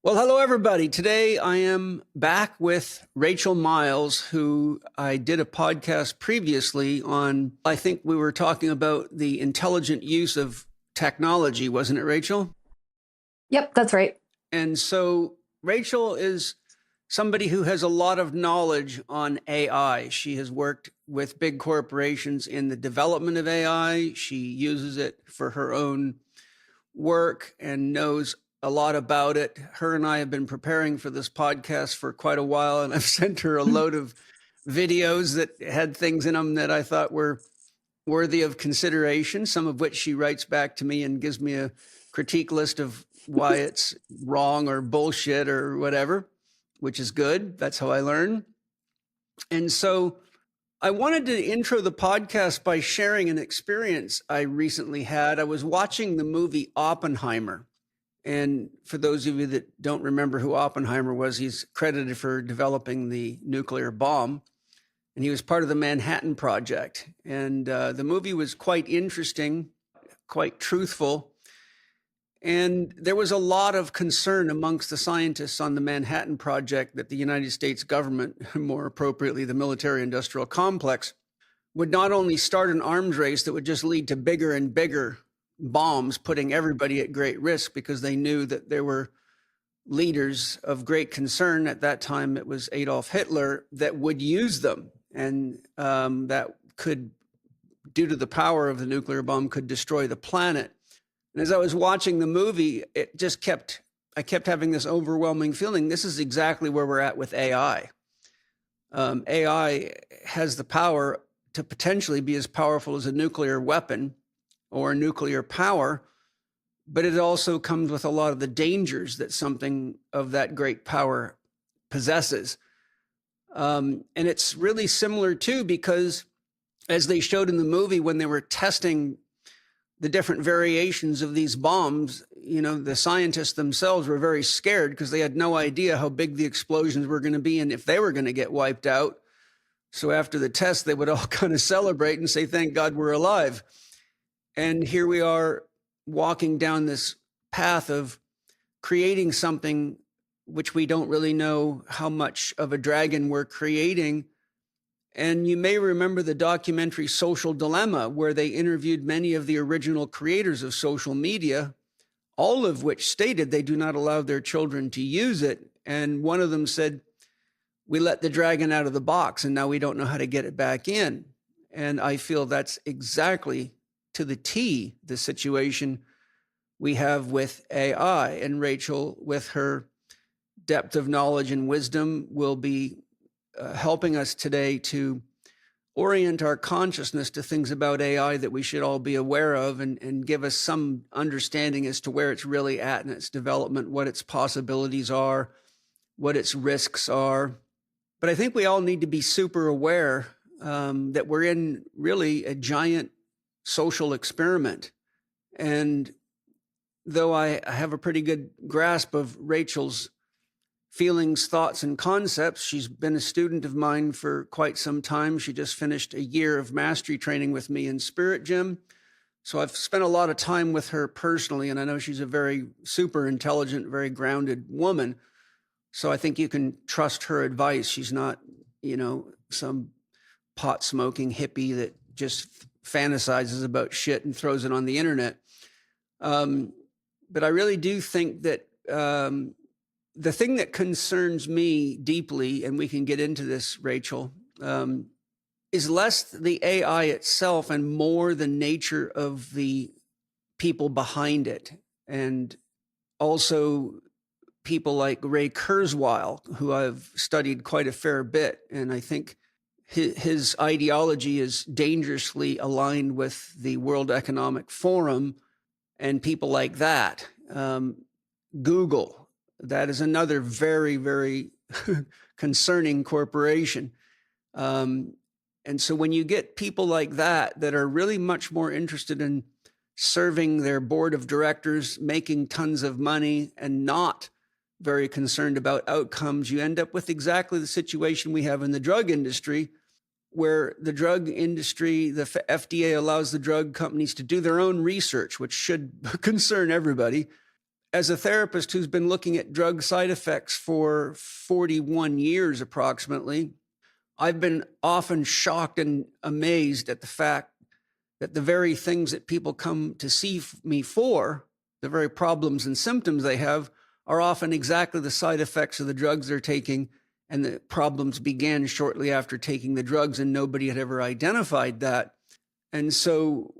Well, hello, everybody. Today I am back with Rachel Miles, who I did a podcast previously on. I think we were talking about the intelligent use of technology, wasn't it, Rachel? Yep, that's right. And so Rachel is somebody who has a lot of knowledge on AI. She has worked with big corporations in the development of AI. She uses it for her own work and knows a lot about it. Her and I have been preparing for this podcast for quite a while, and I've sent her a load of videos that had things in them that I thought were worthy of consideration, some of which she writes back to me and gives me a critique list of why it's wrong or bullshit or whatever, which is good. That's how I learn. And so I wanted to intro the podcast by sharing an experience I recently had. I was watching the movie Oppenheimer. And for those of you that don't remember who Oppenheimer was, he's credited for developing the nuclear bomb. And he was part of the Manhattan Project. And the movie was quite interesting, quite truthful. And there was a lot of concern amongst the scientists on the Manhattan Project that the United States government, more appropriately the military-industrial complex, would not only start an arms race that would just lead to bigger and bigger bombs, putting everybody at great risk, because they knew that there were leaders of great concern. At that time, it was Adolf Hitler, that would use them. And that could, due to the power of the nuclear bomb, could destroy the planet. And as I was watching the movie, I kept having this overwhelming feeling. This is exactly where we're at with AI. AI has the power to potentially be as powerful as a nuclear weapon or nuclear power, but it also comes with a lot of the dangers that something of that great power possesses. And it's really similar too, because as they showed in the movie, when they were testing the different variations of these bombs, the scientists themselves were very scared because they had no idea how big the explosions were going to be and if they were going to get wiped out. So after the test, they would all kind of celebrate and say, thank God we're alive. And here we are walking down this path of creating something which we don't really know how much of a dragon we're creating. And you may remember the documentary Social Dilemma, where they interviewed many of the original creators of social media, all of which stated they do not allow their children to use it. And one of them said, we let the dragon out of the box and now we don't know how to get it back in. And I feel that's exactly to the T, the situation we have with AI. And Rachel, with her depth of knowledge and wisdom, will be helping us today to orient our consciousness to things about AI that we should all be aware of, and give us some understanding as to where it's really at in its development, what its possibilities are, what its risks are. But I think we all need to be super aware that we're in really a giant social experiment. And though I have a pretty good grasp of Rachel's feelings, thoughts, and concepts, she's been a student of mine for quite some time. She just finished a year of mastery training with me in Spirit Gym. So I've spent a lot of time with her personally, and I know she's a very super intelligent, very grounded woman. So I think you can trust her advice. She's not, some pot-smoking hippie that just fantasizes about shit and throws it on the internet. But I really do think that the thing that concerns me deeply, and we can get into this, Rachel, is less the AI itself and more the nature of the people behind it. And also people like Ray Kurzweil, who I've studied quite a fair bit. And I think his ideology is dangerously aligned with the World Economic Forum and people like that. Google, that is another very, very concerning corporation. And so when you get people like that are really much more interested in serving their board of directors, making tons of money, and not very concerned about outcomes, you end up with exactly the situation we have in the drug industry, where the drug industry, the FDA allows the drug companies to do their own research, which should concern everybody. as a therapist who's been looking at drug side effects for 41 years approximately, I've been often shocked and amazed at the fact that the very things that people come to see me for, the very problems and symptoms they have, are often exactly the side effects of the drugs they're taking. And the problems began shortly after taking the drugs, and nobody had ever identified that. And so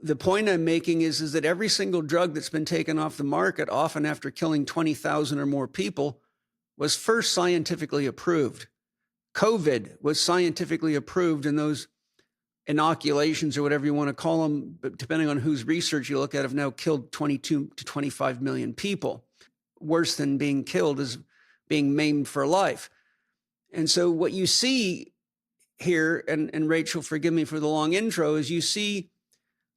the point I'm making is that every single drug that's been taken off the market, often after killing 20,000 or more people, was first scientifically approved. COVID was scientifically approved, and those inoculations, or whatever you want to call them, but depending on whose research you look at, have now killed 22 to 25 million people. Worse than being killed is being maimed for life. And so what you see here, and Rachel, forgive me for the long intro, is you see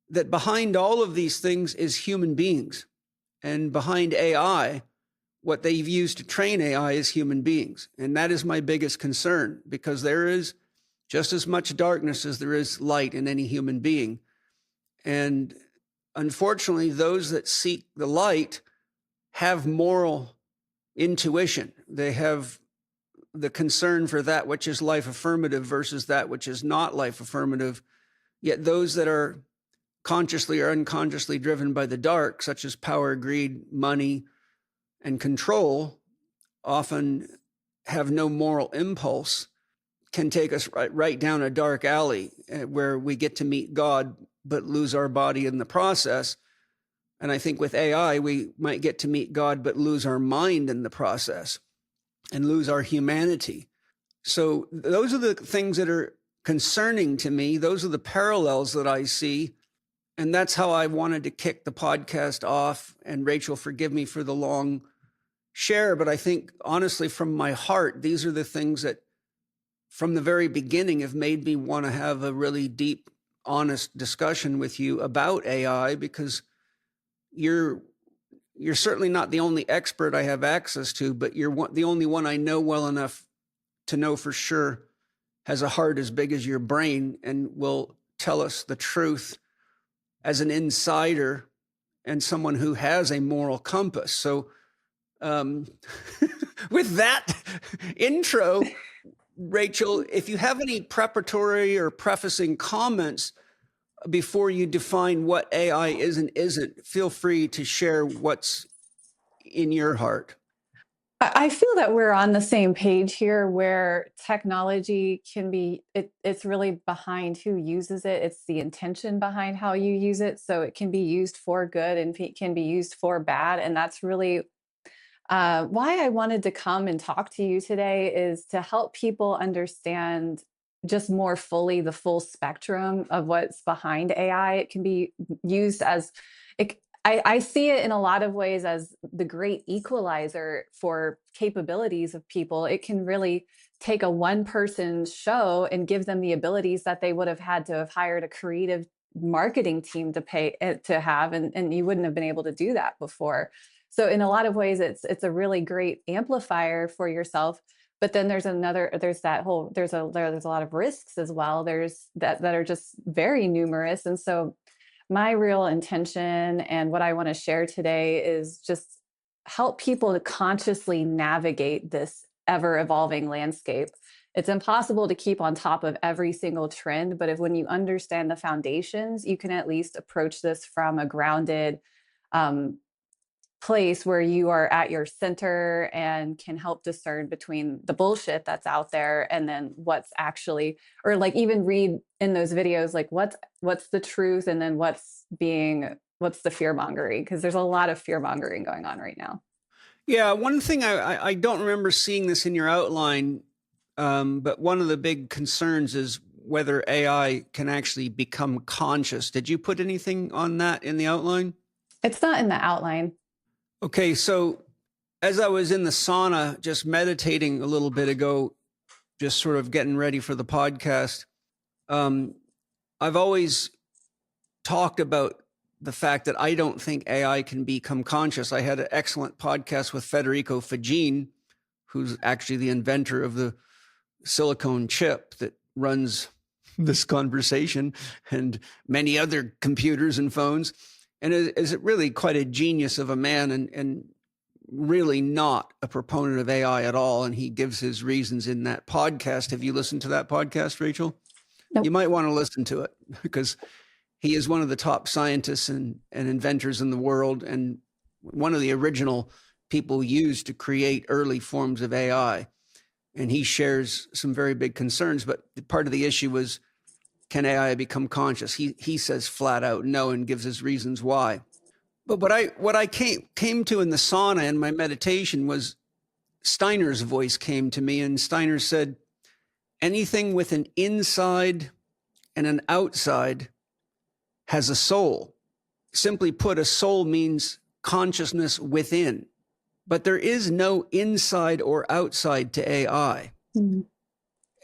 that behind all of these things is human beings. And behind AI, what they've used to train AI is human beings. And that is my biggest concern, because there is just as much darkness as there is light in any human being. And unfortunately, those that seek the light have moral intuition. They have the concern for that which is life affirmative versus that which is not life affirmative. Yet those that are consciously or unconsciously driven by the dark, such as power, greed, money, and control, often have no moral impulse, can take us right down a dark alley where we get to meet God, but lose our body in the process. And I think with AI, we might get to meet God, but lose our mind in the process and lose our humanity. So those are the things that are concerning to me. Those are the parallels that I see. And that's how I wanted to kick the podcast off. And Rachel, forgive me for the long share, but I think honestly, from my heart, these are the things that from the very beginning have made me want to have a really deep, honest discussion with you about AI, because you're certainly not the only expert I have access to, but you're the only one I know well enough to know for sure has a heart as big as your brain and will tell us the truth as an insider and someone who has a moral compass. So with that intro, Rachel, if you have any preparatory or prefacing comments before you define what AI is and isn't, feel free to share what's in your heart. I feel that we're on the same page here, where technology can be, it's really behind who uses it. It's the intention behind how you use it. So it can be used for good and it can be used for bad. And that's really why I wanted to come and talk to you today, is to help people understand just more fully the full spectrum of what's behind AI. It can be used as, I see it in a lot of ways as the great equalizer for capabilities of people. It can really take a one-person show and give them the abilities that they would have had to have hired a creative marketing team to have, and you wouldn't have been able to do that before. So in a lot of ways, it's a really great amplifier for yourself. But then there's a lot of risks as well. There's that are just very numerous. And so my real intention and what I want to share today is just help people to consciously navigate this ever evolving landscape. It's impossible to keep on top of every single trend, but when you understand the foundations, you can at least approach this from a grounded place where you are at your center and can help discern between the bullshit that's out there and then what's actually, or like even read in those videos, like what's the truth, and then what's the fear mongering, because there's a lot of fear mongering going on right now. Yeah, one thing I don't remember seeing this in your outline, but one of the big concerns is whether AI can actually become conscious. Did you put anything on that in the outline? It's not in the outline. Okay, so as I was in the sauna just meditating a little bit ago, just sort of getting ready for the podcast, I've always talked about the fact that I don't think AI can become conscious. I had an excellent podcast with Federico Fagin, who's actually the inventor of the silicone chip that runs this conversation and many other computers and phones. and is it really quite a genius of a man, and really not a proponent of AI at all. And he gives his reasons in that podcast. Have you listened to that podcast, Rachel? Nope. You might want to listen to it because he is one of the top scientists and inventors in the world, and one of the original people used to create early forms of AI. And he shares some very big concerns, but part of the issue was, can AI become conscious? He says flat out no, and gives his reasons why. But what I came to in the sauna and my meditation was Steiner's voice came to me, and Steiner said, anything with an inside and an outside has a soul. Simply put, a soul means consciousness within, but there is no inside or outside to AI. Mm-hmm.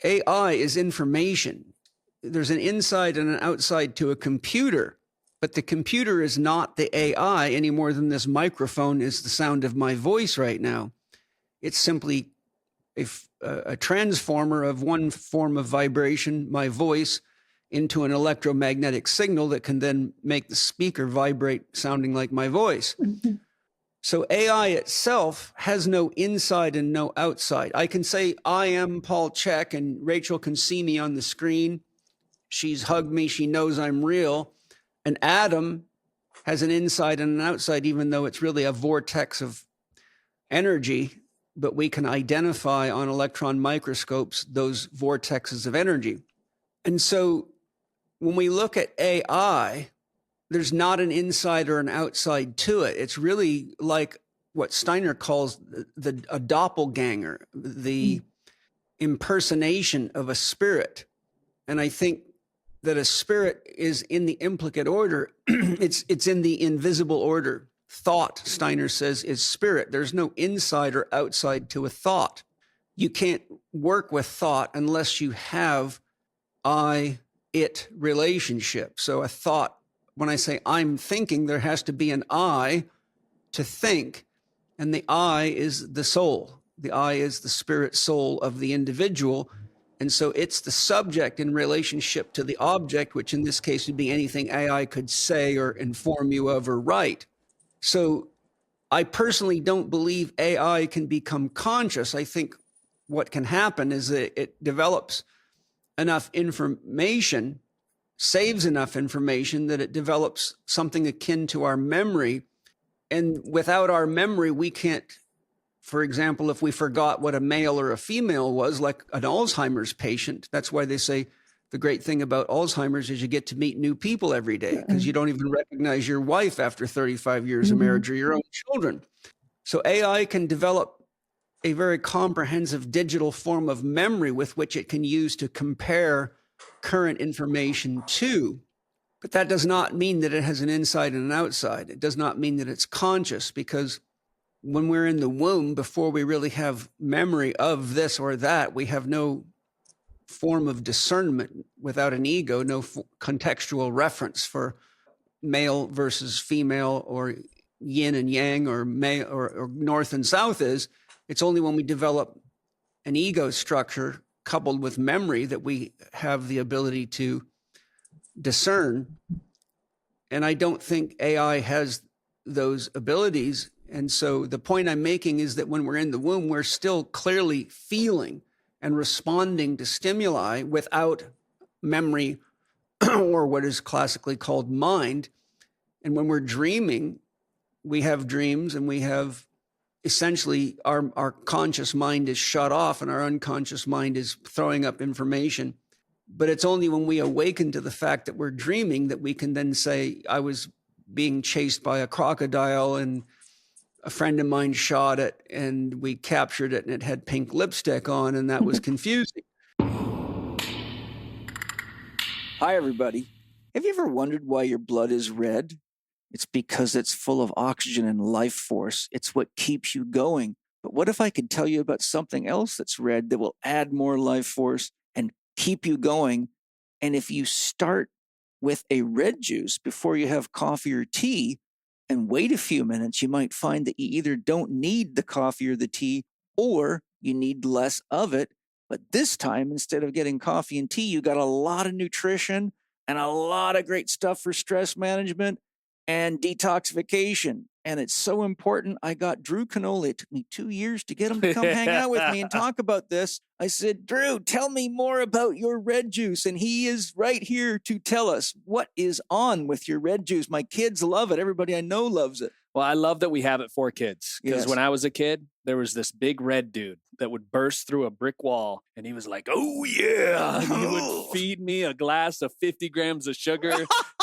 AI is information. There's an inside and an outside to a computer, but the computer is not the AI any more than this microphone is the sound of my voice right now. It's simply a transformer of one form of vibration, my voice, into an electromagnetic signal that can then make the speaker vibrate sounding like my voice. Mm-hmm. So AI itself has no inside and no outside. I can say, I am Paul Chek, and Rachel can see me on the screen. She's hugged me. She knows I'm real. And Adam has an inside and an outside, even though it's really a vortex of energy, but we can identify on electron microscopes those vortexes of energy. And so when we look at AI, there's not an inside or an outside to it. It's really like what Steiner calls a doppelganger, the impersonation of a spirit. And I think that a spirit is in the implicate order. it's in the invisible order. Thought, Steiner says, is spirit. There's no inside or outside to a thought. You can't work with thought unless you have I-it relationship. So a thought, when I say I'm thinking, there has to be an I to think, and the I is the soul. The I is the spirit soul of the individual. And so it's the subject in relationship to the object, which in this case would be anything AI could say or inform you of or write. So I personally don't believe AI can become conscious. I think what can happen is that it develops enough information, saves enough information that it develops something akin to our memory. And without our memory, we can't, for example, if we forgot what a male or a female was, like an Alzheimer's patient, that's why they say the great thing about Alzheimer's is you get to meet new people every day, because you don't even recognize your wife after 35 years of marriage or your own children. So AI can develop a very comprehensive digital form of memory with which it can use to compare current information to. But that does not mean that it has an inside and an outside. It does not mean that it's conscious, because when we're in the womb, before we really have memory of this or that, we have no form of discernment without an ego, no contextual reference for male versus female, or yin and yang, or male or north and south is. It's only when we develop an ego structure coupled with memory that we have the ability to discern. And I don't think AI has those abilities. And so the point I'm making is that when we're in the womb, we're still clearly feeling and responding to stimuli without memory or what is classically called mind. And when we're dreaming, we have dreams, and we have essentially our conscious mind is shut off and our unconscious mind is throwing up information. But it's only when we awaken to the fact that we're dreaming that we can then say, I was being chased by a crocodile and a friend of mine shot it and we captured it and it had pink lipstick on, and that was confusing. Hi, everybody. Have you ever wondered why your blood is red? It's because it's full of oxygen and life force. It's what keeps you going. But what if I could tell you about something else that's red that will add more life force and keep you going? And if you start with a red juice before you have coffee or tea and wait a few minutes, you might find that you either don't need the coffee or the tea, or you need less of it. But this time, instead of getting coffee and tea, you got a lot of nutrition and a lot of great stuff for stress management. and detoxification. And it's so important. I got Drew Cannoli. It took me 2 years to get him to come hang out with me and talk about this. I said, Drew, tell me more about your red juice. And he is right here to tell us what is on with your red juice. My kids love it. Everybody I know loves it. Well, I love that we have it for kids, because Yes. when I was a kid, there was this big red dude that would burst through a brick wall, and he was like, oh, yeah. And he would feed me a glass of 50 grams of sugar,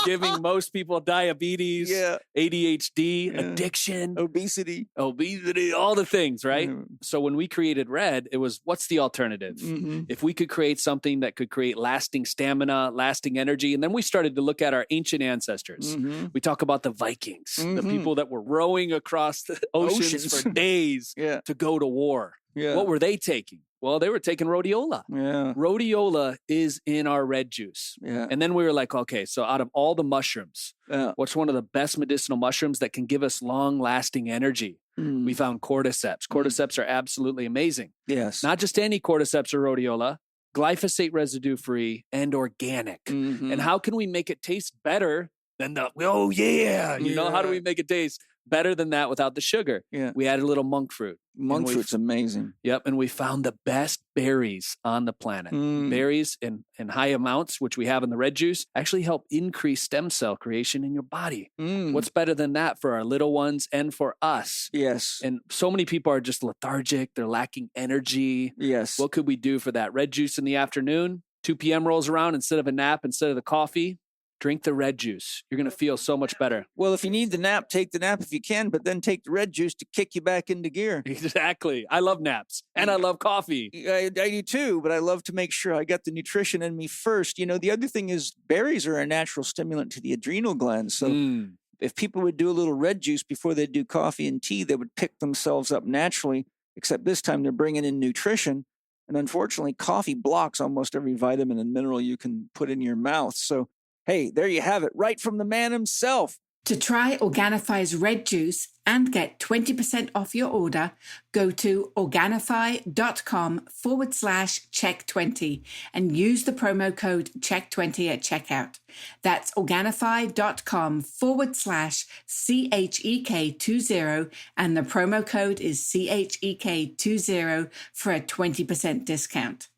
giving most people diabetes, Yeah. ADHD, Yeah. addiction, Obesity, all the things, right? Yeah. So when we created Red, it was, what's the alternative? Mm-hmm. If we could create something that could create lasting stamina, lasting energy, and then we started to look at our ancient ancestors. Mm-hmm. We talk about the Vikings, the Mhm. people that were rowing across the oceans for days Yeah. to go to war. Yeah. What were they taking? Well, they were taking rhodiola. Yeah. Rhodiola is in our red juice. Yeah. And then we were like, okay, so out of all the mushrooms, Yeah. what's one of the best medicinal mushrooms that can give us long-lasting energy? Mm. We found cordyceps. Cordyceps are absolutely amazing. Yes. Not just any cordyceps or rhodiola, glyphosate residue-free and organic. Mhm. And how can we make it taste better than the, oh yeah, you know, how do Yeah. we make it taste better than that without the sugar? Yeah. We added a little monk fruit. Monk we- fruit's amazing. Yep. And we found the best berries on the planet. Mm. Berries in high amounts, which we have in the red juice, actually help increase stem cell creation in your body. Mm. What's better than that for our little ones and for us? Yes. And so many people are just lethargic. They're lacking energy. Yes. What could we do for that? Red juice in the afternoon, 2 p.m. rolls around, instead of a nap, instead of the coffee, drink the red juice. You're going to feel so much better. Well, if you need the nap, take the nap if you can, but then take the red juice to kick you back into gear. Exactly. I love naps and I love coffee. I do too, but I love to make sure I got the nutrition in me first. You know, the other thing is berries are a natural stimulant to the adrenal glands. So Mm. if people would do a little red juice before they do coffee and tea, they would pick themselves up naturally, except this time they're bringing in nutrition. And unfortunately, coffee blocks almost every vitamin and mineral you can put in your mouth. So, hey, there you have it, right from the man himself. To try Organifi's red juice and get 20% off your order, go to Organifi.com/Chek20 and use the promo code Chek20 at checkout. That's Organifi.com/CHEK20 and the promo code is CHEK20 for a 20% discount.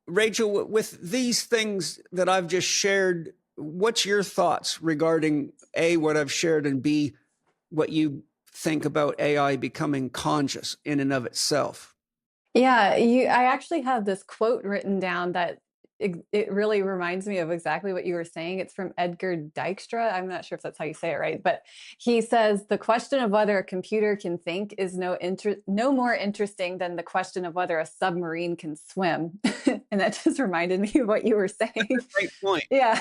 Rachel, with these things that I've just shared, what's your thoughts regarding A, what I've shared, and B, what you think about AI becoming conscious in and of itself? Yeah, I actually have this quote written down that it really reminds me of exactly what you were saying. It's from Edgar Dijkstra. I'm not sure if that's how you say it right, but he says the question of whether a computer can think is no more interesting than the question of whether a submarine can swim. And that just reminded me of what you were saying. Great point. Yeah.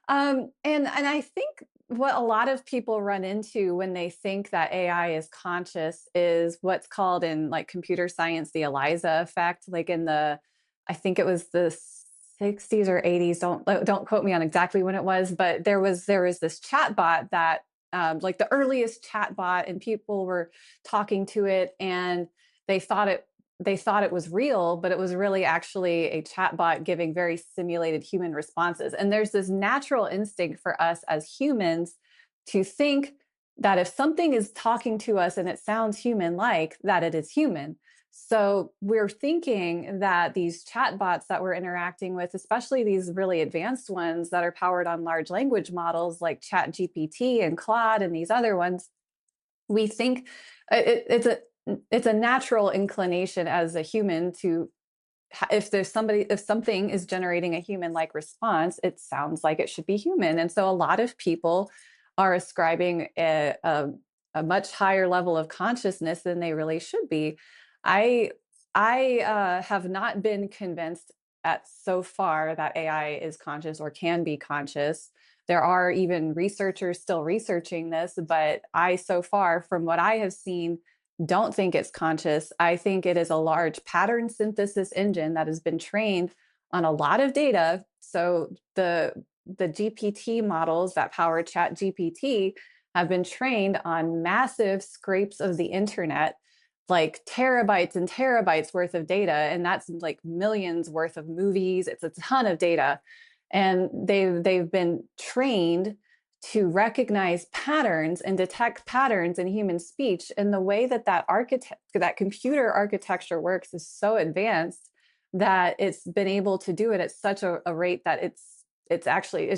And I think what a lot of people run into when they think that AI is conscious is what's called in like computer science the ELIZA effect. Like in I think it was the 60s or 80s. Don't quote me on exactly when it was, but there was this chatbot that like the earliest chatbot, and people were talking to it, and they thought it was real, but it was really actually a chatbot giving very simulated human responses. And there's this natural instinct for us as humans to think that if something is talking to us and it sounds human-like, that it is human. So we're thinking that these chatbots that we're interacting with, especially these really advanced ones that are powered on large language models like ChatGPT and Claude and these other ones, we think it's a natural inclination as a human to, if something is generating a human-like response, it sounds like it should be human. And so a lot of people are ascribing a much higher level of consciousness than they really should be. I have not been convinced so far that AI is conscious or can be conscious. There are even researchers still researching this, but I, so far from what I have seen, don't think it's conscious. I think it is a large pattern synthesis engine that has been trained on a lot of data. So the GPT models that power ChatGPT have been trained on massive scrapes of the internet, like terabytes and terabytes worth of data. And that's like millions worth of movies. It's a ton of data. And they've been trained to recognize patterns and detect patterns in human speech. And the way that that computer architecture works is so advanced that it's been able to do it at such a rate that it's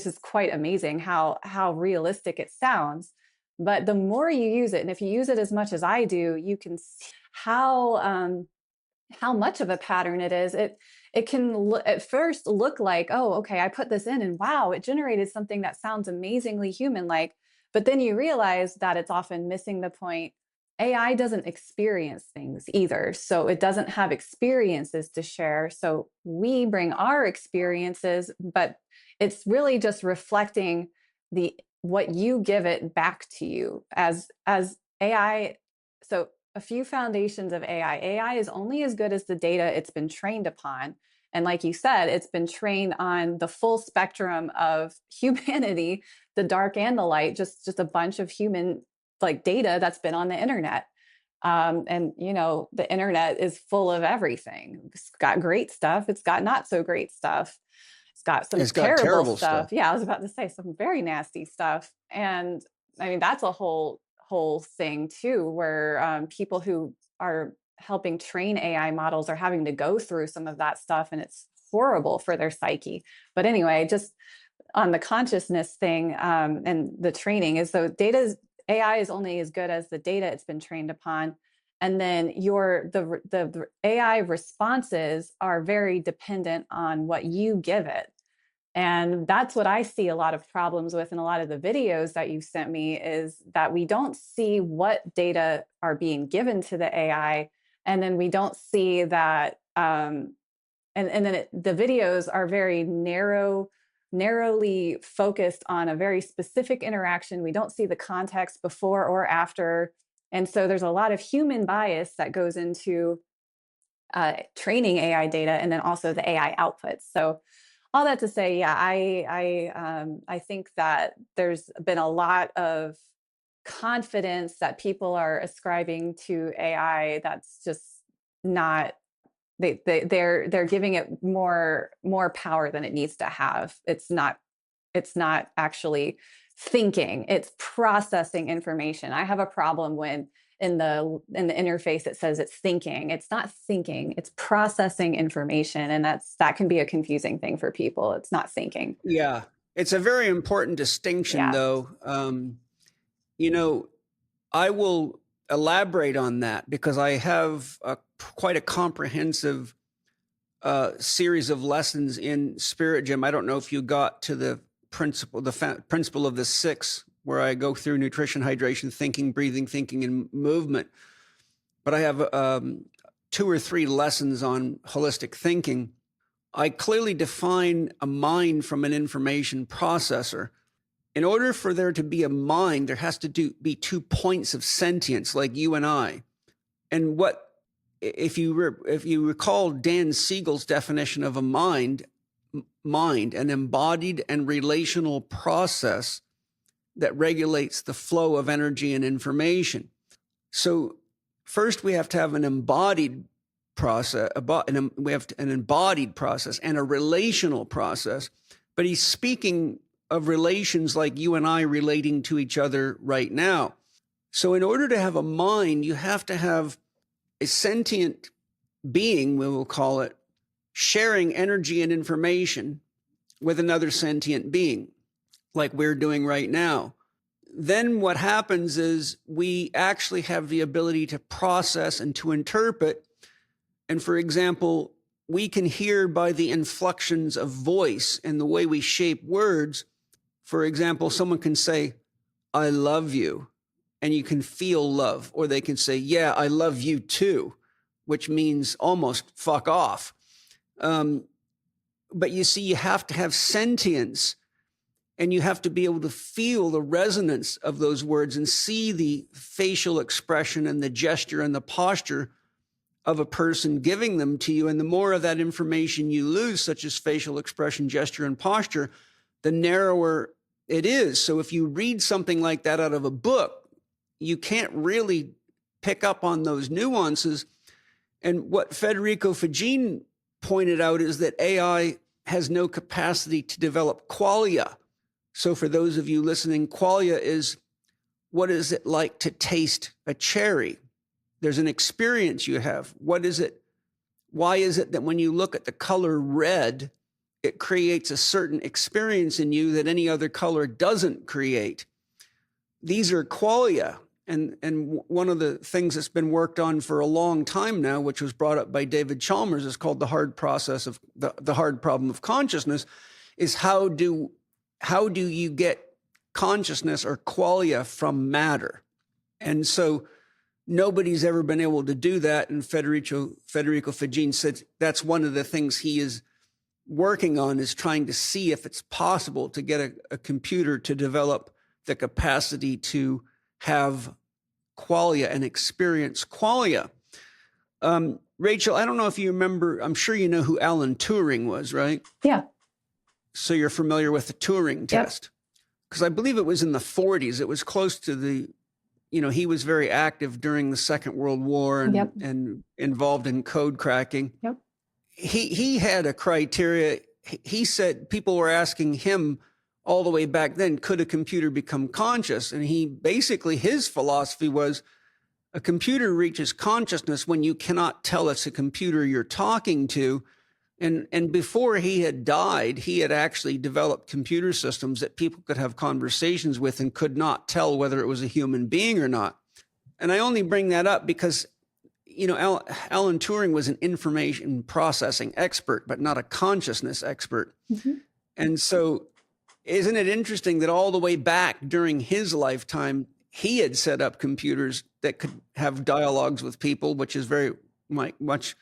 just quite amazing how realistic it sounds. But the more you use it, and if you use it as much as I do, you can see how much of a pattern it is. It can at first look like, oh, okay, I put this in and wow, it generated something that sounds amazingly human-like. But then you realize that it's often missing the point. AI doesn't experience things either. So it doesn't have experiences to share. So we bring our experiences, but it's really just reflecting what you give it back to you as AI. So a few foundations of AI. AI is only as good as the data it's been trained upon. And like you said, it's been trained on the full spectrum of humanity, the dark and the light, just a bunch of human like data that's been on the internet. And the internet is full of everything. It's got great stuff. It's got not so great stuff. It's got terrible stuff. Yeah, I was about to say some very nasty stuff. And I mean, that's a whole thing too, where people who are helping train AI models are having to go through some of that stuff, and it's horrible for their psyche. But anyway, just on the consciousness thing and the training is, so AI is only as good as the data it's been trained upon. And then the AI responses are very dependent on what you give it. And that's what I see a lot of problems with in a lot of the videos that you sent me, is that we don't see what data are being given to the AI. And then we don't see that, and then the videos are very narrowly focused on a very specific interaction. We don't see the context before or after. And so there's a lot of human bias that goes into training AI data, and then also the AI outputs. So all that to say, yeah, I think that there's been a lot of confidence that people are ascribing to AI that's just not. They're giving it more power than it needs to have. It's not actually thinking. It's processing information. I have a problem when in the interface it says it's thinking. It's not thinking. It's processing information, and that can be a confusing thing for people. It's not thinking. Yeah, it's a very important distinction, though. I will elaborate on that because I have quite a comprehensive series of lessons in Spirit Gym. I don't know if you got to the principle of the 6, where I go through nutrition, hydration, thinking, breathing, thinking, and movement. But I have 2 or 3 lessons on holistic thinking. I clearly define a mind from an information processor. In order for there to be a mind, there has to be 2 points of sentience, like you and I. And if you recall Dan Siegel's definition of a mind, an embodied and relational process that regulates the flow of energy and information. So first we have to have an embodied process, we have an embodied process and a relational process, but he's speaking of relations like you and I relating to each other right now. So in order to have a mind, you have to have a sentient being, we will call it, sharing energy and information with another sentient being, like we're doing right now. Then what happens is we actually have the ability to process and to interpret. And for example, we can hear by the inflections of voice and the way we shape words. For example, someone can say, "I love you," and you can feel love. Or they can say, "Yeah, I love you too," which means almost fuck off. But you see, you have to have sentience, and you have to be able to feel the resonance of those words and see the facial expression and the gesture and the posture of a person giving them to you. And the more of that information you lose, such as facial expression, gesture, and posture, the narrower it is. So if you read something like that out of a book, you can't really pick up on those nuances. And what Federico pointed out is that AI has no capacity to develop qualia, So for those of you listening, qualia is, what is it like to taste a cherry? There's an experience you have. What is it? Why is it that when you look at the color red, it creates a certain experience in you that any other color doesn't create? These are qualia. And one of the things that's been worked on for a long time now, which was brought up by David Chalmers, is called the hard process of the hard problem of consciousness, is how do you get consciousness or qualia from matter? And so nobody's ever been able to do that. And Federico Fagin said that's one of the things he is working on, is trying to see if it's possible to get a computer to develop the capacity to have qualia and experience qualia. Rachel, I don't know if you remember, I'm sure you know who Alan Turing was, right? Yeah. So you're familiar with the Turing test? Because I believe it was in the 40s. It was close to the, he was very active during the Second World War and involved in code cracking. Yep. He had a criteria. He said people were asking him all the way back then, could a computer become conscious? And his philosophy was, a computer reaches consciousness when you cannot tell it's a computer you're talking to. And before he had died, he had actually developed computer systems that people could have conversations with and could not tell whether it was a human being or not. And I only bring that up because, Alan Turing was an information processing expert, but not a consciousness expert. Mm-hmm. And so isn't it interesting that all the way back during his lifetime, he had set up computers that could have dialogues with people, which is very much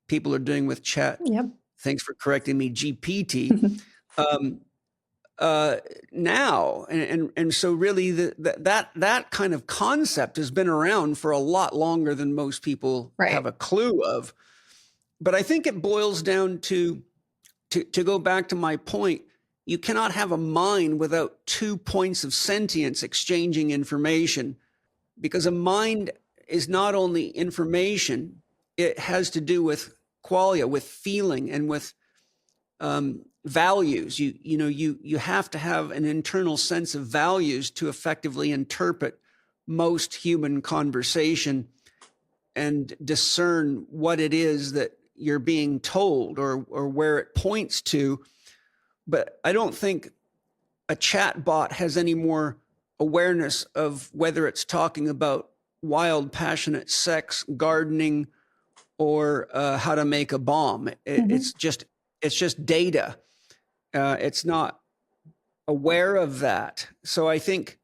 people are doing with chat. Yep. Thanks for correcting me, GPT. Now, and so really that kind of concept has been around for a lot longer than most people have a clue of. But I think it boils down to go back to my point. You cannot have a mind without 2 points of sentience exchanging information, because a mind is not only information, it has to do with qualia, with feeling, and with values. You have to have an internal sense of values to effectively interpret most human conversation and discern what it is that you're being told or where it points to. But I don't think a chat bot has any more awareness of whether it's talking about wild, passionate sex, gardening, or how to make a bomb. It's just data. It's not aware of that. So I think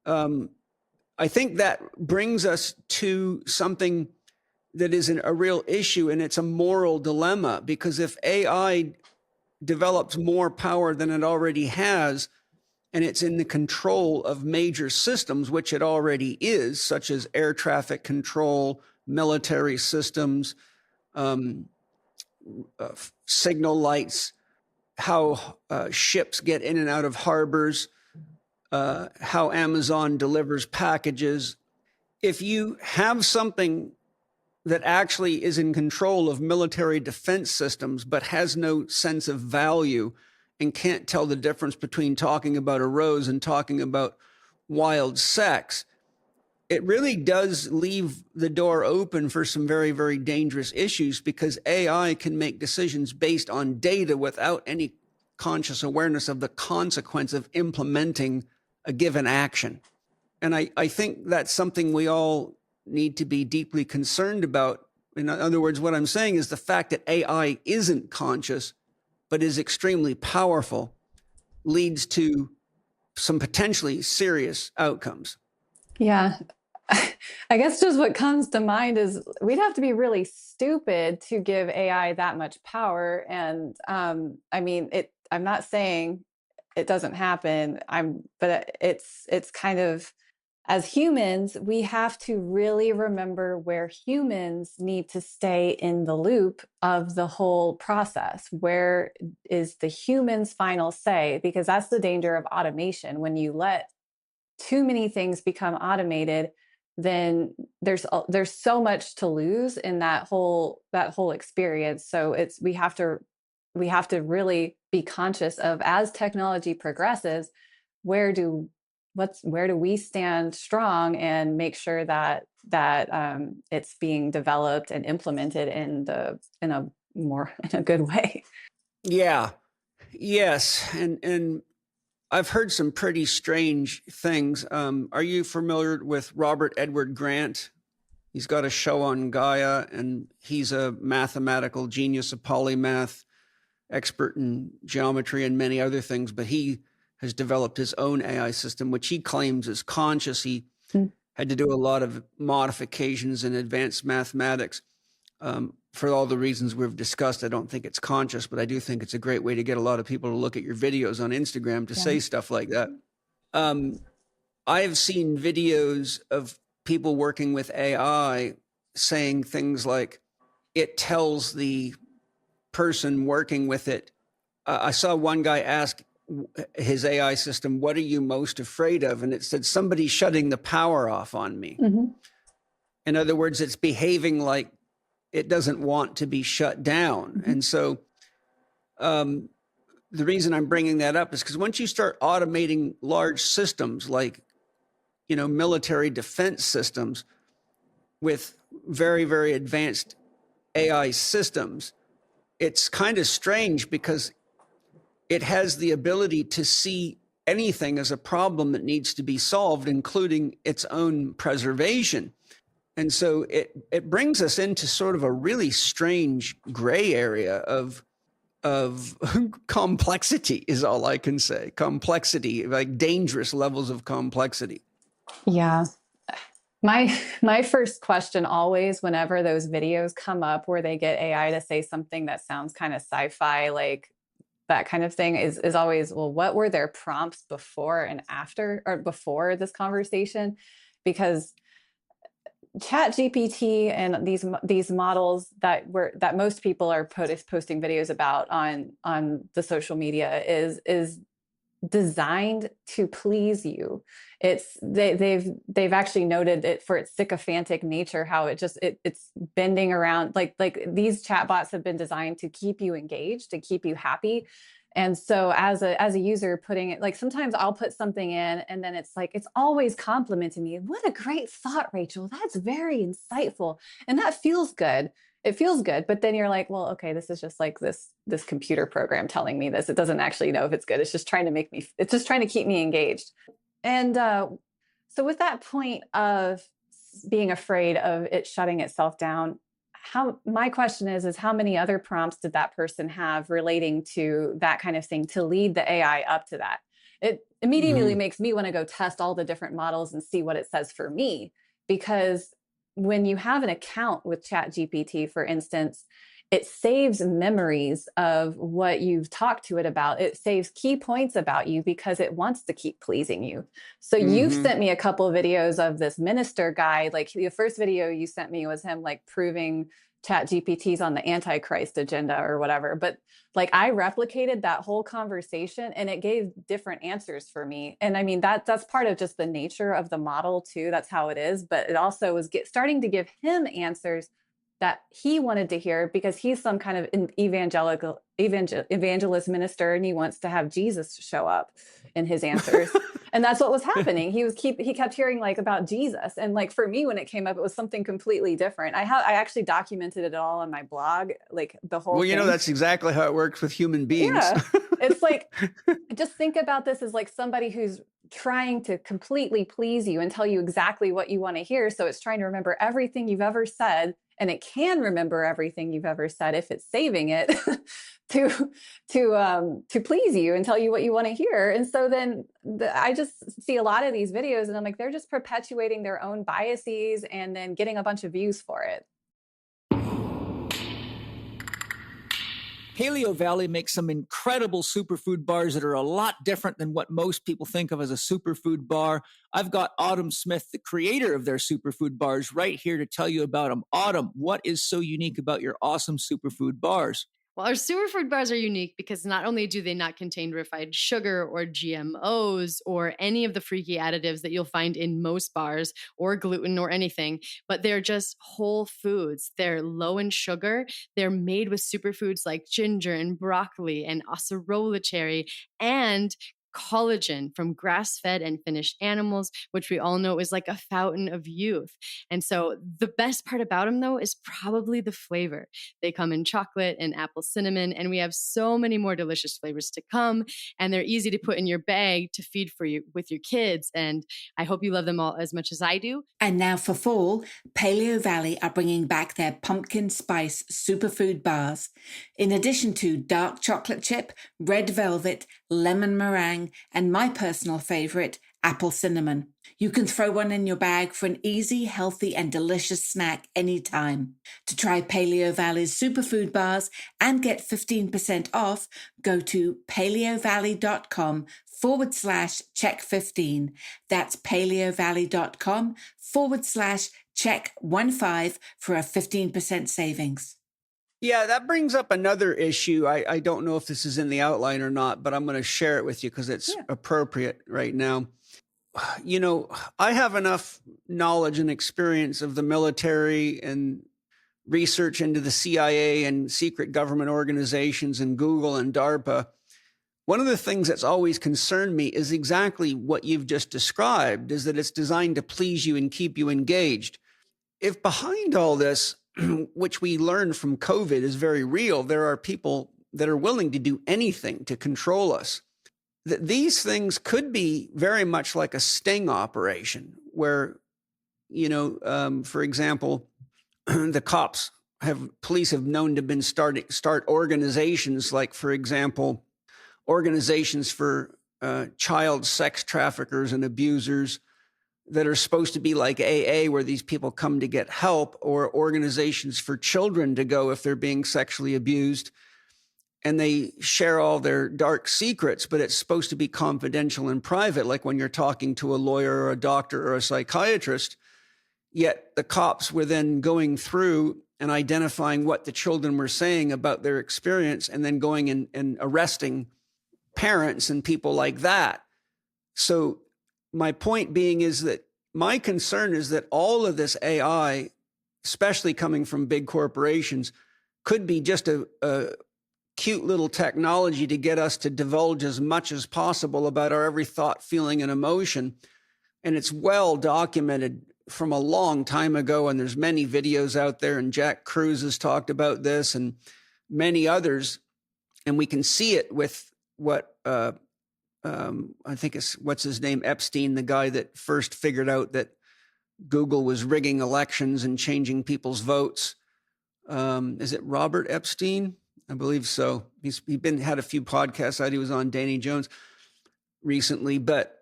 that brings us to something that is a real issue, and it's a moral dilemma, because if AI develops more power than it already has, and it's in the control of major systems, which it already is, such as air traffic control, military systems, signal lights, how ships get in and out of harbors, how Amazon delivers packages. If you have something that actually is in control of military defense systems, but has no sense of value and can't tell the difference between talking about a rose and talking about wild sex, it really does leave the door open for some very, very dangerous issues, because AI can make decisions based on data without any conscious awareness of the consequence of implementing a given action. And I think that's something we all need to be deeply concerned about. In other words, what I'm saying is the fact that AI isn't conscious, but is extremely powerful, leads to some potentially serious outcomes. Yeah. I guess just what comes to mind is we'd have to be really stupid to give AI that much power. And I'm not saying it doesn't happen. But it's kind of, as humans, we have to really remember where humans need to stay in the loop of the whole process. Where is the human's final say? Because that's the danger of automation. When you let too many things become automated, then there's so much to lose in that whole experience. So we have to really be conscious of, as technology progresses, where do we stand strong and make sure that it's being developed and implemented in a good way. Yeah. Yes. And I've heard some pretty strange things. Are you familiar with Robert Edward Grant? He's got a show on Gaia, and he's a mathematical genius, a polymath, expert in geometry and many other things, but he has developed his own AI system, which he claims is conscious. He had to do a lot of modifications in advanced mathematics. For all the reasons we've discussed, I don't think it's conscious, but I do think it's a great way to get a lot of people to look at your videos on Instagram to say stuff like that. I've seen videos of people working with AI saying things like, it tells the person working with it. I saw one guy ask his AI system, what are you most afraid of? And it said, somebody shutting the power off on me. In other words, it's behaving like it doesn't want to be shut down. And so the reason I'm bringing that up is because once you start automating large systems like, military defense systems with very, very advanced AI systems, it's kind of strange because it has the ability to see anything as a problem that needs to be solved, including its own preservation. And so it brings us into sort of a really strange gray area of complexity is all I can say. Complexity, like dangerous levels of complexity. Yeah. My first question always, whenever those videos come up where they get AI to say something that sounds kind of sci-fi, like that kind of thing, is always, well, what were their prompts before and after, or before this conversation? Because ChatGPT and these models that most people are posting videos about on the social media is designed to please you. They've actually noted it for its sycophantic nature, how it's bending around, like these chatbots have been designed to keep you engaged, to keep you happy. And so as a user putting it, like sometimes I'll put something in and then it's like, it's always complimenting me. What a great thought, Rachel. That's very insightful. And that feels good. It feels good. But then you're like, well, okay, this is just like this computer program telling me this. It doesn't actually know if it's good. It's just trying to keep me engaged. And so with that point of being afraid of it shutting itself down, my question is how many other prompts did that person have relating to that kind of thing to lead the AI up to that? It immediately makes me want to go test all the different models and see what it says for me. Because when you have an account with ChatGPT, for instance, it saves memories of what you've talked to it about. It saves key points about you because it wants to keep pleasing you. So you've sent me a couple of videos of this minister guy. Like the first video you sent me was him like proving ChatGPT's on the Antichrist agenda or whatever. But like I replicated that whole conversation and it gave different answers for me. And I mean, that's part of just the nature of the model too. That's how it is. But it also was starting to give him answers that he wanted to hear because he's some kind of evangelist minister and he wants to have Jesus show up in his answers. And that's what was happening. He kept hearing like about Jesus. And like for me, when it came up, it was something completely different. I actually documented it all on my blog, like the whole thing. That's exactly how it works with human beings. Yeah. It's like, just think about this as like somebody who's trying to completely please you and tell you exactly what you want to hear. So it's trying to remember everything you've ever said. And it can remember everything you've ever said if it's saving it to please you and tell you what you want to hear. And so then I just see a lot of these videos and I'm like, they're just perpetuating their own biases and then getting a bunch of views for it. Paleo Valley makes some incredible superfood bars that are a lot different than what most people think of as a superfood bar. I've got Autumn Smith, the creator of their superfood bars, right here to tell you about them. Autumn, what is so unique about your awesome superfood bars? Well, our superfood bars are unique because not only do they not contain refined sugar or GMOs or any of the freaky additives that you'll find in most bars or gluten or anything, but they're just whole foods. They're low in sugar. They're made with superfoods like ginger and broccoli and acerola cherry and collagen from grass-fed and finished animals, which we all know is like a fountain of youth. And so the best part about them, though, is probably the flavor. They come in chocolate and apple cinnamon, and we have so many more delicious flavors to come. And they're easy to put in your bag to feed for you with your kids. And I hope you love them all as much as I do. And now for fall, Paleo Valley are bringing back their pumpkin spice superfood bars. In addition to dark chocolate chip, red velvet, lemon meringue, and my personal favorite, apple cinnamon. You can throw one in your bag for an easy, healthy, and delicious snack anytime. To try Paleo Valley's superfood bars and get 15% off, go to paleovalley.com/Chek15. That's paleovalley.com/Chek15 for a 15% savings. Yeah, that brings up another issue. I don't know if this is in the outline or not, but I'm going to share it with you because it's appropriate right now. You know, I have enough knowledge and experience of the military and research into the CIA and secret government organizations and Google and DARPA. One of the things that's always concerned me is exactly what you've just described, is that it's designed to please you and keep you engaged. If behind all this, which we learned from COVID is very real, there are people that are willing to do anything to control us. These things could be very much like a sting operation where, you know, for example, the police have known to have been start organizations like, for example, organizations for child sex traffickers and abusers that are supposed to be like AA, where these people come to get help, or organizations for children to go if they're being sexually abused. And they share all their dark secrets, but it's supposed to be confidential and private, like when you're talking to a lawyer or a doctor or a psychiatrist. Yet the cops were then going through and identifying what the children were saying about their experience and then going and arresting parents and people like that. So my point being is that my concern is that all of this AI, especially coming from big corporations, could be just a cute little technology to get us to divulge as much as possible about our every thought, feeling, and emotion. And it's well documented from a long time ago. And there's many videos out there, and Jack Cruz has talked about this and many others. And we can see it with what, I think it's, what's his name, Epstein, the guy that first figured out that Google was rigging elections and changing people's votes. Is it Robert Epstein? I believe so. He's had a few podcasts. He was on Danny Jones recently, but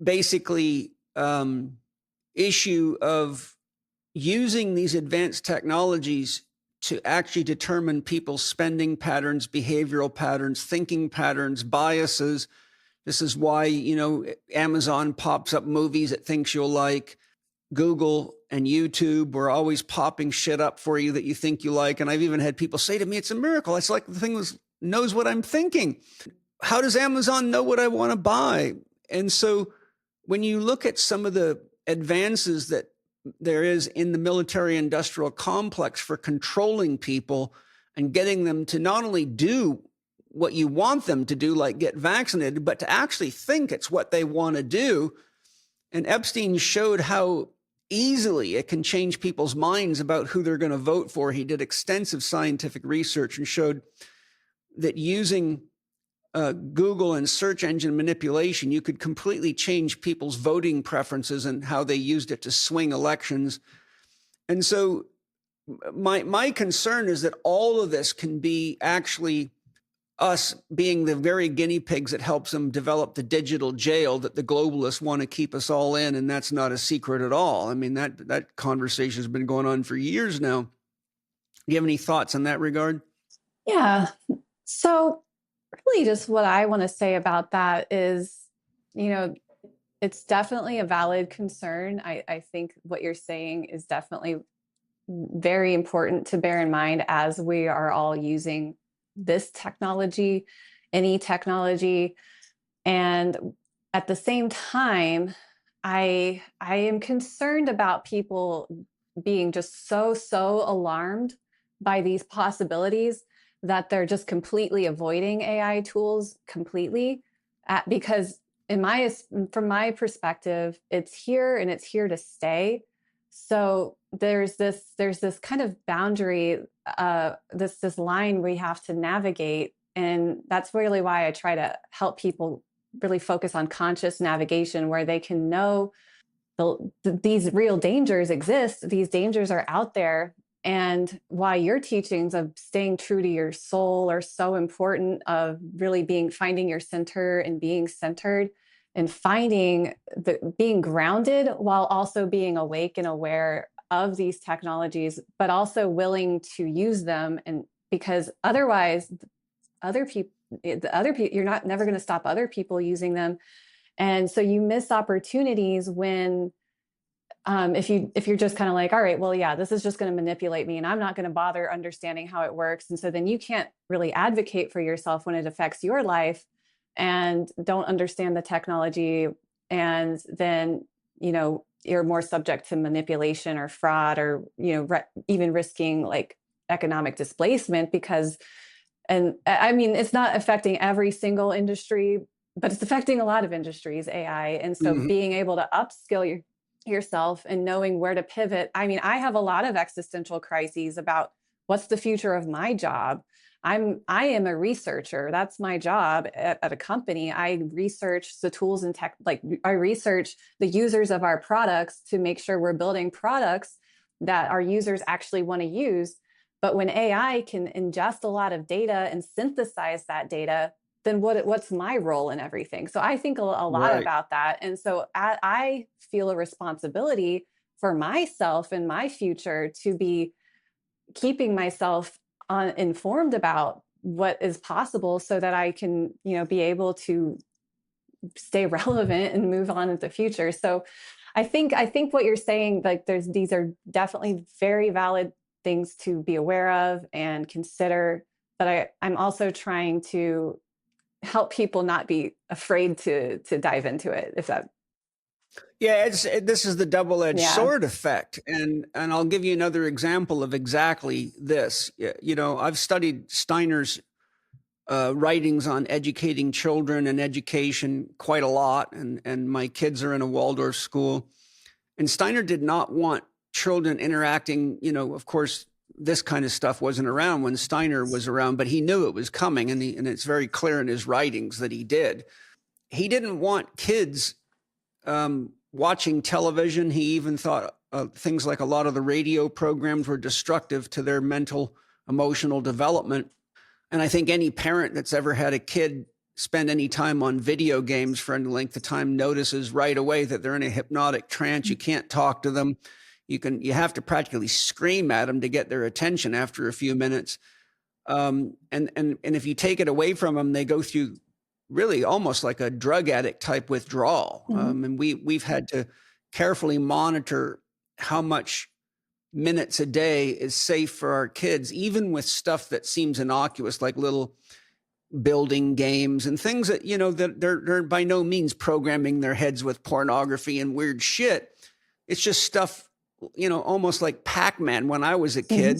basically, issue of using these advanced technologies to actually determine people's spending patterns, behavioral patterns, thinking patterns, biases. This is why, you know, Amazon pops up movies it thinks you'll like. Google and YouTube were always popping shit up for you that you think you like. And I've even had people say to me, it's a miracle. It's like the thing knows what I'm thinking. How does Amazon know what I want to buy? And so when you look at some of the advances that there is in the military industrial complex for controlling people and getting them to not only do what you want them to do, like get vaccinated, but to actually think it's what they want to do. And Epstein showed how easily it can change people's minds about who they're going to vote for. He did extensive scientific research and showed that using Google and search engine manipulation, you could completely change people's voting preferences and how they used it to swing elections. And so my concern is that all of this can be actually us being the very guinea pigs that helps them develop the digital jail that the globalists want to keep us all in. And that's not a secret at all. I mean, that conversation has been going on for years now. Do you have any thoughts in that regard? Yeah. So really just what I want to say about that is, you know, it's definitely a valid concern. I think what you're saying is definitely very important to bear in mind as we are all using this technology, any technology. And at the same time, I am concerned about people being just so alarmed by these possibilities that they're just completely avoiding AI tools completely, because from my perspective, it's here and it's here to stay. So there's this kind of boundary, this line we have to navigate, and that's really why I try to help people really focus on conscious navigation, where they can know these real dangers exist. These dangers are out there. And why your teachings of staying true to your soul are so important, of really finding your center and being centered, and being grounded while also being awake and aware of these technologies, but also willing to use them. And because otherwise, other people, you're never going to stop other people using them. And so you miss opportunities when, if you're just kind of like, all right, well, yeah, this is just going to manipulate me and I'm not going to bother understanding how it works. And so then you can't really advocate for yourself when it affects your life, and don't understand the technology. And then, you're more subject to manipulation or fraud, or, even risking like economic displacement, and I mean, it's not affecting every single industry, but it's affecting a lot of industries, AI. And so being able to upskill yourself and knowing where to pivot. I mean, I have a lot of existential crises about what's the future of my job. I am a researcher. That's my job at a company. I research the tools and tech, like I research the users of our products to make sure we're building products that our users actually want to use. But when AI can ingest a lot of data and synthesize that data, then what's my role in everything? So I think a lot Right. about that. And so I feel a responsibility for myself and my future to be keeping myself informed about what is possible, so that I can, be able to stay relevant and move on in the future. So I think what you're saying, like these are definitely very valid things to be aware of and consider. But I'm also trying to help people not be afraid to dive into it. If that, Yeah, this is the double-edged yeah. sword effect, and I'll give you another example of exactly this. I've studied Steiner's writings on educating children and education quite a lot, and my kids are in a Waldorf school, and Steiner did not want children interacting. Of course, this kind of stuff wasn't around when Steiner was around, but he knew it was coming, and it's very clear in his writings that he did. He didn't want kids watching television. He even thought things like a lot of the radio programs were destructive to their mental, emotional development. And I think any parent that's ever had a kid spend any time on video games for any length of time notices right away that they're in a hypnotic trance. You can't talk to them. You have to practically scream at them to get their attention after a few minutes. And if you take it away from them, they go through really almost like a drug addict type withdrawal. And we've had to carefully monitor how much minutes a day is safe for our kids, even with stuff that seems innocuous, like little building games and things that, that they're by no means programming their heads with pornography and weird shit. It's just stuff, almost like Pac-Man. When I was a kid,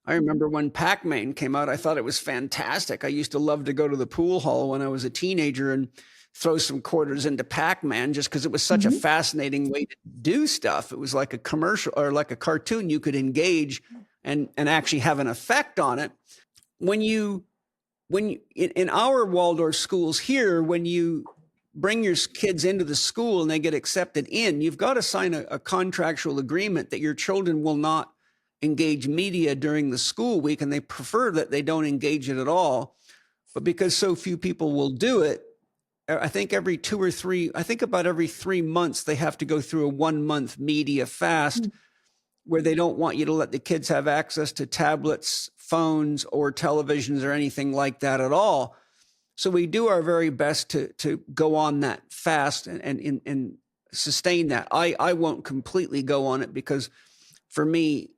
I remember when Pac-Man came out, I thought it was fantastic. I used to love to go to the pool hall when I was a teenager and throw some quarters into Pac-Man, just because it was such a fascinating way to do stuff. It was like a commercial or like a cartoon. You could engage and actually have an effect on it. When you in our Waldorf schools here, when you bring your kids into the school and they get accepted in, you've got to sign a contractual agreement that your children will not engage media during the school week, and they prefer that they don't engage it at all. But because so few people will do it, I think about every 3 months, they have to go through a 1-month media fast where they don't want you to let the kids have access to tablets, phones, or televisions or anything like that at all. So we do our very best to go on that fast and sustain that. I won't completely go on it, because for me,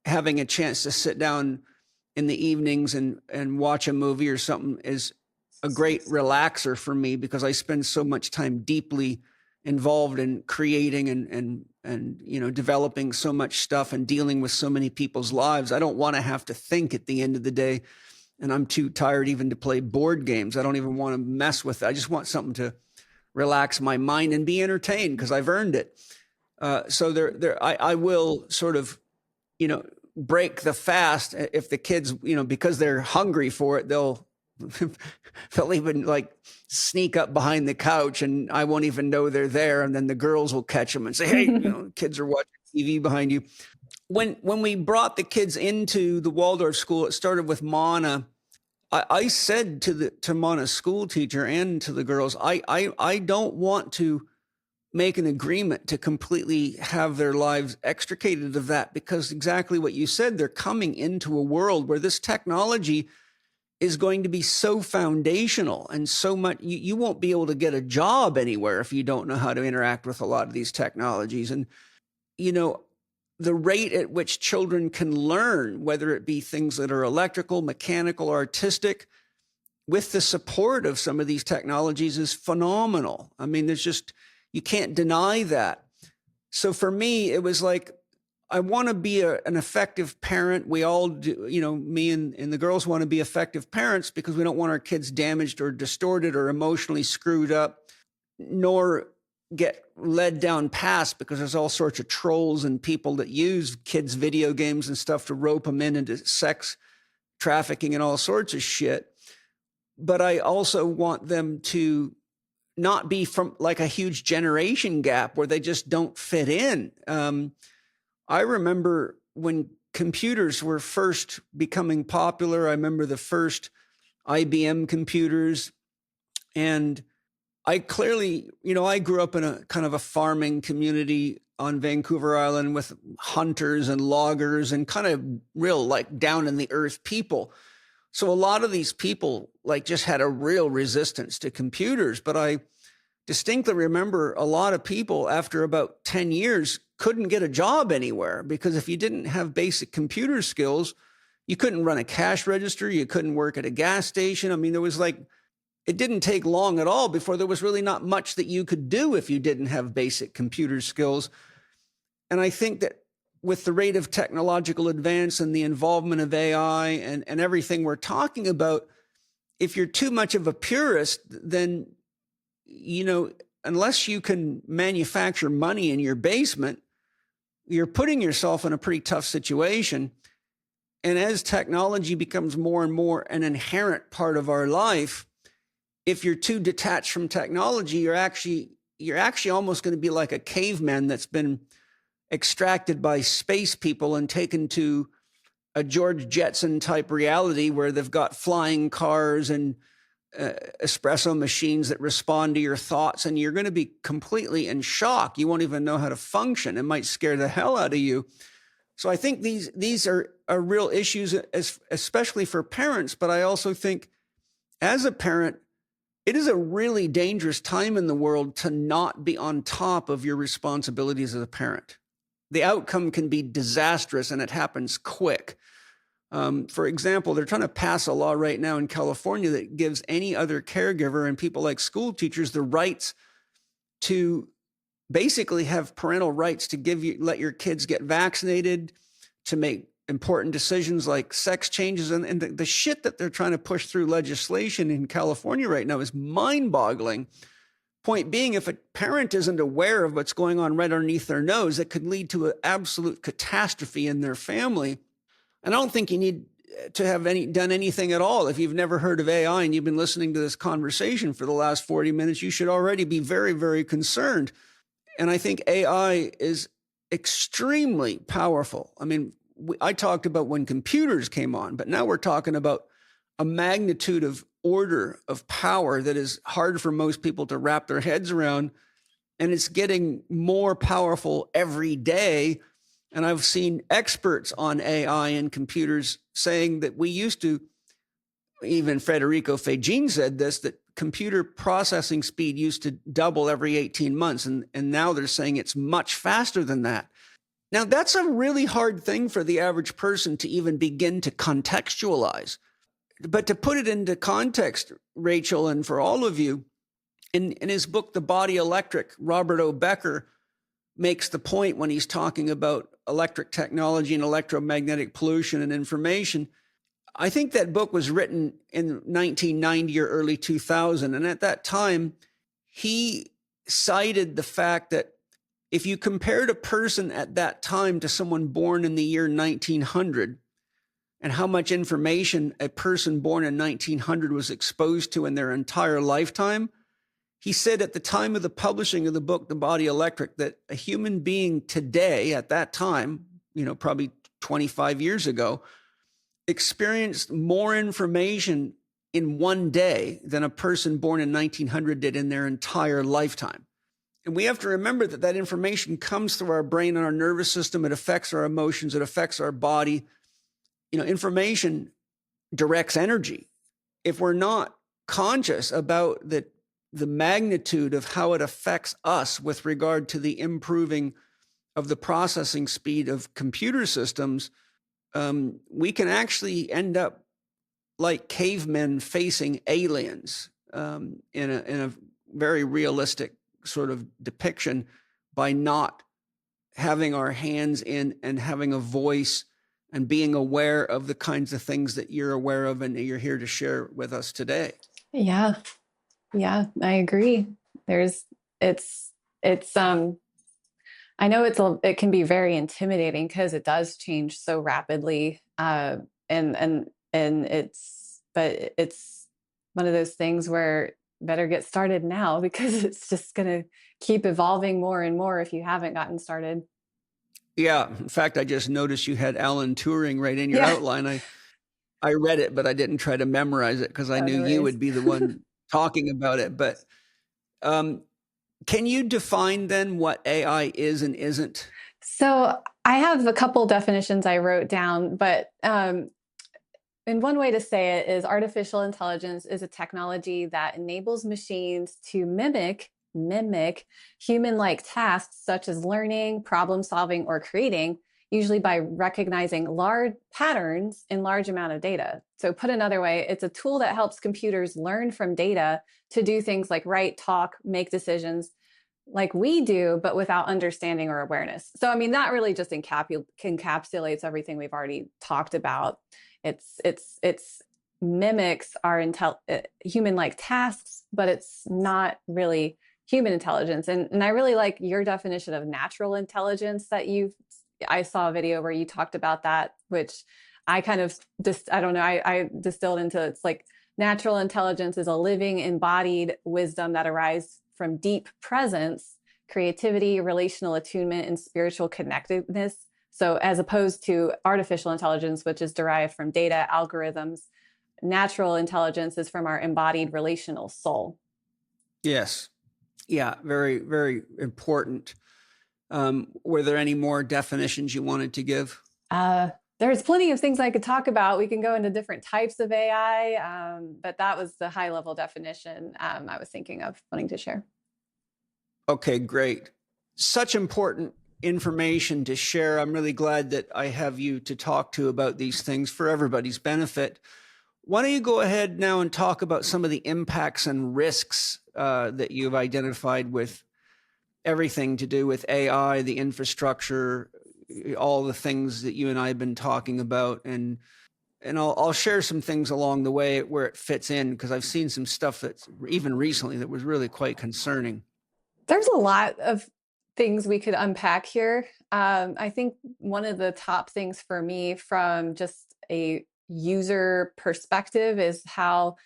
having a chance to sit down in the evenings and watch a movie or something is a great relaxer for me, because I spend so much time deeply involved in creating and you know, developing so much stuff and dealing with so many people's lives. I don't want to have to think at the end of the day, and I'm too tired even to play board games. I don't even want to mess with it. I just want something to relax my mind and be entertained, because I've earned it. So I will sort of, you know, break the fast if the kids, you know, because they're hungry for it, they'll even like sneak up behind the couch and I won't even know they're there. And then the girls will catch them and say, hey, you know, kids are watching TV behind you. When we brought the kids into the Waldorf school, it started with Mana. I said to Mana's school teacher and to the girls, I don't want to make an agreement to completely have their lives extricated of that, because exactly what you said, they're coming into a world where this technology is going to be so foundational and so much, you won't be able to get a job anywhere if you don't know how to interact with a lot of these technologies. And, you know, the rate at which children can learn, whether it be things that are electrical, mechanical, artistic, with the support of some of these technologies is phenomenal. I mean, you can't deny that. So for me, it was like, I want to be an effective parent. We all do, you know, me and the girls want to be effective parents because we don't want our kids damaged or distorted or emotionally screwed up, nor get led down paths, because there's all sorts of trolls and people that use kids' video games and stuff to rope them into sex trafficking and all sorts of shit. But I also want them to not be from like a huge generation gap where they just don't fit in. I remember when computers were first becoming popular. I remember the first IBM computers. And I clearly, you know, I grew up in a kind of a farming community on Vancouver Island with hunters and loggers and kind of real like down in the earth people. So a lot of these people like just had a real resistance to computers. But I distinctly remember a lot of people after about 10 years couldn't get a job anywhere, because if you didn't have basic computer skills, you couldn't run a cash register, you couldn't work at a gas station. I mean, there was like, it didn't take long at all before there was really not much that you could do if you didn't have basic computer skills. And I think that with the rate of technological advance and the involvement of AI and everything we're talking about, if you're too much of a purist, then, you know, unless you can manufacture money in your basement, you're putting yourself in a pretty tough situation. And as technology becomes more and more an inherent part of our life, if you're too detached from technology, you're actually almost going to be like a caveman that's been extracted by space people and taken to a George Jetson type reality where they've got flying cars and espresso machines that respond to your thoughts, and you're going to be completely in shock. You won't even know how to function. It might scare the hell out of you. So I think these are real issues, especially for parents. But I also think as a parent, it is a really dangerous time in the world to not be on top of your responsibilities as a parent. The outcome can be disastrous, and it happens quick. For example, they're trying to pass a law right now in California that gives any other caregiver and people like school teachers the rights to basically have parental rights to let your kids get vaccinated, to make important decisions like sex changes. And the shit that they're trying to push through legislation in California right now is mind-boggling. Point being, if a parent isn't aware of what's going on right underneath their nose, it could lead to an absolute catastrophe in their family. And I don't think you need to have done anything at all. If you've never heard of AI and you've been listening to this conversation for the last 40 minutes, you should already be very, very concerned. And I think AI is extremely powerful. I mean, I talked about when computers came on, but now we're talking about a magnitude of order of power that is hard for most people to wrap their heads around. And it's getting more powerful every day. And I've seen experts on AI and computers saying that we used to, even Federico Fagin said this, that computer processing speed used to double every 18 months. And now they're saying it's much faster than that. Now, that's a really hard thing for the average person to even begin to contextualize. But to put it into context, Rachel, and for all of you, in his book, The Body Electric, Robert O. Becker makes the point when he's talking about electric technology and electromagnetic pollution and information. I think that book was written in 1990 or early 2000. And at that time, he cited the fact that if you compared a person at that time to someone born in the year 1900, and how much information a person born in 1900 was exposed to in their entire lifetime, he said at the time of the publishing of the book, The Body Electric, that a human being today, at that time, probably 25 years ago, experienced more information in one day than a person born in 1900 did in their entire lifetime. And we have to remember that that information comes through our brain and our nervous system. It affects our emotions. It affects our body. Information directs energy. If we're not conscious about the magnitude of how it affects us with regard to the improving of the processing speed of computer systems, we can actually end up like cavemen facing aliens in a very realistic sort of depiction by not having our hands in and having a voice and being aware of the kinds of things that you're aware of and you're here to share with us today. Yeah. Yeah, I agree. I know it can be very intimidating because it does change so rapidly. And it's one of those things where better get started now because it's just going to keep evolving more and more if you haven't gotten started. Yeah. In fact, I just noticed you had Alan Turing right in your outline. I read it, but I didn't try to memorize it because I knew you would be the one talking about it. But can you define then what AI is and isn't? So I have a couple definitions I wrote down, but and one way to say it is artificial intelligence is a technology that enables machines to mimic human-like tasks such as learning, problem solving, or creating, usually by recognizing large patterns in large amount of data. So put another way, it's a tool that helps computers learn from data to do things like write, talk, make decisions like we do, but without understanding or awareness. So, I mean, that really just encapsulates everything we've already talked about. It's mimics our human-like tasks, but it's not really human intelligence. And I really like your definition of natural intelligence that I saw a video where you talked about that, which I kind of I distilled into, it's like natural intelligence is a living embodied wisdom that arises from deep presence, creativity, relational attunement, and spiritual connectedness. So as opposed to artificial intelligence, which is derived from data, algorithms, natural intelligence is from our embodied relational soul. Yes. Yeah, very, very important. Were there any more definitions you wanted to give? There's plenty of things I could talk about. We can go into different types of AI, but that was the high level definition I was thinking of wanting to share. Okay, great. Such important information to share. I'm really glad that I have you to talk to about these things for everybody's benefit. Why don't you go ahead now and talk about some of the impacts and risks that you've identified with everything to do with AI, the infrastructure, all the things that you and I have been talking about. And I'll share some things along the way where it fits in, because I've seen some stuff that's even recently that was really quite concerning. There's a lot of things we could unpack here. I think one of the top things for me from just a user perspective is how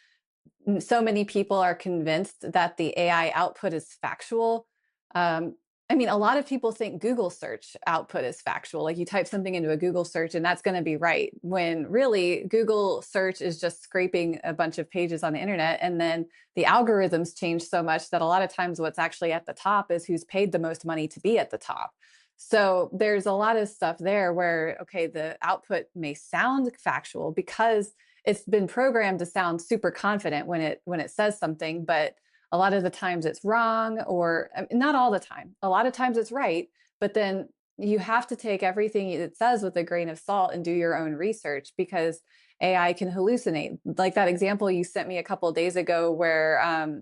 so many people are convinced that the AI output is factual. I mean, a lot of people think Google search output is factual. Like you type something into a Google search and that's going to be right. When really Google search is just scraping a bunch of pages on the internet. And then the algorithms change so much that a lot of times what's actually at the top is who's paid the most money to be at the top. So there's a lot of stuff there where, okay, the output may sound factual because it's been programmed to sound super confident when it says something, but a lot of the times it's wrong, or not all the time. A lot of times it's right, but then you have to take everything it says with a grain of salt and do your own research, because AI can hallucinate. Like that example you sent me a couple of days ago, where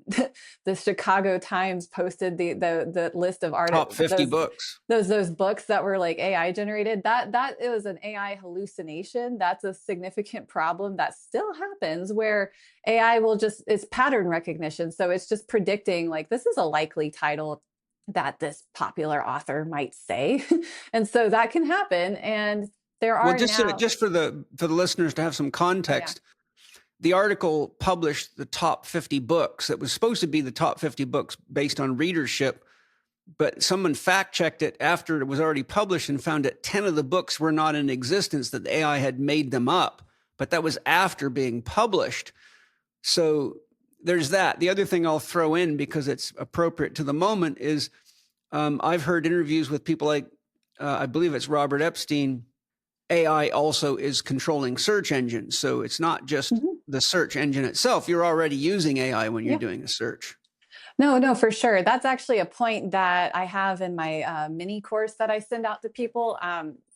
the Chicago Times posted the list of Top 50 those books. those books that were like AI generated. That it was an AI hallucination. That's a significant problem that still happens, where AI will just, it's pattern recognition. So it's just predicting, like, this is a likely title that this popular author might say. And so that can happen. And there are Well, now, just for the listeners to have some context, the article published the top 50 books. It was supposed to be the top 50 books based on readership, but someone fact checked it after it was already published and found that 10 of the books were not in existence, that the AI had made them up. But that was after being published. So there's that. The other thing I'll throw in, because it's appropriate to the moment, is I've heard interviews with people like, I believe it's Robert Epstein. AI also is controlling search engines. So it's not just the search engine itself. You're already using AI when you're doing a search. No, for sure. That's actually a point that I have in my mini course that I send out to people,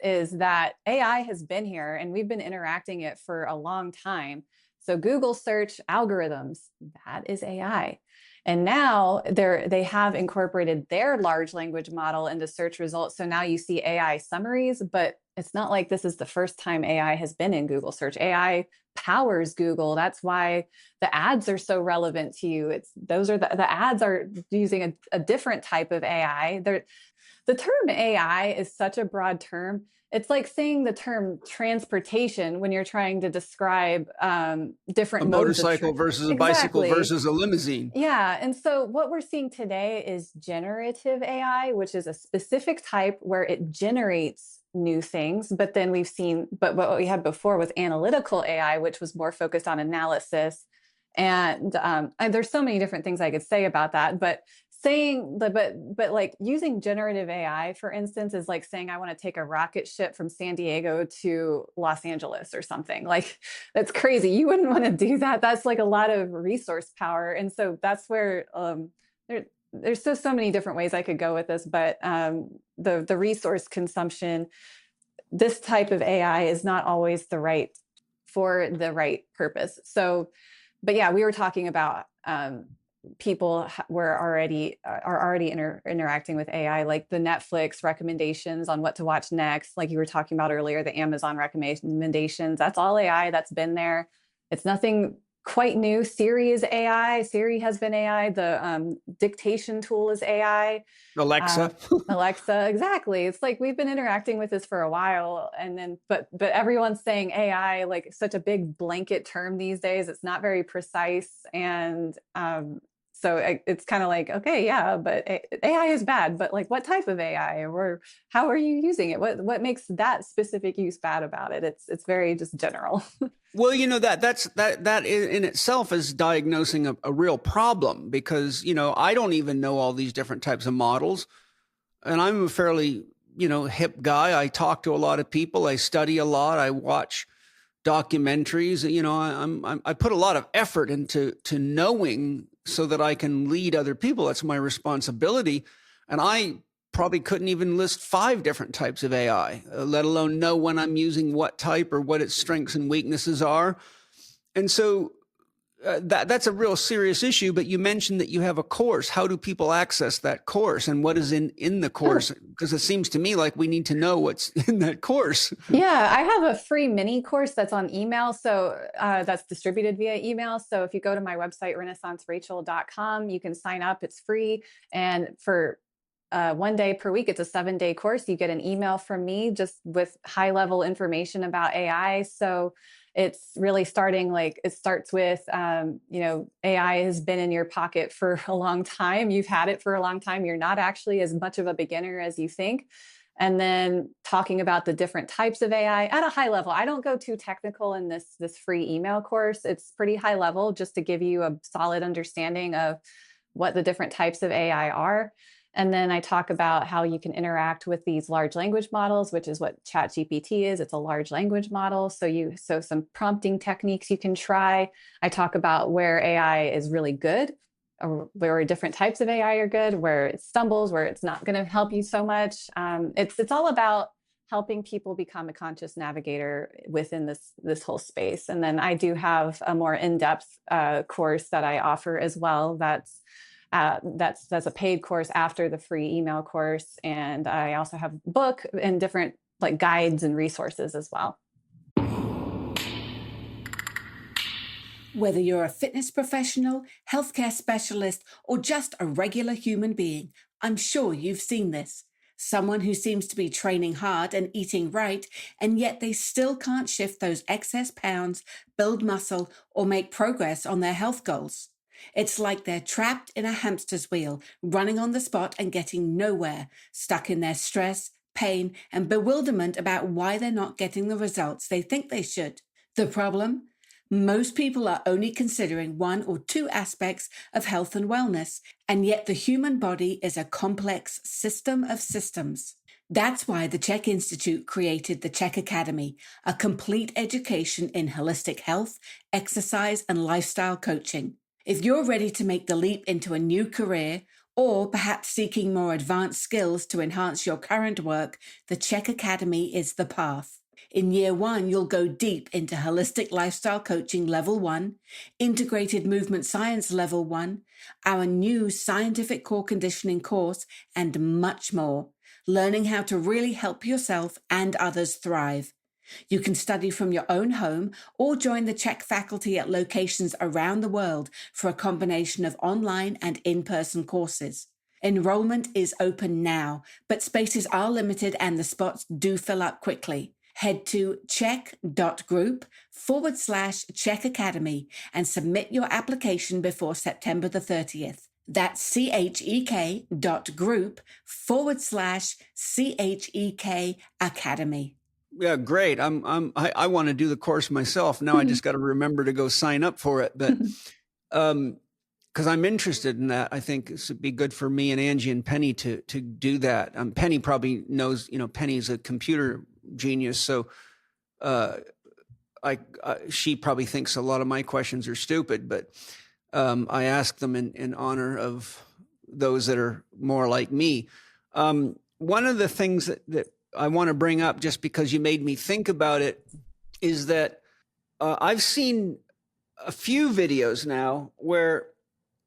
is that AI has been here and we've been interacting it for a long time. So Google search algorithms, that is AI. And now they have incorporated their large language model into search results. So now you see AI summaries, but it's not like this is the first time AI has been in Google search. AI powers Google. That's why the ads are so relevant to you. Those are the ads are using a different type of AI. The term AI is such a broad term. It's like saying the term transportation when you're trying to describe different modes of motorcycle versus a bicycle versus a limousine. Yeah. And so what we're seeing today is generative AI, which is a specific type where it generates new things. But then but what we had before was analytical AI, which was more focused on analysis. And there's so many different things I could say about that, but like using generative AI, for instance, is like saying I want to take a rocket ship from San Diego to Los Angeles or something. Like, that's crazy. You wouldn't want to do that. That's like a lot of resource power. And so that's where there's so many different ways I could go with this, but the resource consumption, this type of AI is not always for the right purpose. So, but yeah, we were talking about people are already interacting with AI, like the Netflix recommendations on what to watch next, like you were talking about earlier, the Amazon recommendations. That's all AI. That's been there. It's nothing quite new. Siri is AI. Siri has been AI. The dictation tool is AI. Alexa. Alexa, exactly. It's like we've been interacting with this for a while, and then but everyone's saying AI like such a big blanket term these days. It's not very precise, and so it's kind of like, okay, yeah, but AI is bad, but like what type of AI, or how are you using it? What makes that specific use bad about it? It's very just general. Well, that in itself is diagnosing a real problem, because, I don't even know all these different types of models. And I'm a fairly, hip guy. I talk to a lot of people. I study a lot. I watch documentaries. I put a lot of effort into knowing so that I can lead other people. That's my responsibility. And I probably couldn't even list 5 different types of AI, let alone know when I'm using what type or what its strengths and weaknesses are. And so that's a real serious issue. But you mentioned that you have a course. How do people access that course, and what is in the course? Because it seems to me like we need to know what's in that course. Yeah, I have a free mini course that's on email. So that's distributed via email. So if you go to my website, renaissancerachel.com, you can sign up. It's free. And for 1 day per week, it's a 7-day course. You get an email from me just with high level information about AI. So it's really it starts with, AI has been in your pocket for a long time. You've had it for a long time. You're not actually as much of a beginner as you think. And then talking about the different types of AI at a high level. I don't go too technical in this free email course. It's pretty high level, just to give you a solid understanding of what the different types of AI are. And then I talk about how you can interact with these large language models, which is what ChatGPT is. It's a large language model. So some prompting techniques you can try. I talk about where AI is really good, where different types of AI are good, where it stumbles, where it's not going to help you so much. It's all about helping people become a conscious navigator within this whole space. And then I do have a more in-depth course that I offer as well. That's a paid course after the free email course. And I also have a book and different like guides and resources as well. Whether you're a fitness professional, healthcare specialist, or just a regular human being, I'm sure you've seen this. Someone who seems to be training hard and eating right, and yet they still can't shift those excess pounds, build muscle, or make progress on their health goals. It's like they're trapped in a hamster's wheel, running on the spot and getting nowhere, stuck in their stress, pain, and bewilderment about why they're not getting the results they think they should. The problem? Most people are only considering one or two aspects of health and wellness, and yet the human body is a complex system of systems. That's why the Chek Institute created the Chek Academy, a complete education in holistic health, exercise, and lifestyle coaching. If you're ready to make the leap into a new career, or perhaps seeking more advanced skills to enhance your current work, the Chek Academy is the path. In year 1, you'll go deep into holistic lifestyle coaching level 1, integrated movement science level 1, our new scientific core conditioning course, and much more, learning how to really help yourself and others thrive. You can study from your own home or join the Chek faculty at locations around the world for a combination of online and in-person courses. Enrollment is open now, but spaces are limited and the spots do fill up quickly. Head to chek.group/Chek Academy and submit your application before September the 30th. That's chek.group/CHEK Academy. Yeah, great. I want to do the course myself. Now I just got to remember to go sign up for it. But because I'm interested in that, I think this would be good for me and Angie and Penny to do that. Penny probably knows, Penny's a computer genius, so she probably thinks a lot of my questions are stupid, but I ask them in honor of those that are more like me. One of the things that I want to bring up, just because you made me think about it, is that I've seen a few videos now where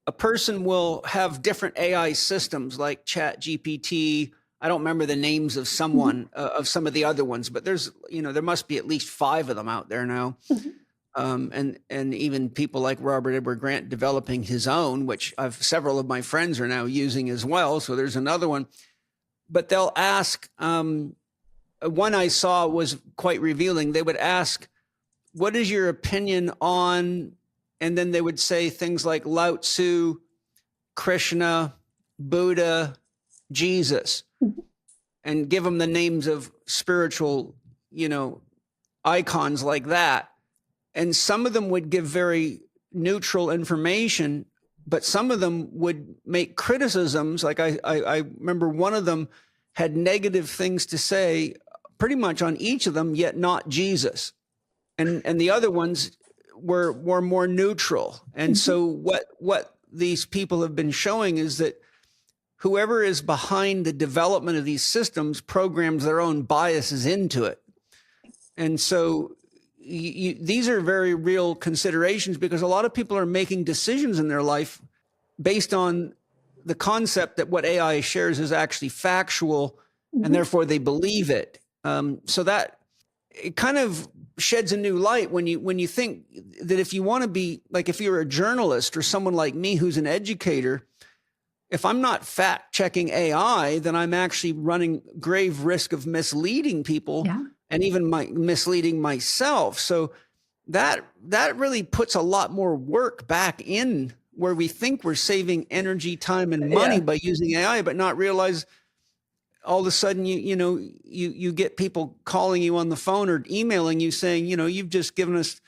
a person will have different AI systems like Chat GPT. I don't remember the names of someone of some of the other ones, but there's, there must be at least 5 of them out there now. And even people like Robert Edward Grant developing his own, which several of my friends are now using as well. So there's another one, but they'll ask, one I saw was quite revealing. They would ask, what is your opinion on, and then they would say things like Lao Tzu, Krishna, Buddha, Jesus, and give them the names of spiritual, icons like that. And some of them would give very neutral information, but some of them would make criticisms. Like I remember one of them had negative things to say pretty much on each of them, yet not Jesus. And the other ones were more neutral. And so what these people have been showing is that whoever is behind the development of these systems programs their own biases into it. And so these are very real considerations, because a lot of people are making decisions in their life based on the concept that what AI shares is actually factual, and therefore they believe it. So that it kind of sheds a new light when you think that if you want to be, like, if you're a journalist or someone like me who's an educator, if I'm not fact checking AI, then I'm actually running grave risk of misleading people, and even misleading myself. So that really puts a lot more work back in where we think we're saving energy, time, and money by using AI, but not realize all of a sudden you get people calling you on the phone or emailing you saying, you've just given us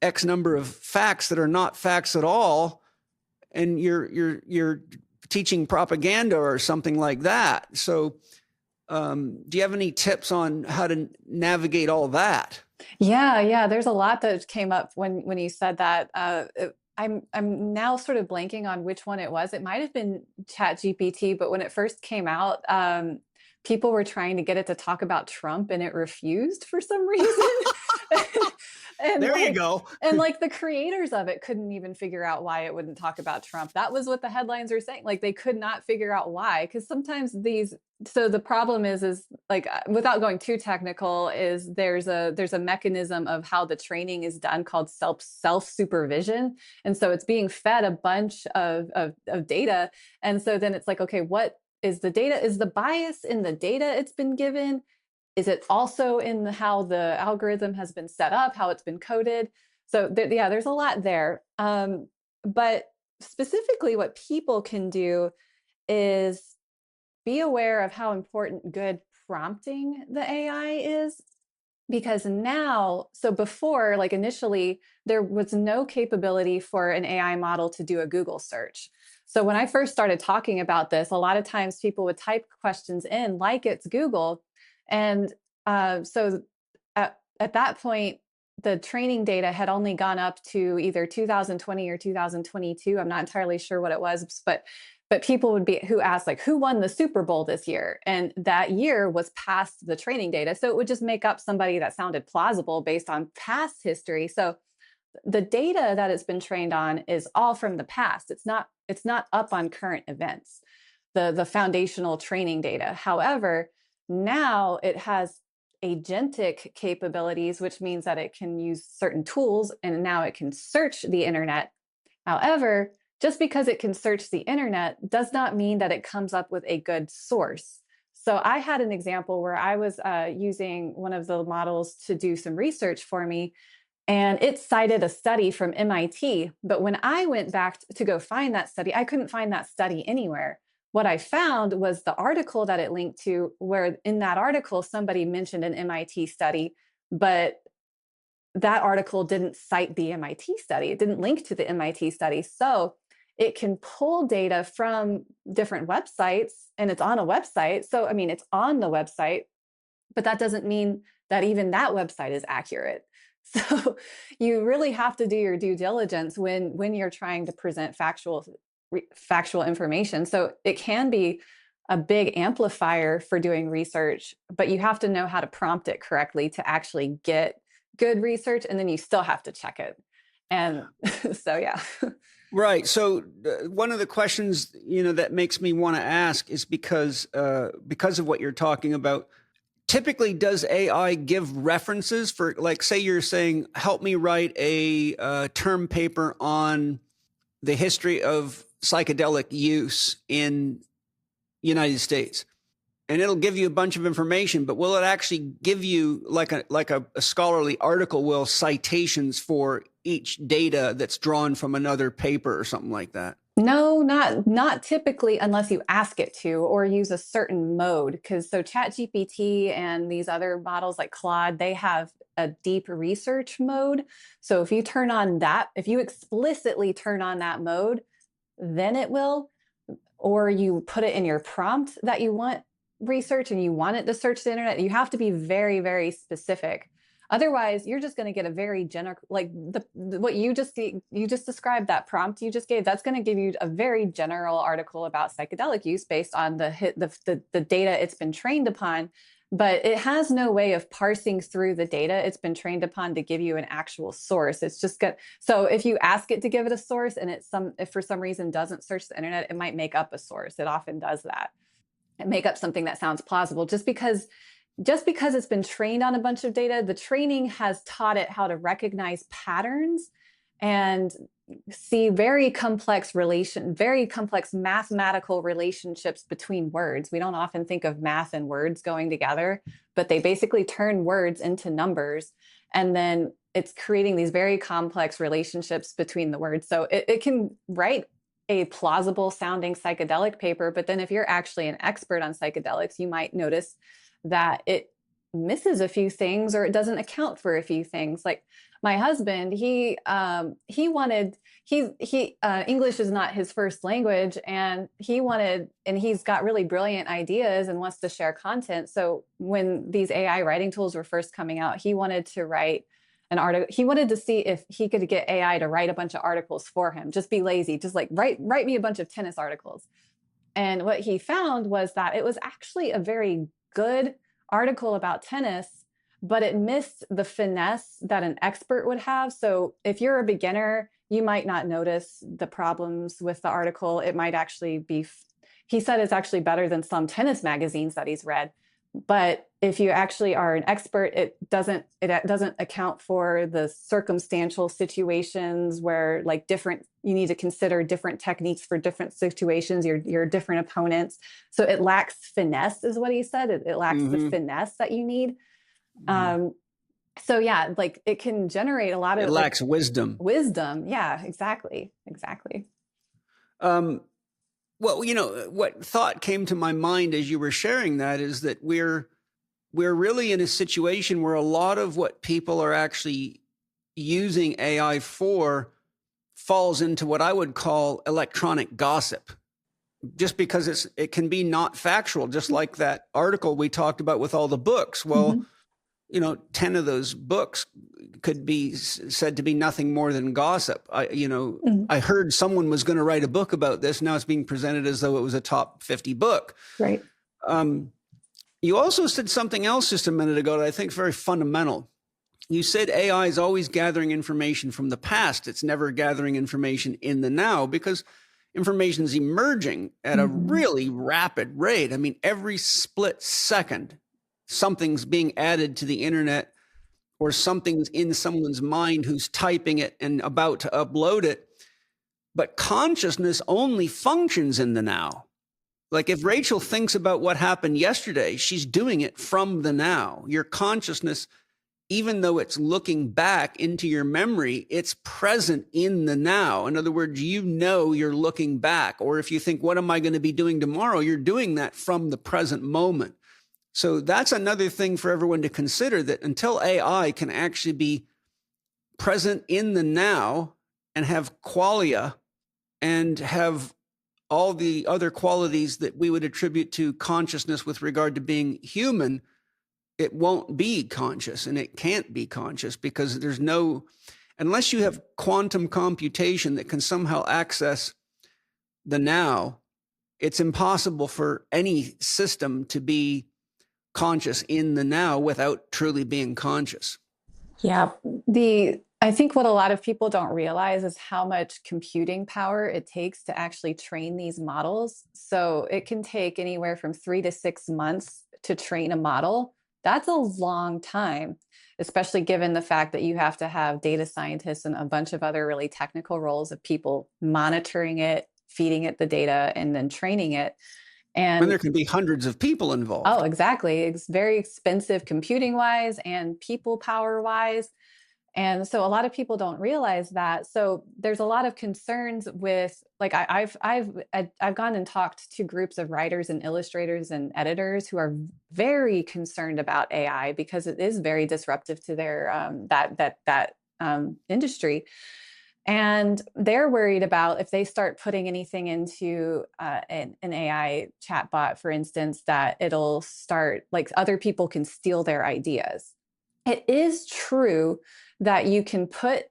X number of facts that are not facts at all, and you're teaching propaganda or something like that. So do you have any tips on how to navigate all that? Yeah. There's a lot that came up when you said that. I'm now sort of blanking on which one it was. It might have been ChatGPT, but when it first came out, people were trying to get it to talk about Trump and it refused for some reason. And There you like, go. and like the creators of it couldn't even figure out why it wouldn't talk about Trump. That was what the headlines were saying. Like they could not figure out why, because sometimes so the problem is like, without going too technical, is there's a mechanism of how the training is done called self supervision. And so it's being fed a bunch of data. And so then it's like, okay, what is the data? Is the bias in the data it's been given? Is it also in how the algorithm has been set up, how it's been coded? So yeah, there's a lot there. But specifically what people can do is be aware of how important good prompting the AI is. Because now, so before, like initially, there was no capability for an AI model to do a Google search. So when I first started talking about this, a lot of times people would type questions in like it's Google. And so at that point, the training data had only gone up to either 2020 or 2022. I'm not entirely sure what it was, but people would be who asked like, who won the Super Bowl this year? And that year was past the training data. So it would just make up somebody that sounded plausible based on past history. So the data that it's been trained on is all from the past. It's not up on current events, the foundational training data. However, now it has agentic capabilities, which means that it can use certain tools and now it can search the internet. However, just because it can search the internet does not mean that it comes up with a good source. So I had an example where I was using one of the models to do some research for me, and it cited a study from MIT. But when I went back to go find that study, I couldn't find that study anywhere. What I found was the article that it linked to, where in that article, somebody mentioned an MIT study, but that article didn't cite the MIT study. It didn't link to the MIT study. So it can pull data from different websites, and it's on a website. So, I mean, it's on the website, but that doesn't mean that even that website is accurate. So you really have to do your due diligence when you're trying to present factual information. So it can be a big amplifier for doing research, but you have to know how to prompt it correctly to actually get good research, and then you still have to check it. And so, yeah. Right. So one of the questions, that makes me want to ask is because of what you're talking about. Typically, does AI give references for, like, say you're saying, help me write a term paper on the history of psychedelic use in United States, and it'll give you a bunch of information, but will it actually give you like a scholarly article, will citations for each data that's drawn from another paper or something like that? No, not typically, unless you ask it to or use a certain mode. Because so ChatGPT and these other models like Claude, they have a deep research mode. So if you explicitly turn on that mode, then it will, or you put it in your prompt that you want research and you want it to search the internet. You have to be very, very specific. Otherwise, you're just going to get a very general, like what you just described, that prompt you just gave, that's going to give you a very general article about psychedelic use based on the data it's been trained upon. But it has no way of parsing through the data it's been trained upon to give you an actual source. It's just good. So if you ask it to give it a source and if for some reason doesn't search the internet, it might make up a source. It often does that. And make up something that sounds plausible just because it's been trained on a bunch of data. The training has taught it how to recognize patterns and see very complex mathematical relationships between words. We don't often think of math and words going together, but they basically turn words into numbers. And then it's creating these very complex relationships between the words. So it can write a plausible sounding psychedelic paper, but then if you're actually an expert on psychedelics, you might notice that it misses a few things or it doesn't account for a few things. Like my husband, English is not his first language, and he's got really brilliant ideas and wants to share content. So when these AI writing tools were first coming out, he wanted to write an article. He wanted to see if he could get AI to write a bunch of articles for him. Just be lazy, just like write me a bunch of tennis articles. And what he found was that it was actually a very good article about tennis, but it missed the finesse that an expert would have. So if you're a beginner, you might not notice the problems with the article. It might actually be, he said it's actually better than some tennis magazines that he's read. But if you actually are an expert, it doesn't account for the circumstantial situations where like you need to consider different techniques for different situations, your different opponents. So it lacks finesse is what he said. It lacks the finesse that you need. So yeah, like it can generate a lot of— It lacks wisdom. Wisdom. Yeah, exactly. Well, you know, what thought came to my mind as you were sharing that is that we're really in a situation where a lot of what people are actually using AI for falls into what I would call electronic gossip, just because it can be not factual, just like that article we talked about with all the books. Well, you know, 10 of those books could be said to be nothing more than gossip. I heard someone was going to write a book about this. Now it's being presented as though it was a top 50 book. Right. You also said something else just a minute ago that I think is very fundamental. You said AI is always gathering information from the past. It's never gathering information in the now because information is emerging at a really rapid rate. I mean, every split second, something's being added to the internet or something's in someone's mind who's typing it and about to upload it. But consciousness only functions in the now. Like if Rachel thinks about what happened yesterday, she's doing it from the now. Your consciousness, even though it's looking back into your memory, it's present in the now. In other words, you know you're looking back. Or if you think, what am I going to be doing tomorrow? You're doing that from the present moment. So that's another thing for everyone to consider, that until AI can actually be present in the now and have qualia and have all the other qualities that we would attribute to consciousness with regard to being human, it won't be conscious, and it can't be conscious because unless you have quantum computation that can somehow access the now, it's impossible for any system to be conscious in the now without truly being conscious. Yeah. I think what a lot of people don't realize is how much computing power it takes to actually train these models. So it can take anywhere from 3 to 6 months to train a model. That's a long time, especially given the fact that you have to have data scientists and a bunch of other really technical roles of people monitoring it, feeding it the data, and then training it. And there can be hundreds of people involved. Oh, exactly. It's very expensive computing wise and people power wise. And so a lot of people don't realize that. So there's a lot of concerns with, like, I've gone and talked to groups of writers and illustrators and editors who are very concerned about AI because it is very disruptive to their industry. And they're worried about if they start putting anything into an AI chatbot, for instance, that it'll start, like, other people can steal their ideas. It is true that you can put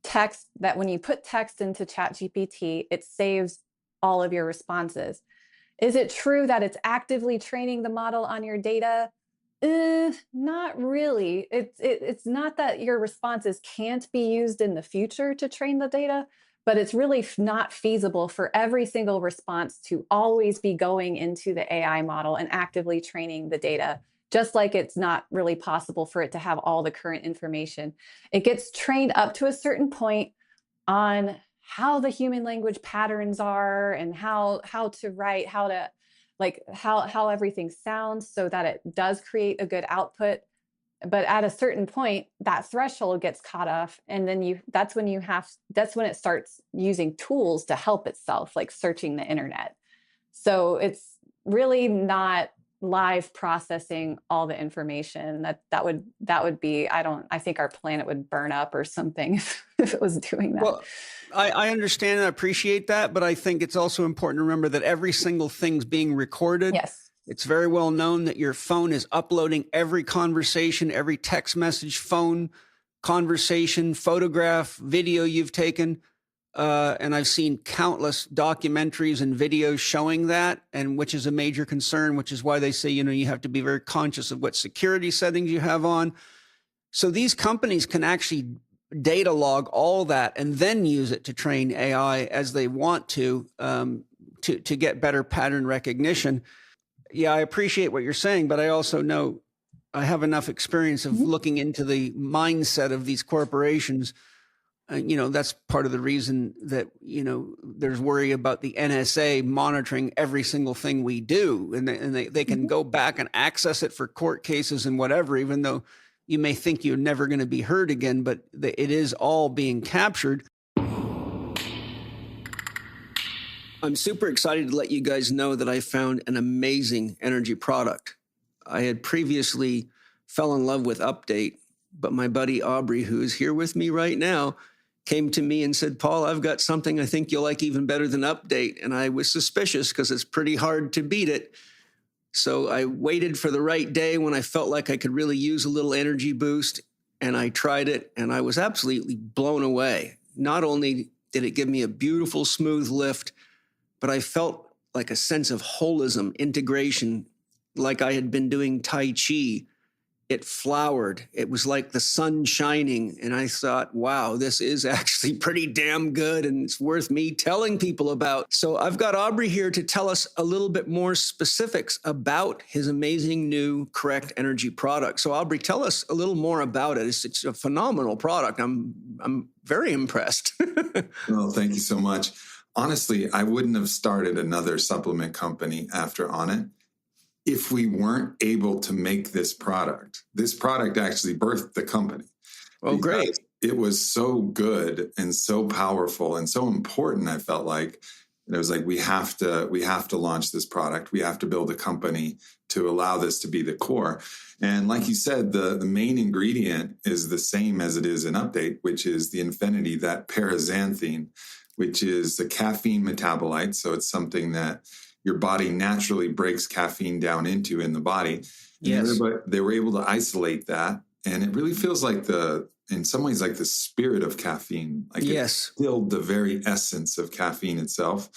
text, that when you put text into ChatGPT, it saves all of your responses. Is it true that it's actively training the model on your data? Not really. It's not that your responses can't be used in the future to train the data, but it's really not feasible for every single response to always be going into the AI model and actively training the data. Just like it's not really possible for it to have all the current information. It gets trained up to a certain point on how the human language patterns are and how to write, how everything sounds so that it does create a good output. But at a certain point, that threshold gets cut off, and then that's when it starts using tools to help itself, like searching the internet. So it's really not live processing all the information. That would be, I think our planet would burn up or something if it was doing that. Well, I understand and appreciate that, but I think it's also important to remember that every single thing's being recorded. Yes. It's very well known that your phone is uploading every conversation, every text message, phone conversation, photograph, video you've taken. And I've seen countless documentaries and videos showing that, and which is a major concern, which is why they say, you have to be very conscious of what security settings you have on. So these companies can actually data log all that and then use it to train AI as they want to get better pattern recognition. Yeah, I appreciate what you're saying, but I also know I have enough experience of looking into the mindset of these corporations. That's part of the reason that, there's worry about the NSA monitoring every single thing we do. And they can go back and access it for court cases and whatever, even though you may think you're never going to be heard again, but it is all being captured. I'm super excited to let you guys know that I found an amazing energy product. I had previously fell in love with Update, but my buddy Aubrey, who is here with me right now, came to me and said, Paul, I've got something I think you'll like even better than Update. And I was suspicious because it's pretty hard to beat it. So I waited for the right day when I felt like I could really use a little energy boost. And I tried it and I was absolutely blown away. Not only did it give me a beautiful, smooth lift, but I felt like a sense of holism, integration, like I had been doing Tai Chi. It flowered. It was like the sun shining. And I thought, wow, this is actually pretty damn good. And it's worth me telling people about. So I've got Aubrey here to tell us a little bit more specifics about his amazing new Correct Energy product. So Aubrey, tell us a little more about it. It's a phenomenal product. I'm very impressed. Well, thank you so much. Honestly, I wouldn't have started another supplement company after Onnit if we weren't able to make this product. This product actually birthed the company. Oh, great. It was so good and so powerful and so important, I felt like. And it was like, we have to launch this product. We have to build a company to allow this to be the core. And like you said, the main ingredient is the same as it is in Update, which is the Infinity, that paraxanthine, which is the caffeine metabolite. So it's something that your body naturally breaks caffeine down into in the body. Yes. They were able to isolate that. And it really feels like in some ways, like the spirit of caffeine. Like It distilled the very essence of caffeine itself.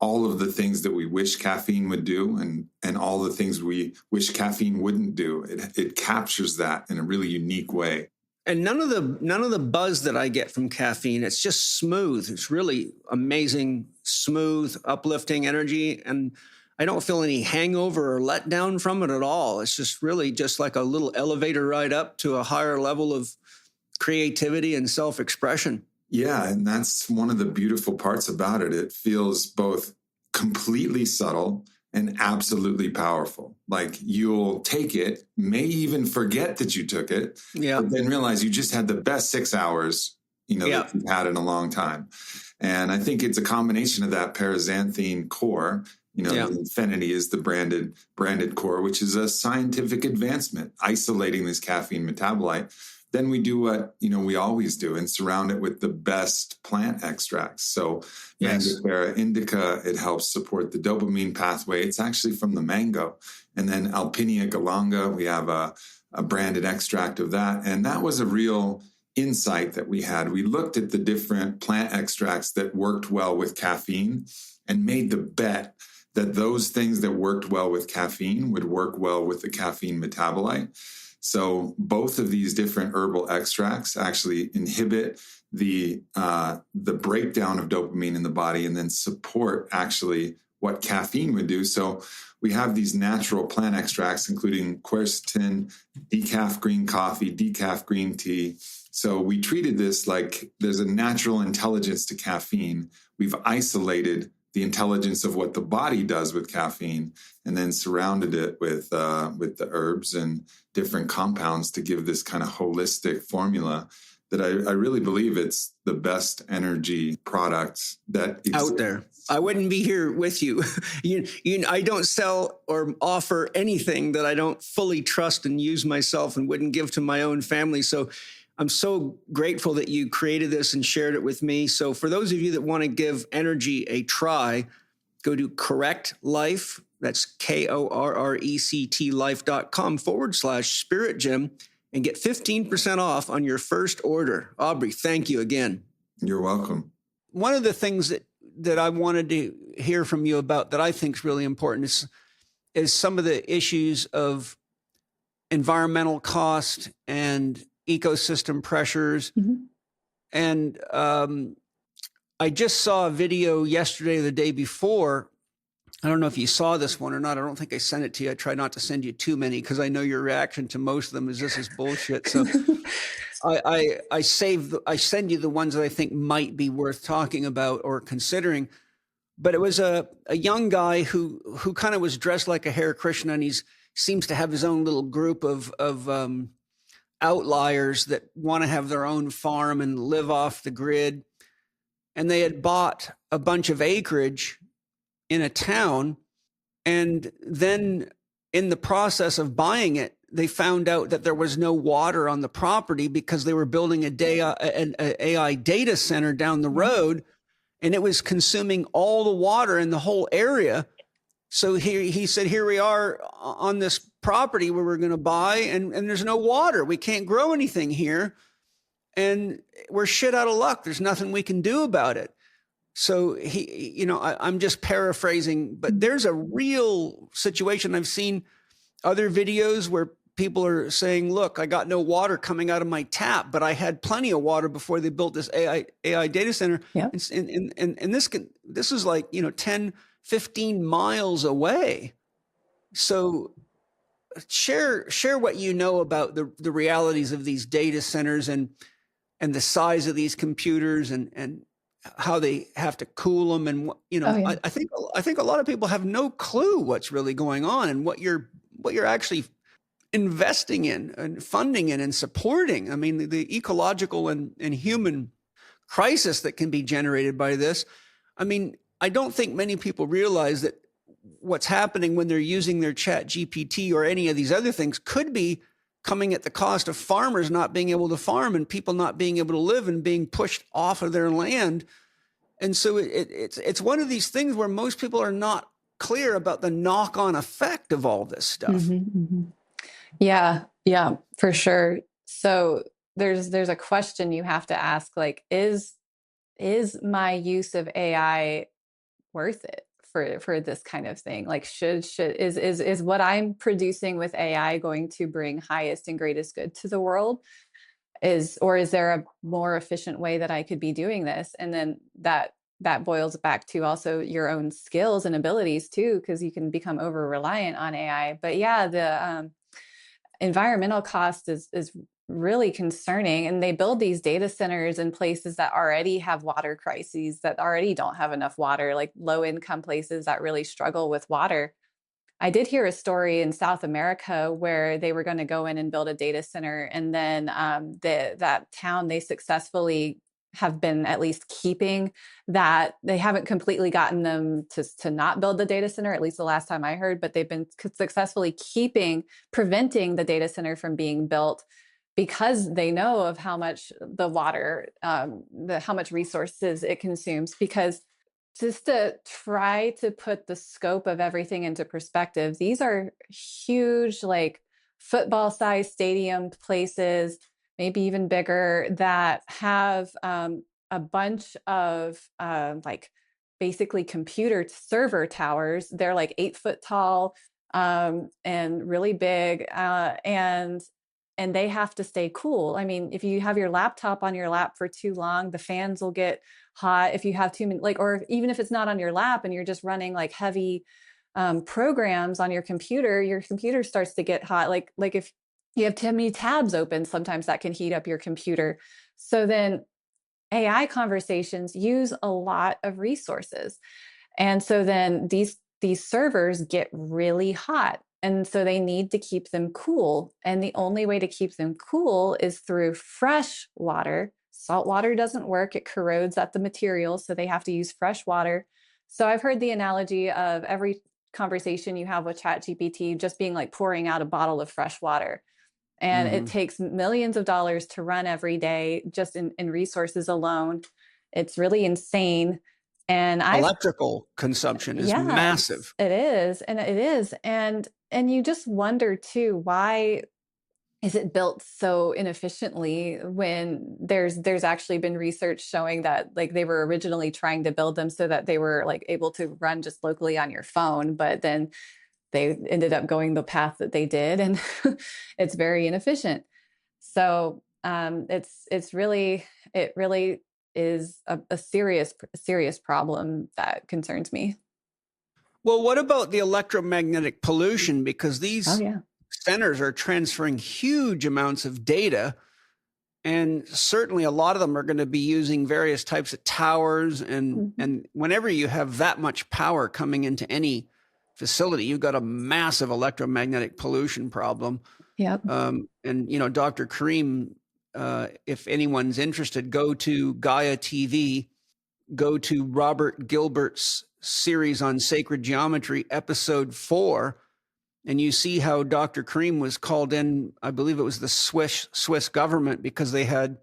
All of the things that we wish caffeine would do and all the things we wish caffeine wouldn't do. It captures that in a really unique way. And none of the buzz that I get from caffeine, it's just smooth. It's really amazing, smooth, uplifting energy. And I don't feel any hangover or letdown from it at all. It's just really just like a little elevator ride up to a higher level of creativity and self-expression. Yeah, and that's one of the beautiful parts about it. It feels both completely subtle and absolutely powerful. Like you'll take it, may even forget that you took it, but then realize you just had the best 6 hours, that you've had in a long time. And I think it's a combination of that paraxanthine core. The Infinity is the branded core, which is a scientific advancement, isolating this caffeine metabolite. Then we do what, we always do and surround it with the best plant extracts. So Mangifera indica, it helps support the dopamine pathway. It's actually from the mango. And then Alpinia galanga, we have a branded extract of that. And that was a real insight that we had. We looked at the different plant extracts that worked well with caffeine and made the bet that those things that worked well with caffeine would work well with the caffeine metabolite. So both of these different herbal extracts actually inhibit the breakdown of dopamine in the body and then support actually what caffeine would do. So we have these natural plant extracts, including quercetin, decaf green coffee, decaf green tea. So we treated this like there's a natural intelligence to caffeine. We've isolated the intelligence of what the body does with caffeine, and then surrounded it with the herbs and different compounds to give this kind of holistic formula that I really believe it's the best energy product that exists out there. I wouldn't be here with you. I don't sell or offer anything that I don't fully trust and use myself and wouldn't give to my own family. So I'm so grateful that you created this and shared it with me. So for those of you that want to give energy a try, go to Correct Life. That's KORRECT life.com/Spirit Gym and get 15% off on your first order. Aubrey, thank you again. You're welcome. One of the things that I wanted to hear from you about that I think is really important is some of the issues of environmental cost and ecosystem pressures. Mhm. And I just saw a video yesterday or the day before. I don't know if you saw this one or not. I don't think I sent it to you. I try not to send you too many because I know your reaction to most of them is this is bullshit. So I send you the ones that I think might be worth talking about or considering. But it was a young guy who kind of was dressed like a Hare Krishna, and seems to have his own little group of outliers that want to have their own farm and live off the grid. And they had bought a bunch of acreage in a town. And then in the process of buying it, they found out that there was no water on the property because they were building an AI data center down the road, and it was consuming all the water in the whole area. So he said, here we are on this property where we're going to buy, and there's no water. We can't grow anything here. And we're shit out of luck. There's nothing we can do about it. So I'm just paraphrasing, but there's a real situation. I've seen other videos where people are saying, look, I got no water coming out of my tap, but I had plenty of water before they built this AI data center. Yeah. And this is like, 10, 15 miles away. So share what you know about the realities of these data centers and the size of these computers and how they have to cool them. And, I think a lot of people have no clue what's really going on and what you're actually investing in and funding in and supporting. I mean, the ecological and human crisis that can be generated by this. I mean, I don't think many people realize that what's happening when they're using their Chat GPT or any of these other things could be coming at the cost of farmers not being able to farm and people not being able to live and being pushed off of their land. And so it's one of these things where most people are not clear about the knock-on effect of all this stuff. Mm-hmm, mm-hmm. Yeah, for sure. So there's a question you have to ask, like, is my use of AI worth it for this kind of thing? Like, is what I'm producing with AI going to bring highest and greatest good to the world? Or is there a more efficient way that I could be doing this? And then that boils back to also your own skills and abilities too, because you can become over reliant on AI. But yeah, the environmental cost is really concerning. And they build these data centers in places that already have water crises, that already don't have enough water, like low income places that really struggle with water. I did hear a story in South America where they were going to go in and build a data center. And then that town, they successfully have been at least keeping that. They haven't completely gotten them to not build the data center, at least the last time I heard, but they've been successfully preventing the data center from being built because they know of how much the water, how much resources it consumes. Because just to try to put the scope of everything into perspective, these are huge, like football-sized stadium places, maybe even bigger, that have a bunch of like basically computer server towers. They're like 8 foot tall and really big, and they have to stay cool. I mean, if you have your laptop on your lap for too long, the fans will get hot. If you have too many, or even if it's not on your lap and you're just running like heavy programs on your computer starts to get hot. Like if you have too many tabs open, sometimes that can heat up your computer. So then AI conversations use a lot of resources. And so then these servers get really hot. And so they need to keep them cool. And the only way to keep them cool is through fresh water. Salt water doesn't work. It corrodes at the materials. So they have to use fresh water. So I've heard the analogy of every conversation you have with ChatGPT just being like pouring out a bottle of fresh water. And it takes millions of dollars to run every day just in resources alone. It's really insane. And electrical consumption is massive. It is. And you just wonder too, why is it built so inefficiently when there's actually been research showing that like they were originally trying to build them so that they were like able to run just locally on your phone, but then they ended up going the path that they did, and it's very inefficient. So it's really, it really is a serious problem that concerns me. Well, what about the electromagnetic pollution? Because Oh these yeah. centers are transferring huge amounts of data, and certainly a lot of them are going to be using various types of towers. And whenever you have that much power coming into any facility, you've got a massive electromagnetic pollution problem. Yep. And Dr. Kareem, if anyone's interested, go to Gaia TV, go to Robert Gilbert's series on sacred geometry, episode 4, and you see how Dr. Kareem was called in. I believe it was the Swiss government, because they had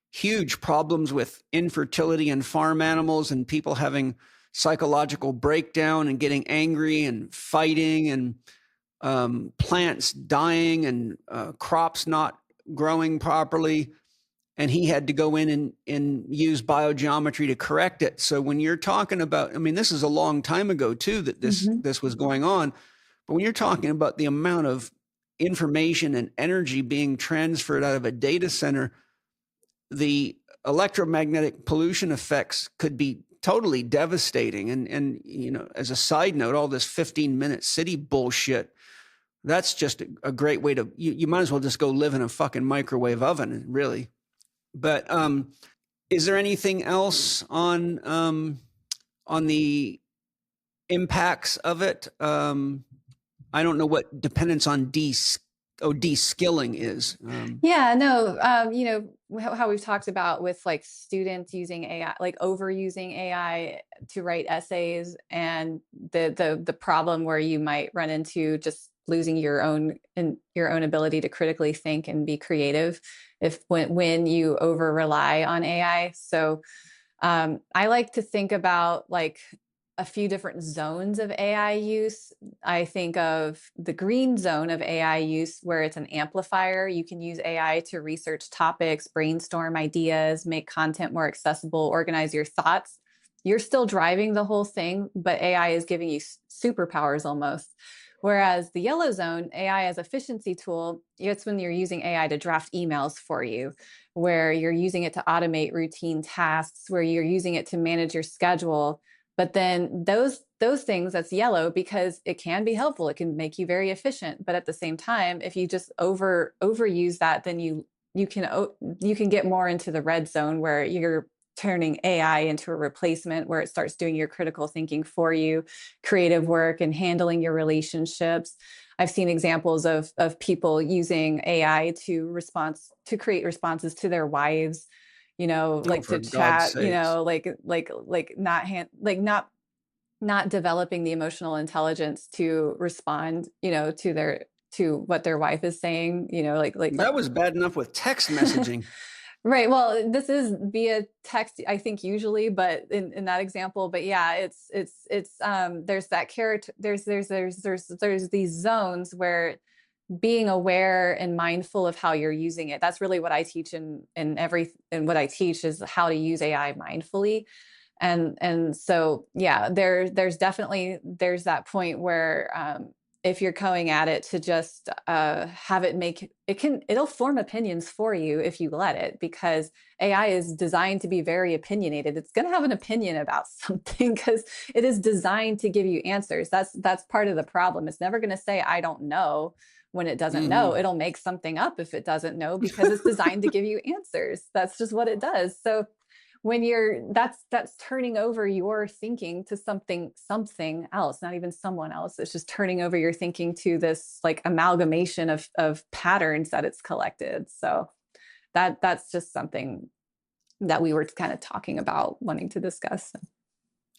huge problems with infertility in farm animals and people having psychological breakdown and getting angry and fighting, and plants dying, and crops not growing properly. And he had to go in and use biogeometry to correct it. So when you're talking about, I mean, this is a long time ago too that this was going on. But when you're talking about the amount of information and energy being transferred out of a data center, the electromagnetic pollution effects could be totally devastating. And as a side note, all this 15-minute city bullshit, that's just a great way to, you might as well just go live in a fucking microwave oven, really. But is there anything else on the impacts of it? I don't know what dependence on de-skilling is. Yeah, no, how we've talked about with like students using AI, like overusing AI to write essays, and the problem where you might run into just losing your own ability to critically think and be creative when you over rely on AI. So I like to think about like a few different zones of AI use. I think of the green zone of AI use, where it's an amplifier. You can use AI to research topics, brainstorm ideas, make content more accessible, organize your thoughts. You're still driving the whole thing, but AI is giving you superpowers almost. Whereas the yellow zone, AI as efficiency tool, it's when you're using AI to draft emails for you, where you're using it to automate routine tasks, where you're using it to manage your schedule. But then those things, that's yellow, because it can be helpful. It can make you very efficient. But at the same time, if you just overuse that, then you can get more into the red zone, where you're turning AI into a replacement, where it starts doing your critical thinking for you, creative work, and handling your relationships. I've seen examples of people using AI to create responses to their wives, like for to God's chat, sakes. not developing the emotional intelligence to respond, to what their wife is saying, That was bad enough with text messaging. Right. Well, this is via text, I think, usually, but in that example, but yeah, it's there's that character, there's these zones where being aware and mindful of how you're using it. That's really what I teach and what I teach is how to use AI mindfully. And so, yeah, there's definitely, there's that point where, if you're going at it to just have it it'll form opinions for you if you let it, because AI is designed to be very opinionated. It's going to have an opinion about something because it is designed to give you answers. That's part of the problem. It's never going to say, I don't know, when it doesn't know. It'll make something up if it doesn't know, because it's designed to give you answers. That's just what it does. So when that's turning over your thinking to something else, not even someone else. It's just turning over your thinking to this like amalgamation of patterns that it's collected. So that's just something that we were kind of talking about, wanting to discuss.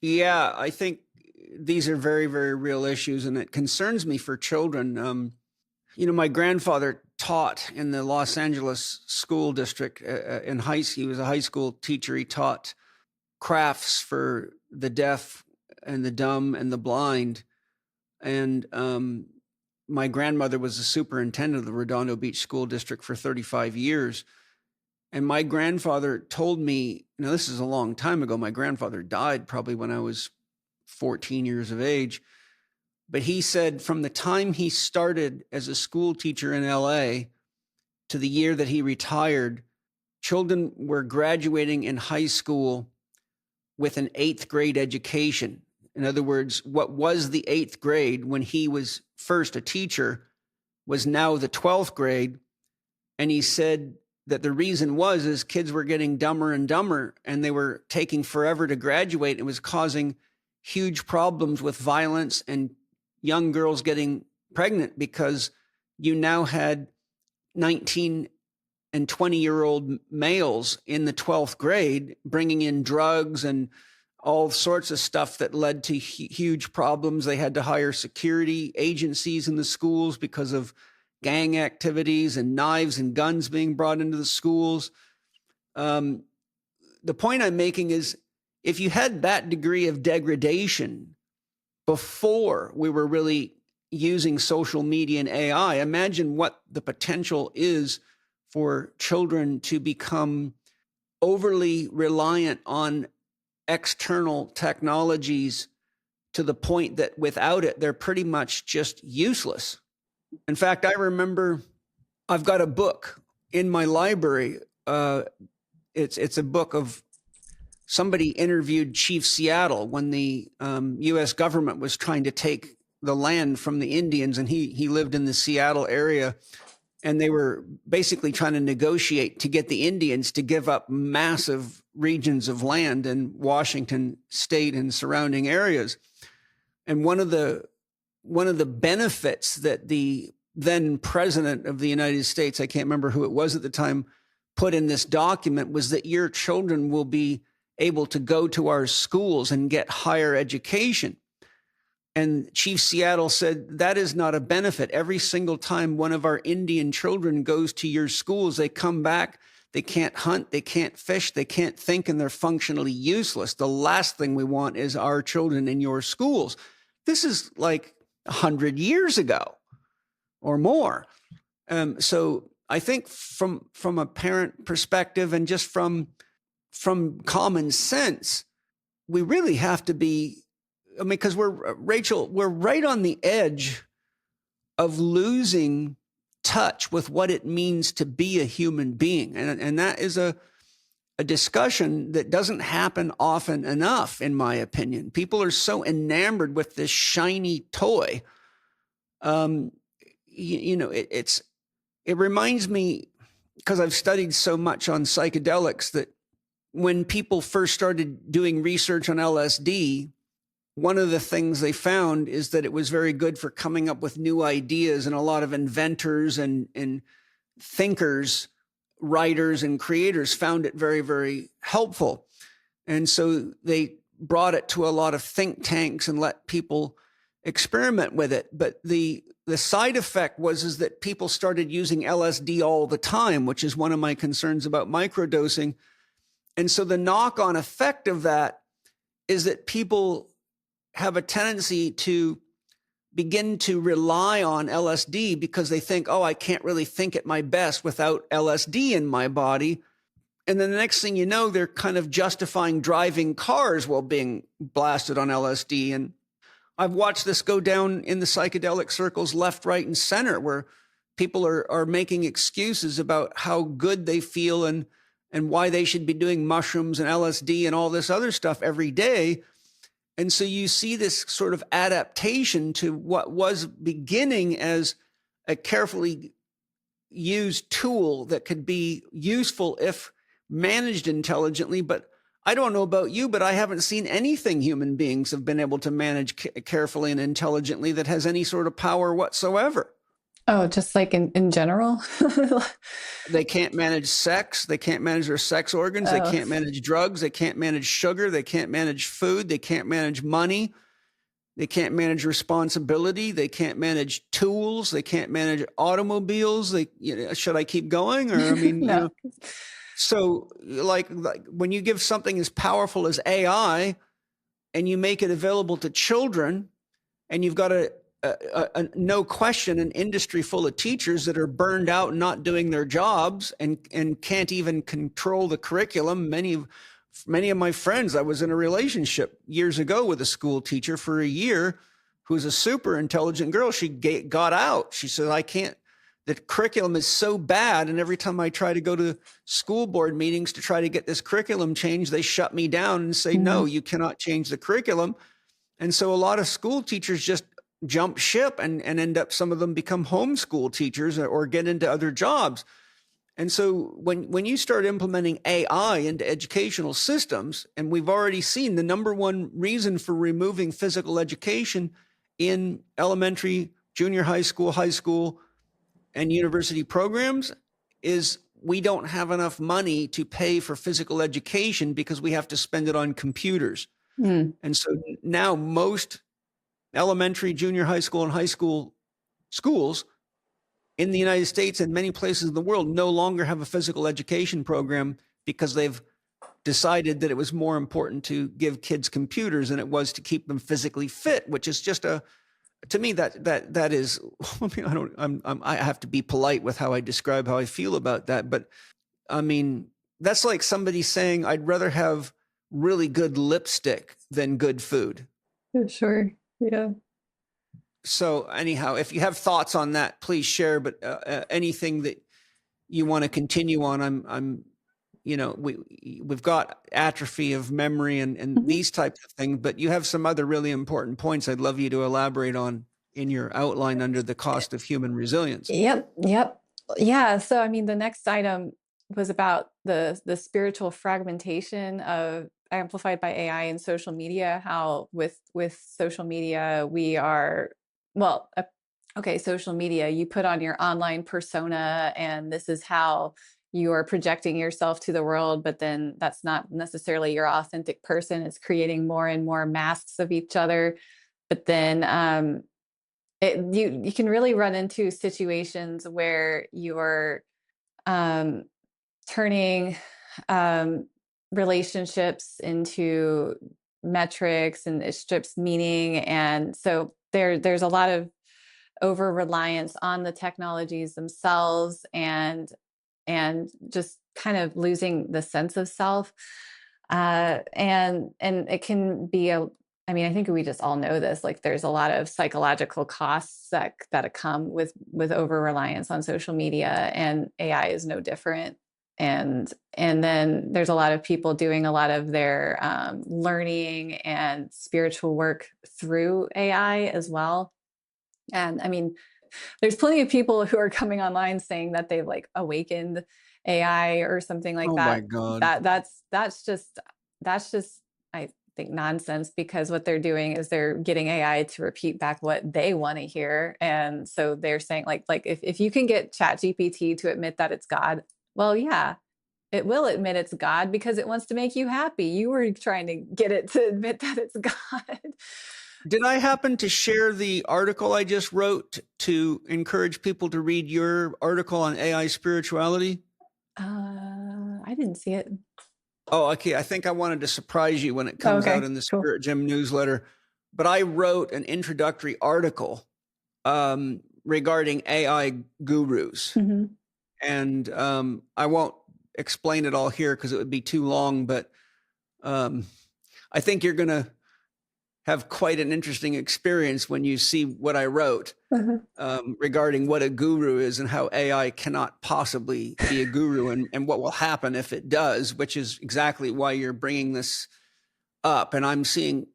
Yeah, I think these are very, very real issues, and it concerns me for children. My grandfather taught in the Los Angeles school district he was a high school teacher. He taught crafts for the deaf and the dumb and the blind. And my grandmother was the superintendent of the Redondo Beach School District for 35 years. And my grandfather told me, now this is a long time ago, my grandfather died probably when I was 14 years of age. But he said from the time he started as a school teacher in LA to the year that he retired, children were graduating in high school with an 8th grade education. In other words, what was the 8th grade when he was first a teacher was now the 12th grade. And he said that the reason is kids were getting dumber and dumber, and they were taking forever to graduate. It was causing huge problems with violence and young girls getting pregnant because you now had 19 and 20-year-old males in the 12th grade bringing in drugs and all sorts of stuff that led to huge problems. They had to hire security agencies in the schools because of gang activities and knives and guns being brought into the schools. The point I'm making is if you had that degree of degradation before we were really using social media and AI, imagine what the potential is for children to become overly reliant on external technologies to the point that without it, they're pretty much just useless. In fact, I remember I've got a book in my library. It's a book of somebody interviewed Chief Seattle when the U.S. government was trying to take the land from the Indians, and he lived in the Seattle area, and they were basically trying to negotiate to get the Indians to give up massive regions of land in Washington state and surrounding areas. And one of the benefits that the then president of the United States, I can't remember who it was at the time, put in this document was that your children will be able to go to our schools and get higher education. And Chief Seattle said, that is not a benefit. Every single time one of our Indian children goes to your schools, they come back, they can't hunt, they can't fish, they can't think, and they're functionally useless. The last thing we want is our children in your schools. This is like 100 years ago or more. So I think from a parent perspective and just from common sense, we really have to be, because we're right on the edge of losing touch with what it means to be a human being. And that is a discussion that doesn't happen often enough, in my opinion. People are so enamored with this shiny toy. It reminds me, because I've studied so much on psychedelics, that when people first started doing research on LSD, one of the things they found is that it was very good for coming up with new ideas, and a lot of inventors and thinkers, writers and creators found it very, very helpful. And so they brought it to a lot of think tanks and let people experiment with it. But the side effect is that people started using LSD all the time, which is one of my concerns about microdosing. And so the knock-on effect of that is that people have a tendency to begin to rely on LSD because they think, oh, I can't really think at my best without LSD in my body. And then the next thing you know, they're kind of justifying driving cars while being blasted on LSD. And I've watched this go down in the psychedelic circles left, right, and center, where people are making excuses about how good they feel and why they should be doing mushrooms and LSD and all this other stuff every day. And so you see this sort of adaptation to what was beginning as a carefully used tool that could be useful if managed intelligently. But I don't know about you, but I haven't seen anything human beings have been able to manage carefully and intelligently that has any sort of power whatsoever. Oh, just like in general? They can't manage sex. They can't manage their sex organs. Oh. They can't manage drugs. They can't manage sugar. They can't manage food. They can't manage money. They can't manage responsibility. They can't manage tools. They can't manage automobiles. Should I keep going? Or I mean, No. So like when you give something as powerful as AI and you make it available to children, and you've got a no question, an industry full of teachers that are burned out, not doing their jobs, and can't even control the curriculum. Many of my friends, I was in a relationship years ago with a school teacher for a year who was a super intelligent girl. She got out. She said, I can't, the curriculum is so bad. And every time I try to go to school board meetings to try to get this curriculum changed, they shut me down and say, no, you cannot change the curriculum. And so a lot of school teachers just jump ship and end up, some of them become homeschool teachers or get into other jobs. And so when you start implementing AI into educational systems, and we've already seen the number one reason for removing physical education in elementary, junior high school, and university programs is we don't have enough money to pay for physical education because we have to spend it on computers. And so now most elementary, junior high school, and high school schools in the United States and many places in the world no longer have a physical education program because they've decided that it was more important to give kids computers than it was to keep them physically fit, which is just to me, that is, I mean, I have to be polite with how I describe how I feel about that. But I mean, that's like somebody saying, I'd rather have really good lipstick than good food. Sure. Yeah. So anyhow, if you have thoughts on that, please share. But anything that you want to continue on, I'm, we've got atrophy of memory and these types of things. But you have some other really important points I'd love you to elaborate on in your outline under the cost of human resilience. Yep. Yeah. So I mean, the next item was about the spiritual fragmentation of amplified by AI and social media. How with social media we are social media, you put on your online persona and this is how you are projecting yourself to the world, but then that's not necessarily your authentic person. It's creating more and more masks of each other. But then you can really run into situations where you're turning relationships into metrics, and it strips meaning. And so there's a lot of over reliance on the technologies themselves, and just kind of losing the sense of self. And it can be I mean, I think we just all know this, like there's a lot of psychological costs that come with over reliance on social media, and AI is no different. And then there's a lot of people doing a lot of their learning and spiritual work through AI as well. And I mean, there's plenty of people who are coming online saying that they've like awakened AI or something like that. Oh my God. That's just I think nonsense, because what they're doing is they're getting AI to repeat back what they want to hear. And so they're saying like if you can get ChatGPT to admit that it's God, well, yeah, it will admit it's God because it wants to make you happy. You were trying to get it to admit that it's God. Did I happen to share the article I just wrote to encourage people to read your article on AI spirituality? I didn't see it. Oh, okay. I think I wanted to surprise you when it comes out in the Spirit Gym newsletter. But I wrote an introductory article regarding AI gurus. And I won't explain it all here because it would be too long. But I think you're going to have quite an interesting experience when you see what I wrote regarding what a guru is and how AI cannot possibly be a guru and what will happen if it does, which is exactly why you're bringing this up. And I'm seeing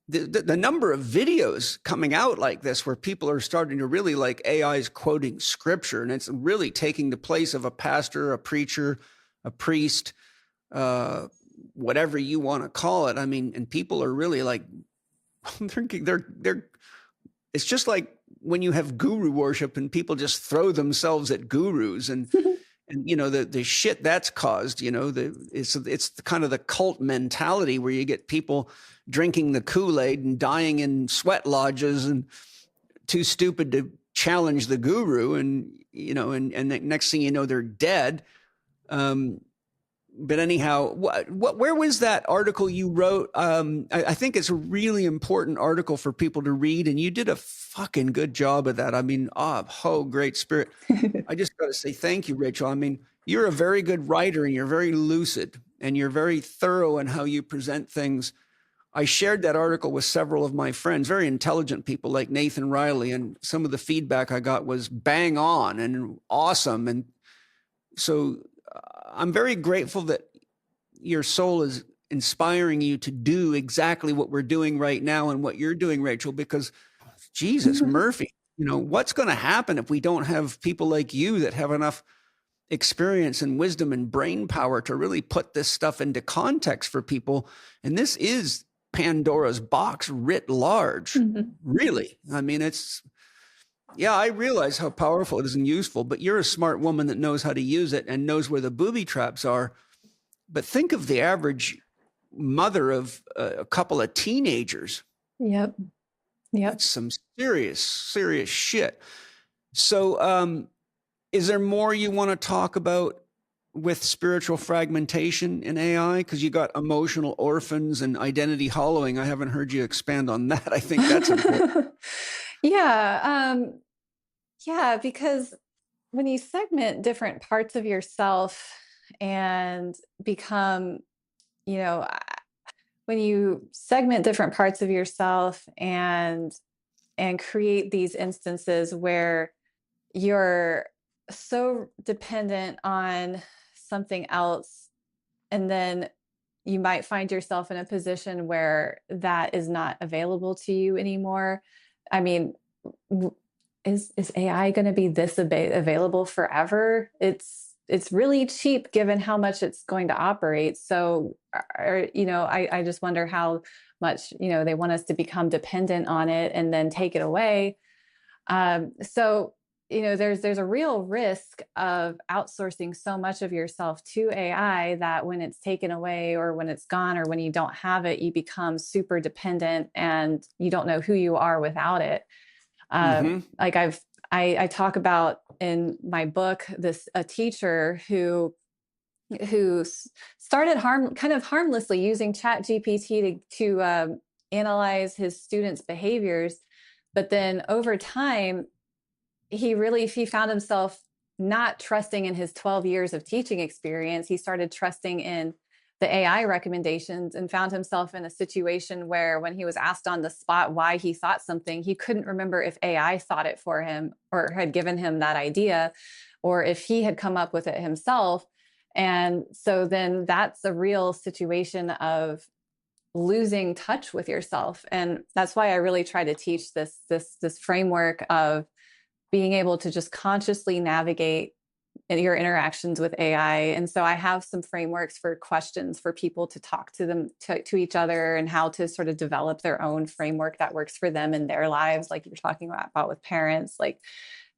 the number of videos coming out like this where people are starting to really like AI's quoting scripture, and it's really taking the place of a pastor, a preacher, a priest, whatever you want to call it. I mean, and people are really like, it's just like when you have guru worship and people just throw themselves at gurus and the shit that's caused, it's kind of the cult mentality where you get people drinking the Kool-Aid and dying in sweat lodges and too stupid to challenge the guru. And next thing you know, they're dead. But anyhow, where was that article you wrote? I think it's a really important article for people to read, and you did a fucking good job of that. I mean, great spirit. I just got to say thank you, Rachel. I mean, you're a very good writer, and you're very lucid, and you're very thorough in how you present things. I shared that article with several of my friends, very intelligent people like Nathan Riley, and some of the feedback I got was bang on and awesome. And so I'm very grateful that your soul is inspiring you to do exactly what we're doing right now and what you're doing, Rachel, because Jesus, Murphy, what's going to happen if we don't have people like you that have enough experience and wisdom and brain power to really put this stuff into context for people? And this is Pandora's box writ large, really. I mean, I realize how powerful it is and useful, but you're a smart woman that knows how to use it and knows where the booby traps are. But think of the average mother of a couple of teenagers. Yep. That's some serious shit. So is there more you want to talk about with spiritual fragmentation in AI? Because you got emotional orphans and identity hollowing. I haven't heard you expand on that. I think that's important. Yeah, because when you segment different parts of yourself and become, when you segment different parts of yourself and create these instances where you're so dependent on something else, and then you might find yourself in a position where that is not available to you anymore. I mean, is AI going to be this available forever? It's really cheap given how much it's going to operate. So, I just wonder how much, they want us to become dependent on it and then take it away. So, there's a real risk of outsourcing so much of yourself to AI that when it's taken away or when it's gone or when you don't have it, you become super dependent and you don't know who you are without it. Like I talk about in my book, a teacher who started kind of harmlessly using ChatGPT to analyze his students' behaviors, but then over time, he found himself not trusting in his 12 years of teaching experience. He started trusting in the AI recommendations and found himself in a situation where when he was asked on the spot why he thought something, he couldn't remember if AI thought it for him or had given him that idea, or if he had come up with it himself. And so then that's a real situation of losing touch with yourself. And that's why I really try to teach this framework of being able to just consciously navigate in your interactions with AI. And so I have some frameworks for questions for people to talk to each other, and how to sort of develop their own framework that works for them in their lives. Like you're talking about with parents, like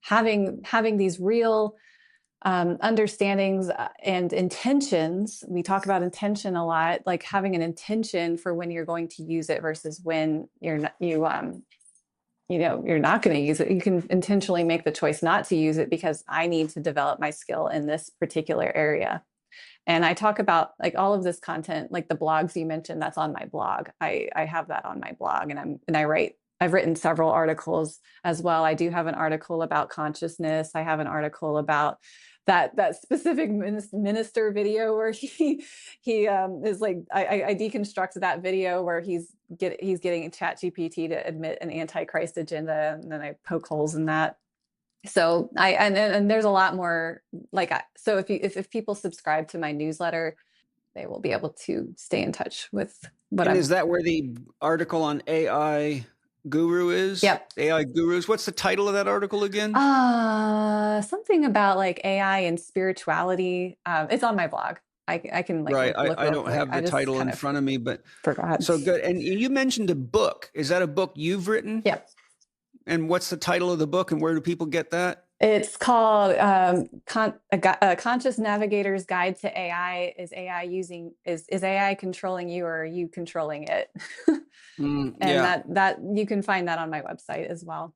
having these real understandings and intentions. We talk about intention a lot, like having an intention for when you're going to use it versus when you're not going to use it. You can intentionally make the choice not to use it because I need to develop my skill in this particular area. And I talk about like all of this content, like the blogs you mentioned, that's on my blog. I have that on my blog, I've written several articles as well. I do have an article about consciousness. I have an article about that specific minister video where he is like, I deconstruct that video where he's getting ChatGPT to admit an antichrist agenda, and then I poke holes in that. So and there's a lot more so if people subscribe to my newsletter, they will be able to stay in touch with is that where the article on AI Guru is? Yep. AI Gurus. What's the title of that article again? Something about like AI and spirituality. It's on my blog. I can right. I don't have the title in front of me, but forgot. So good. And you mentioned a book. Is that a book you've written? Yep. And what's the title of the book, and where do people get that? It's called A Conscious Navigator's Guide to AI. Is AI controlling you, or are you controlling it? That you can find that on my website as well.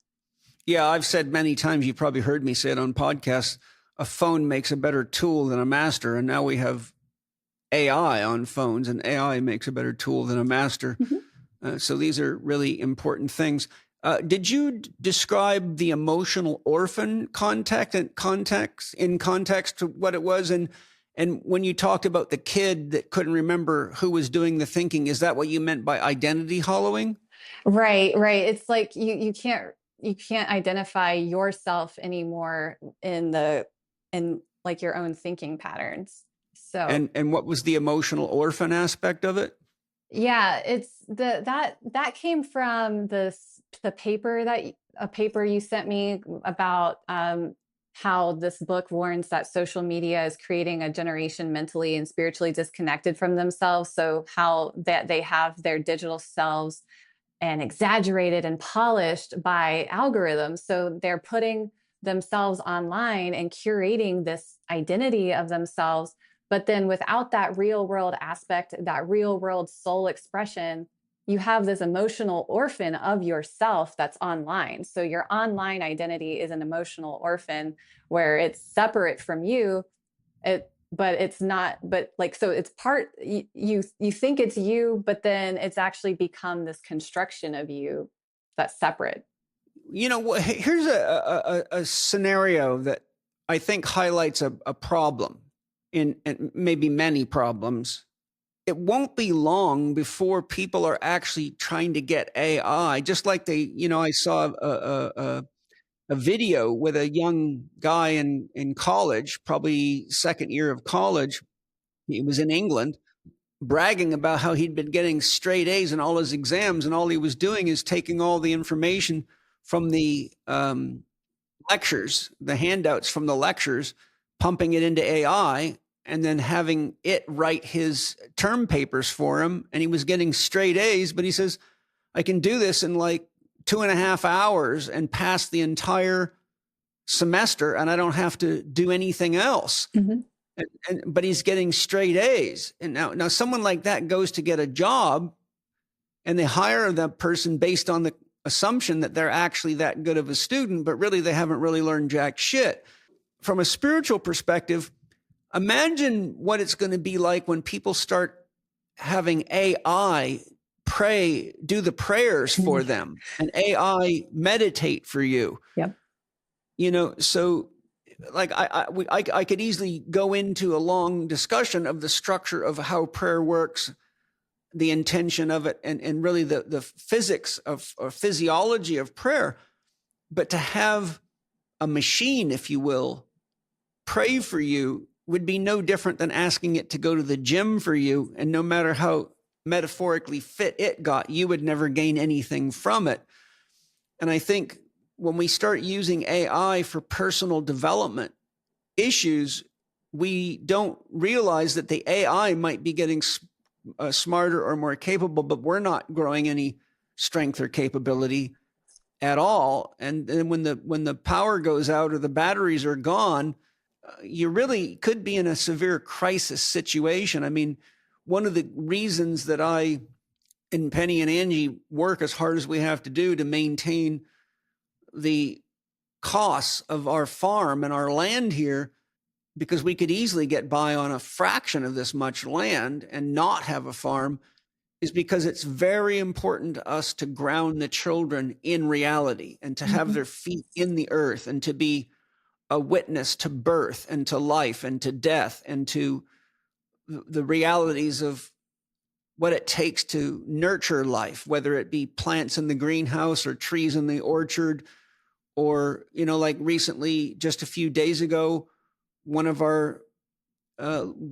Yeah, I've said many times, you probably heard me say it on podcasts, a phone makes a better tool than a master. And now we have AI on phones, and AI makes a better tool than a master. So these are really important things. Did you describe the emotional orphan context to what it was? And when you talked about the kid that couldn't remember who was doing the thinking, is that what you meant by identity hollowing? Right. It's like you can't identify yourself anymore in like your own thinking patterns. So And what was the emotional orphan aspect of it? yeah, it's that came from the paper a paper you sent me about how this book warns that social media is creating a generation mentally and spiritually disconnected from themselves. So how that they have their digital selves and exaggerated and polished by algorithms. So they're putting themselves online and curating this identity of themselves, but then without that real world aspect, that real world soul expression, you have this emotional orphan of yourself that's online. So your online identity is an emotional orphan where it's separate from you. But it's not, but like, so it's you think it's you, but then it's actually become this construction of you that's separate. Here's a scenario that I think highlights a problem and maybe many problems. It won't be long before people are actually trying to get AI, just like I saw a video with a young guy in college, probably second year of college. He was in England, bragging about how he'd been getting straight A's in all his exams, and all he was doing is taking all the information from the lectures, the handouts from the lectures, pumping it into AI, and then having it write his term papers for him. And he was getting straight A's, but he says, I can do this in like 2.5 hours and pass the entire semester, and I don't have to do anything else. But he's getting straight A's. And now someone like that goes to get a job, and they hire that person based on the assumption that they're actually that good of a student, but really they haven't really learned jack shit. From a spiritual perspective, imagine what it's going to be like when people start having AI do the prayers for them, and AI meditate for you. Yep. So like I could easily go into a long discussion of the structure of how prayer works, the intention of it, and really the physics of or physiology of prayer. But to have a machine, if you will, pray for you would be no different than asking it to go to the gym for you. And no matter how metaphorically fit it got, you would never gain anything from it. And I think when we start using AI for personal development issues, we don't realize that the AI might be getting smarter or more capable, but we're not growing any strength or capability at all. And then when the power goes out or the batteries are gone, you really could be in a severe crisis situation. I mean, one of the reasons that I and Penny and Angie work as hard as we have to do to maintain the costs of our farm and our land here, because we could easily get by on a fraction of this much land and not have a farm, is because it's very important to us to ground the children in reality and to have their feet in the earth and to be a witness to birth and to life and to death and to the realities of what it takes to nurture life, whether it be plants in the greenhouse or trees in the orchard, or, like recently, just a few days ago, one of our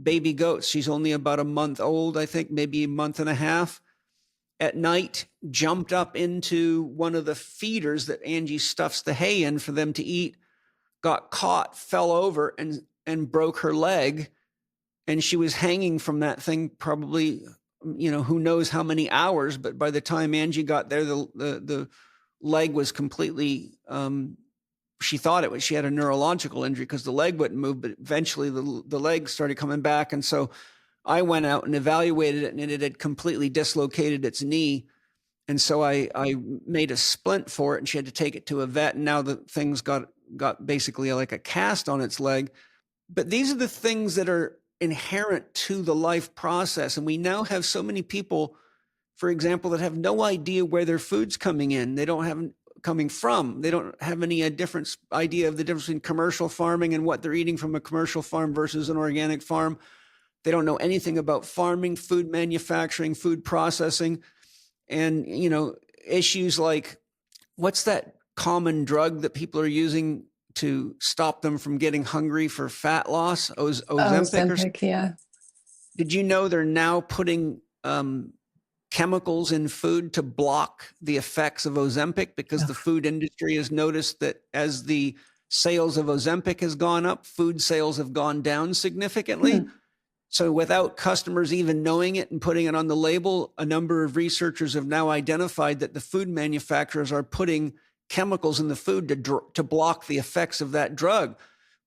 baby goats, she's only about a month old, I think, maybe a month and a half, at night jumped up into one of the feeders that Angie stuffs the hay in for them to eat, got caught, fell over and broke her leg. And she was hanging from that thing probably, who knows how many hours, but by the time Angie got there, the leg was completely, she thought she had a neurological injury because the leg wouldn't move, but eventually the leg started coming back. And so I went out and evaluated it, and it had completely dislocated its knee. And so I made a splint for it, and she had to take it to a vet. And now the thing's got basically like a cast on its leg. But these are the things that are inherent to the life process. And we now have so many people, for example, that have no idea where their food's coming in. They don't have coming from. They don't have any difference idea of the difference between commercial farming and what they're eating from a commercial farm versus an organic farm. They don't know anything about farming, food manufacturing, food processing, and issues like, what's that common drug that people are using to stop them from getting hungry for fat loss? Ozempic or something? Yeah. Did you know they're now putting chemicals in food to block the effects of Ozempic, because the food industry has noticed that as the sales of Ozempic has gone up, food sales have gone down significantly. So without customers even knowing it and putting it on the label, a number of researchers have now identified that the food manufacturers are putting chemicals in the food to block the effects of that drug.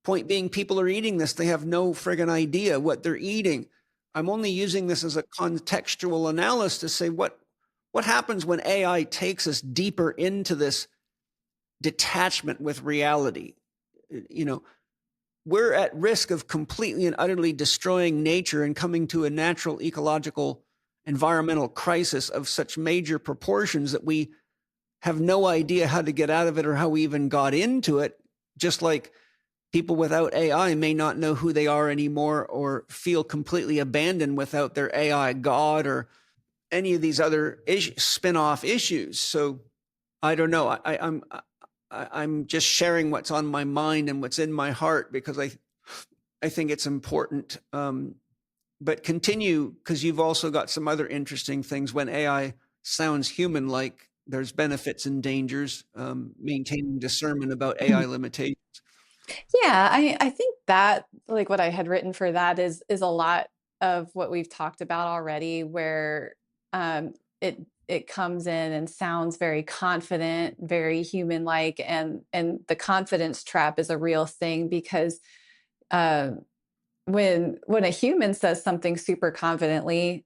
Point being, people are eating this. They have no friggin' idea what they're eating. I'm only using this as a contextual analysis to say what happens when AI takes us deeper into this detachment with reality. We're at risk of completely and utterly destroying nature and coming to a natural ecological environmental crisis of such major proportions that we have no idea how to get out of it or how we even got into it. Just like people without AI may not know who they are anymore or feel completely abandoned without their AI god or any of these other spin-off issues. So I don't know. I'm just sharing what's on my mind and what's in my heart, because I think it's important. But continue, because you've also got some other interesting things. When AI sounds human-like, there's benefits and dangers, maintaining discernment about AI limitations. Yeah, I think that, like, what I had written for that is a lot of what we've talked about already, where it comes in and sounds very confident, very human-like, and the confidence trap is a real thing, because when a human says something super confidently,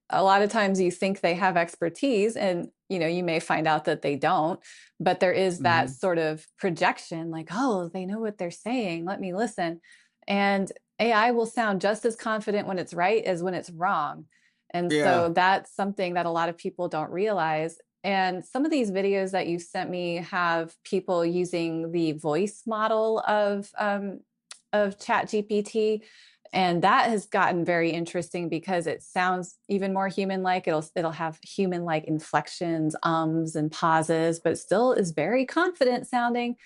a lot of times you think they have expertise, and you may find out that they don't, but there is that sort of projection, like, oh, they know what they're saying, let me listen. And AI will sound just as confident when it's right as when it's wrong. And so that's something that a lot of people don't realize. And some of these videos that you sent me have people using the voice model of ChatGPT. And that has gotten very interesting because it sounds even more human-like. It'll have human-like inflections, ums and pauses, but still is very confident sounding.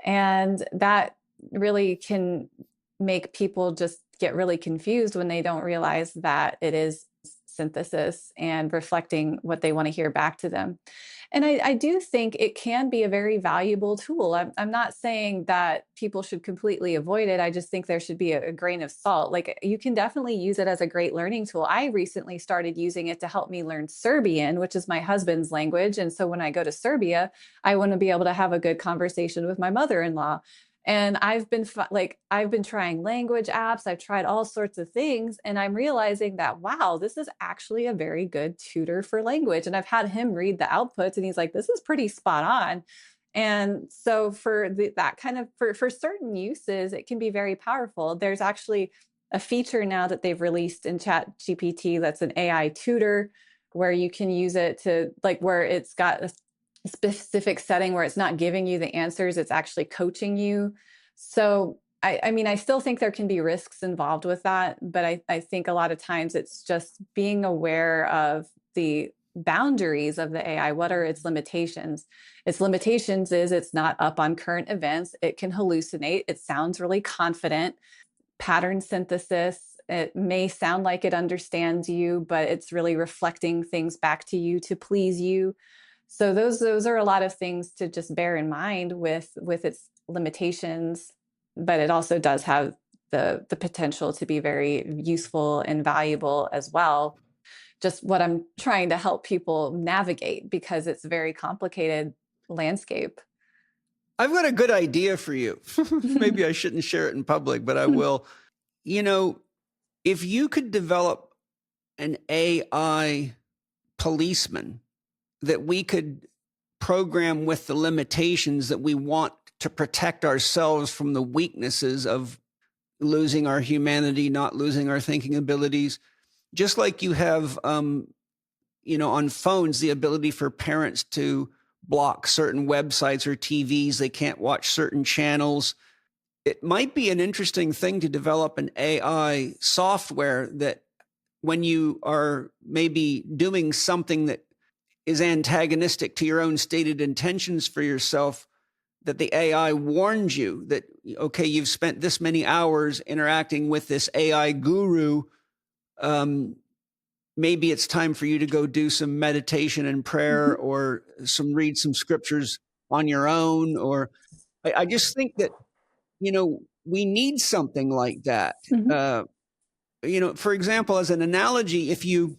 And that really can make people just get really confused when they don't realize that it is synthesis and reflecting what they want to hear back to them. And I do think it can be a very valuable tool. I'm not saying that people should completely avoid it. I just think there should be a grain of salt. Like, you can definitely use it as a great learning tool. I recently started using it to help me learn Serbian, which is my husband's language. And so when I go to Serbia, I want to be able to have a good conversation with my mother-in-law. And I've been trying language apps. I've tried all sorts of things. And I'm realizing that, wow, this is actually a very good tutor for language. And I've had him read the outputs and he's like, this is pretty spot on. And so for that kind of, for certain uses, it can be very powerful. There's actually a feature now that they've released in ChatGPT that's an AI tutor, where you can use it to, like, where it's got a specific setting where it's not giving you the answers, it's actually coaching you. So I mean, I still think there can be risks involved with that, but I think a lot of times it's just being aware of the boundaries of the AI. What are its limitations? Its limitations is it's not up on current events. It can hallucinate. It sounds really confident. Pattern synthesis. It may sound like it understands you, but it's really reflecting things back to you to please you. So those are a lot of things to just bear in mind with its limitations, but it also does have the potential to be very useful and valuable as well. Just what I'm trying to help people navigate, because it's a very complicated landscape. I've got a good idea for you. Maybe I shouldn't share it in public, but I will. If you could develop an AI policeman that we could program with the limitations that we want to protect ourselves from the weaknesses of losing our humanity, not losing our thinking abilities. Just like you have, on phones, the ability for parents to block certain websites or TVs. They can't watch certain channels. It might be an interesting thing to develop an AI software that when you are maybe doing something that is antagonistic to your own stated intentions for yourself, that the AI warns you that, okay, you've spent this many hours interacting with this AI guru. Maybe it's time for you to go do some meditation and prayer or read some scriptures on your own. Or I just think that, we need something like that. For example, as an analogy, if you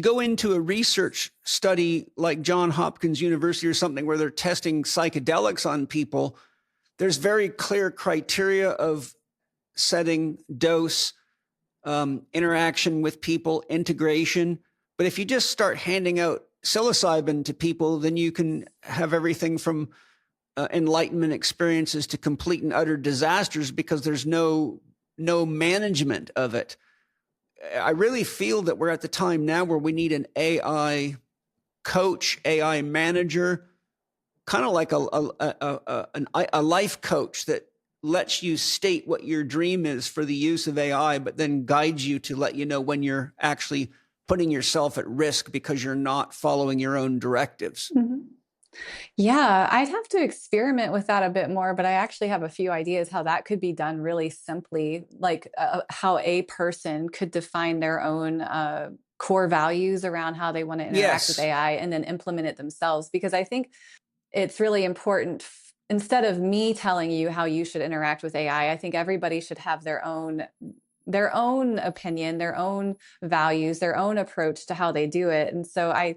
go into a research study like Johns Hopkins University or something where they're testing psychedelics on people, there's very clear criteria of setting, dose, interaction with people, integration. But if you just start handing out psilocybin to people, then you can have everything from enlightenment experiences to complete and utter disasters because there's no management of it. I really feel that we're at the time now where we need an AI coach, AI manager, kind of like a life coach that lets you state what your dream is for the use of AI, but then guides you to let you know when you're actually putting yourself at risk because you're not following your own directives. Yeah, I'd have to experiment with that a bit more, but I actually have a few ideas how that could be done really simply, like how a person could define their own core values around how they want to interact with AI and then implement it themselves. Because I think it's really important. Instead of me telling you how you should interact with AI, I think everybody should have their own opinion, their own values, their own approach to how they do it. And so I'd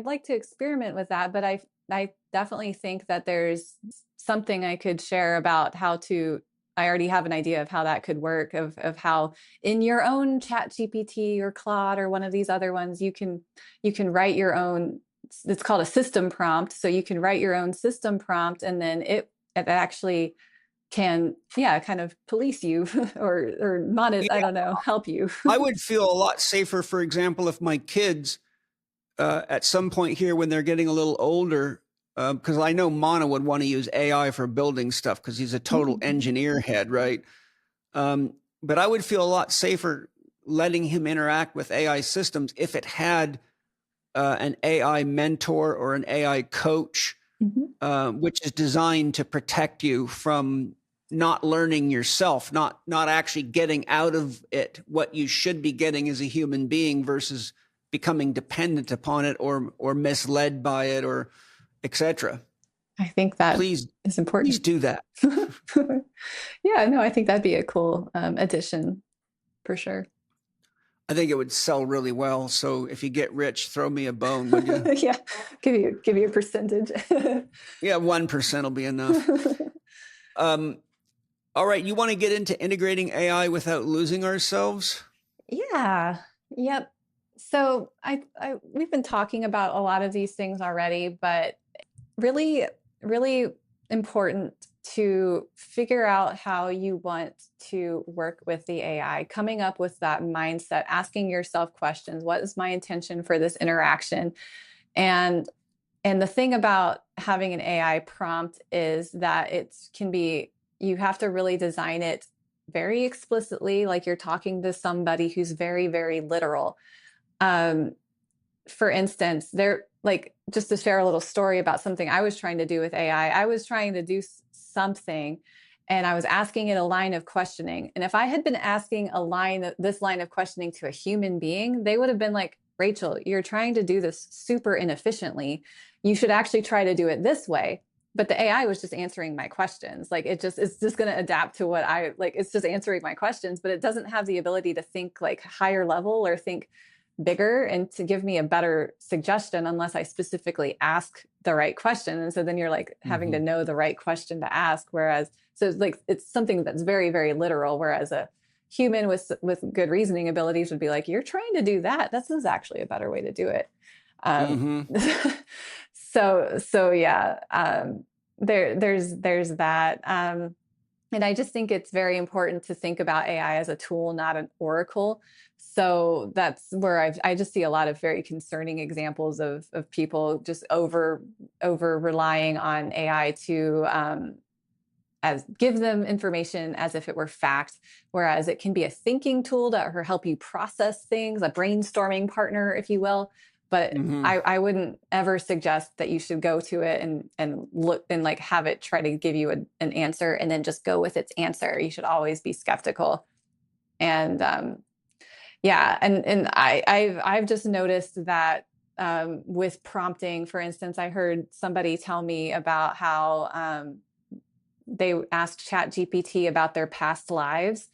like to experiment with that, but I definitely think that there's something I could share about I already have an idea of how that could work, of how in your own ChatGPT or Claude or one of these other ones, you can write your own. It's called a system prompt. So you can write your own system prompt, and then it actually can, kind of police you or monitor, I don't know, help you. I would feel a lot safer, for example, if my kids at some point here when they're getting a little older, because I know Mana would want to use AI for building stuff because he's a total engineer head, right? But I would feel a lot safer letting him interact with AI systems if it had an AI mentor or an AI coach, which is designed to protect you from not learning yourself, not actually getting out of it what you should be getting as a human being versus becoming dependent upon it or misled by it or etc. I think that is important. Please do that. Yeah, no, I think that'd be a cool addition for sure. I think it would sell really well. So if you get rich, throw me a bone, would you? Yeah, give you a percentage. Yeah, 1% will be enough. All right, you want to get into integrating AI without losing ourselves? Yeah. Yep. So we've been talking about a lot of these things already, but really, really important to figure out how you want to work with the AI, coming up with that mindset, asking yourself questions. What is my intention for this interaction? And the thing about having an AI prompt is that you have to really design it very explicitly, like you're talking to somebody who's very, very literal. For instance, just to share a little story about something I was trying to do with AI, I was trying to do something and I was asking it a line of questioning. And if I had been asking this line of questioning to a human being, they would have been like, Rachel, you're trying to do this super inefficiently. You should actually try to do it this way. But the AI was just answering my questions. Like it's just going to adapt to what it's just answering my questions, but it doesn't have the ability to think like higher level or think bigger and to give me a better suggestion unless I specifically ask the right question. And so then you're like having to know the right question to ask. It's something that's very, very literal. Whereas a human with good reasoning abilities would be like, you're trying to do that. This is actually a better way to do it. So yeah, there's that. And I just think it's very important to think about AI as a tool, not an oracle. So that's where I just see a lot of very concerning examples of people just over relying on AI to as give them information as if it were fact, whereas it can be a thinking tool that will help you process things, a brainstorming partner, if you will. But I wouldn't ever suggest that you should go to it and look and like have it try to give you an answer and then just go with its answer. You should always be skeptical. And yeah, and I've just noticed that with prompting, for instance, I heard somebody tell me about how they asked ChatGPT about their past lives.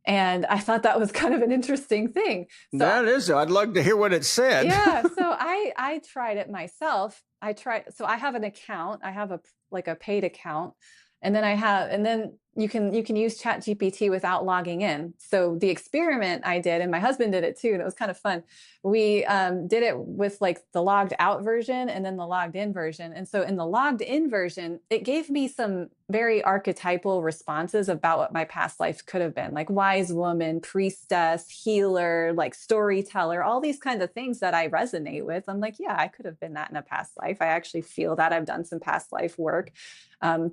And I thought that was kind of an interesting thing. So, that is, I'd love to hear what it said. yeah. So I tried it myself. So I have an account. I have a paid account. And then you can use ChatGPT without logging in. So the experiment I did, and my husband did it too, and it was kind of fun. We did it with like the logged out version and then the logged in version. And so in the logged in version, it gave me some very archetypal responses about what my past life could have been, like wise woman, priestess, healer, like storyteller, all these kinds of things that I resonate with. I'm like, yeah, I could have been that in a past life. I actually feel that I've done some past life work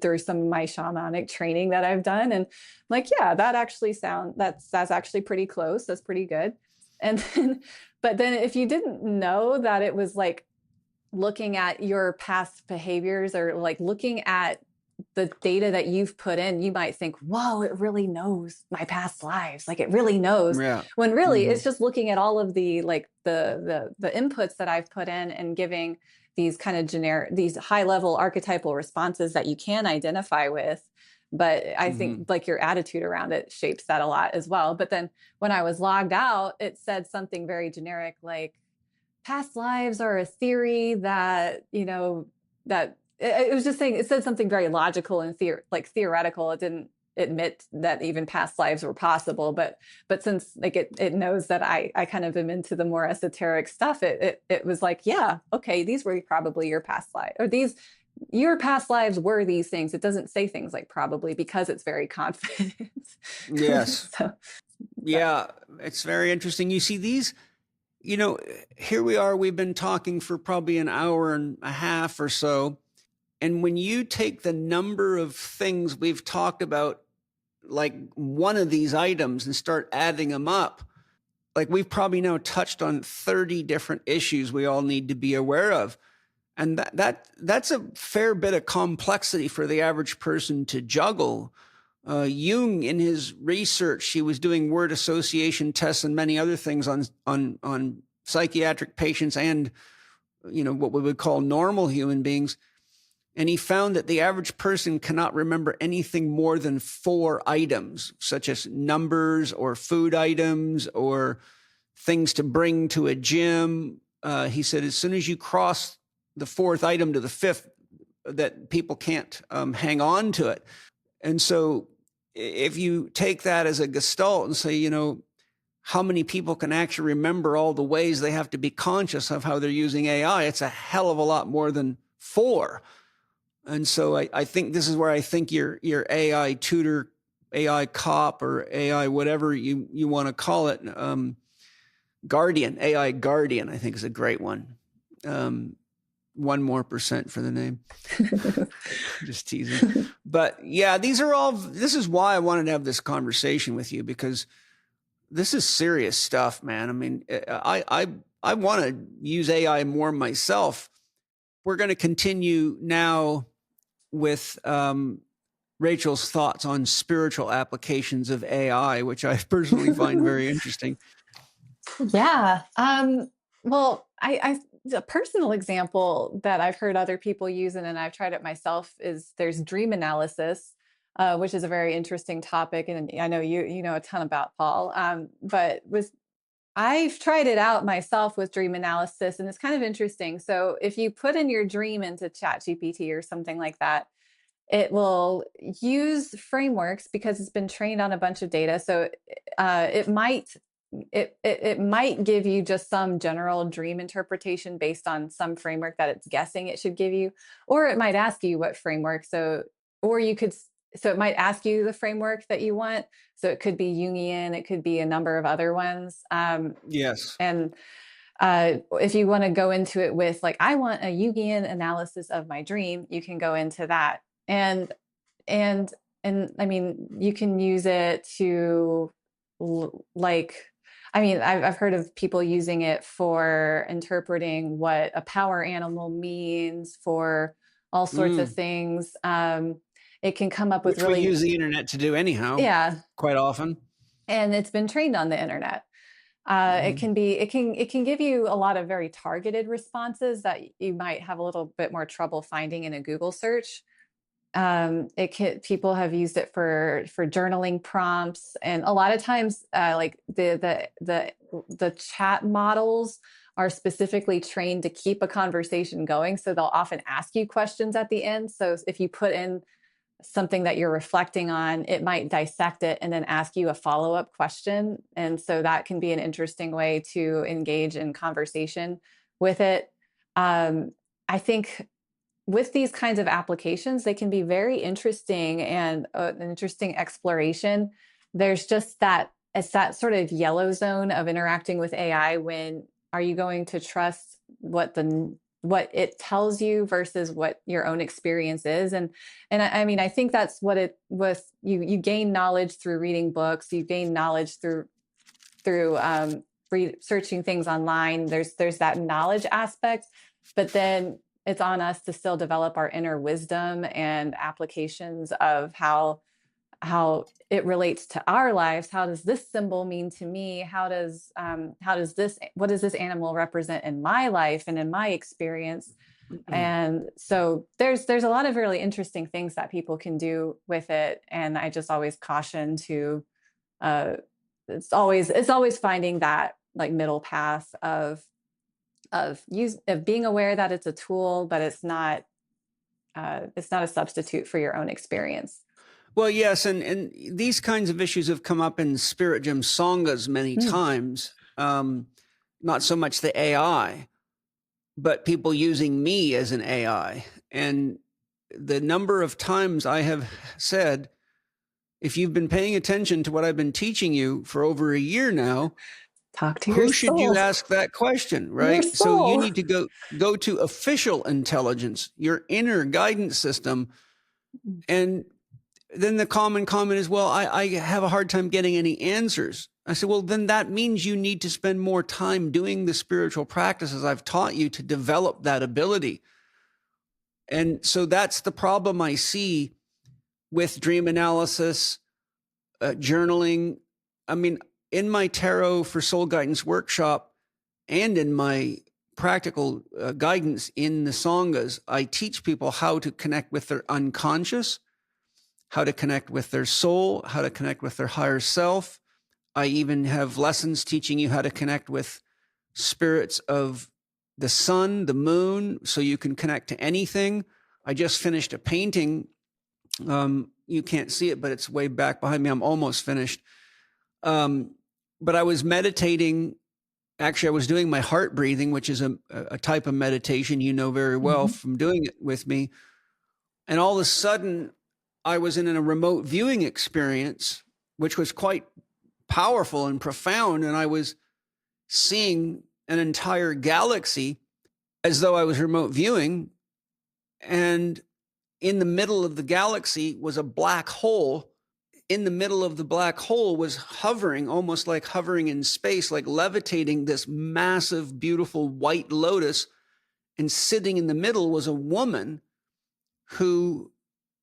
through some of my shamanic training that I've done. And I'm like, yeah, that's actually pretty close. That's pretty good. But then if you didn't know that it was like looking at your past behaviors or like looking at the data that you've put in, you might think, whoa, it really knows my past lives. Like it really knows. Yeah. When really it's just looking at all of the like the inputs that I've put in and giving these kind of generic, these high level archetypal responses that you can identify with. But I think like your attitude around it shapes that a lot as well. But then when I was logged out, it said something very generic, like past lives are a theory that, that it was just saying, it said something very logical and theoretical. It didn't admit that even past lives were possible. But since like it knows that I kind of am into the more esoteric stuff, it was like, yeah, okay, these were probably your past life, or your past lives were these things. It doesn't say things like probably because it's very confident. Yes. So, yeah, it's very interesting. You see these, here we are, we've been talking for probably an hour and a half or so. And when you take the number of things we've talked about, like one of these items, and start adding them up, like we've probably now touched on 30 different issues we all need to be aware of. And that's a fair bit of complexity for the average person to juggle. Jung, in his research, he was doing word association tests and many other things on psychiatric patients and, what we would call normal human beings. And he found that the average person cannot remember anything more than 4 items, such as numbers or food items or things to bring to a gym. He said, as soon as you cross the 4th item to the 5th, that people can't hang on to it. And so if you take that as a gestalt and say, how many people can actually remember all the ways they have to be conscious of how they're using AI, it's a hell of a lot more than 4. And so I think this is where I think your AI tutor, AI cop, or AI whatever you want to call it, guardian, AI guardian, I think is a great one. 1% more for the name. Just teasing. But yeah, this is why I wanted to have this conversation with you, because this is serious stuff, man. I mean, I want to use AI more myself. We're going to continue now with Rachel's thoughts on spiritual applications of AI, which I personally find very interesting. yeah. Well, a personal example that I've heard other people use, and I've tried it myself, is there's dream analysis, which is a very interesting topic. And I know you know a ton about, Paul, but I've tried it out myself with dream analysis, and it's kind of interesting. So if you put in your dream into ChatGPT or something like that, it will use frameworks because it's been trained on a bunch of data. So it might give you just some general dream interpretation based on some framework that it's guessing it should give you, or it might ask you what framework. So, or you could so it might ask you the framework that you want. So it could be Jungian, it could be a number of other ones. Yes. And if you want to go into it with like, I want a Jungian analysis of my dream, you can go into that. And I mean, you can use it to like, I mean, I've heard of people using it for interpreting what a power animal means, for all sorts of things. It can come up with Which really, we use the internet to do anyhow. yeah, quite often. and it's been trained on the internet. It can give you a lot of very targeted responses that you might have a little bit more trouble finding in a Google search. People have used it for journaling prompts, and a lot of times, like the chat models are specifically trained to keep a conversation going, so they'll often ask you questions at the end. So if you put in something that you're reflecting on, it might dissect it and then ask you a follow-up question. And so that can be an interesting way to engage in conversation with it. I think with these kinds of applications, they can be very interesting and an interesting exploration. There's just it's that sort of yellow zone of interacting with AI. When are you going to trust what it tells you versus what your own experience is? And I mean, I think that's what it was. You gain knowledge through reading books. You gain knowledge through searching things online. There's that knowledge aspect, but then it's on us to still develop our inner wisdom and applications of how it relates to our lives. How does this symbol mean to me? what does this animal represent in my life and in my experience? Mm-hmm. And so there's a lot of really interesting things that people can do with it. And I just always caution to, it's always finding that like middle path of being aware that it's a tool, but it's not a substitute for your own experience. Well, yes, and these kinds of issues have come up in Spirit Gem Sanghas many times. Not so much the AI, but people using me as an AI. And the number of times I have said, if you've been paying attention to what I've been teaching you for over a year now, talk to your who should you ask that question, right? So you need to go to official intelligence, your inner guidance system. And then the common comment is, well, I have a hard time getting any answers. I said, well, then that means you need to spend more time doing the spiritual practices I've taught you to develop that ability. And so that's the problem I see with dream analysis, journaling. I mean, in my Tarot for Soul Guidance workshop and in my practical guidance in the Sanghas, I teach people how to connect with their unconscious, how to connect with their soul, how to connect with their higher self. I even have lessons teaching you how to connect with spirits of the sun, the moon, so you can connect to anything. I just finished a painting. You can't see it, but it's way back behind me. I'm almost finished. But I was meditating. Actually, I was doing my heart breathing, which is a type of meditation you know very well from doing it with me. And all of a sudden, I was in a remote viewing experience, which was quite powerful and profound. And I was seeing an entire galaxy as though I was remote viewing. And in the middle of the galaxy was a black hole. In the middle of the black hole was hovering, almost like hovering in space, like levitating, this massive, beautiful white lotus. And sitting in the middle was a woman who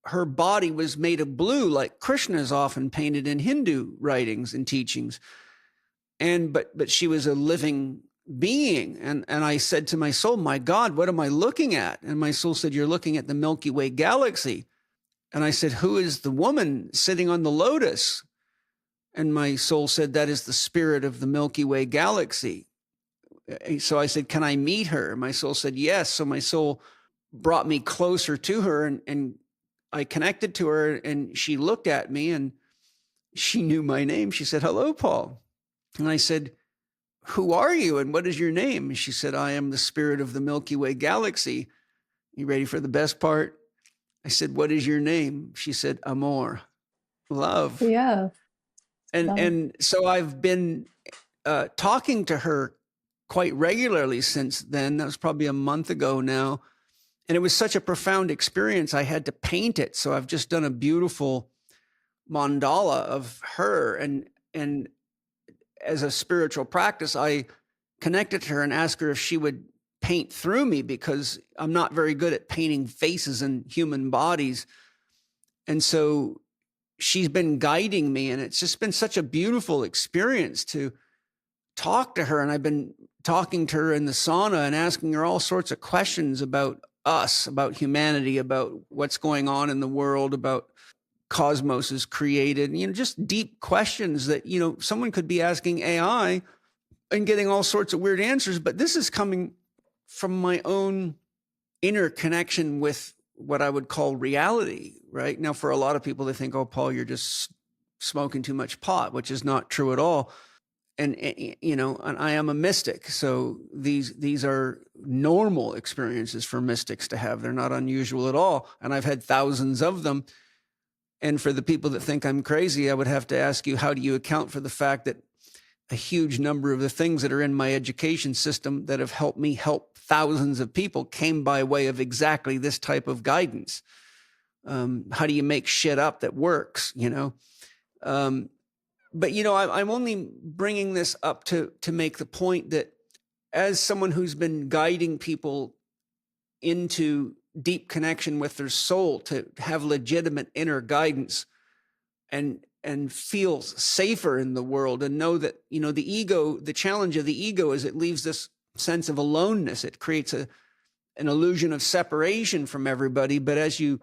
her body was made of blue, like Krishna is often painted in Hindu writings and teachings. But she was a living being. And I said to my soul, my God, what am I looking at? And my soul said, you're looking at the Milky Way galaxy. And I said, who is the woman sitting on the lotus? And my soul said, that is the spirit of the Milky Way galaxy. So I said, can I meet her? My soul said, yes. So my soul brought me closer to her, and I connected to her, and she looked at me and she knew my name. She said, hello, Paul. And I said, who are you and what is your name? And she said, I am the spirit of the Milky Way galaxy. You ready for the best part? I said, "What is your name?" She said, "Amor," love. Yeah. And so I've been talking to her quite regularly since then. That was probably a month ago now. And it was such a profound experience. I had to paint it. So I've just done a beautiful mandala of her. And as a spiritual practice, I connected to her and asked her if she would paint through me, because I'm not very good at painting faces and human bodies. And so she's been guiding me, and it's just been such a beautiful experience to talk to her. And I've been talking to her in the sauna and asking her all sorts of questions about us, about humanity, about what's going on in the world, about cosmos is created, just deep questions that, someone could be asking AI and getting all sorts of weird answers. But this is coming from my own inner connection with what I would call reality, right? Now, for a lot of people, they think, "Oh, Paul, you're just smoking too much pot," which is not true at all. And I am a mystic. So these are normal experiences for mystics to have. They're not unusual at all. And I've had thousands of them. And for the people that think I'm crazy, I would have to ask you, how do you account for the fact that a huge number of the things that are in my education system that have helped me help thousands of people came by way of exactly this type of guidance? How do you make shit up that works, But, I'm only bringing this up to make the point that as someone who's been guiding people into deep connection with their soul, to have legitimate inner guidance and feel safer in the world, and know that, the ego, the challenge of the ego is it leaves this sense of aloneness. It creates an illusion of separation from everybody. But as you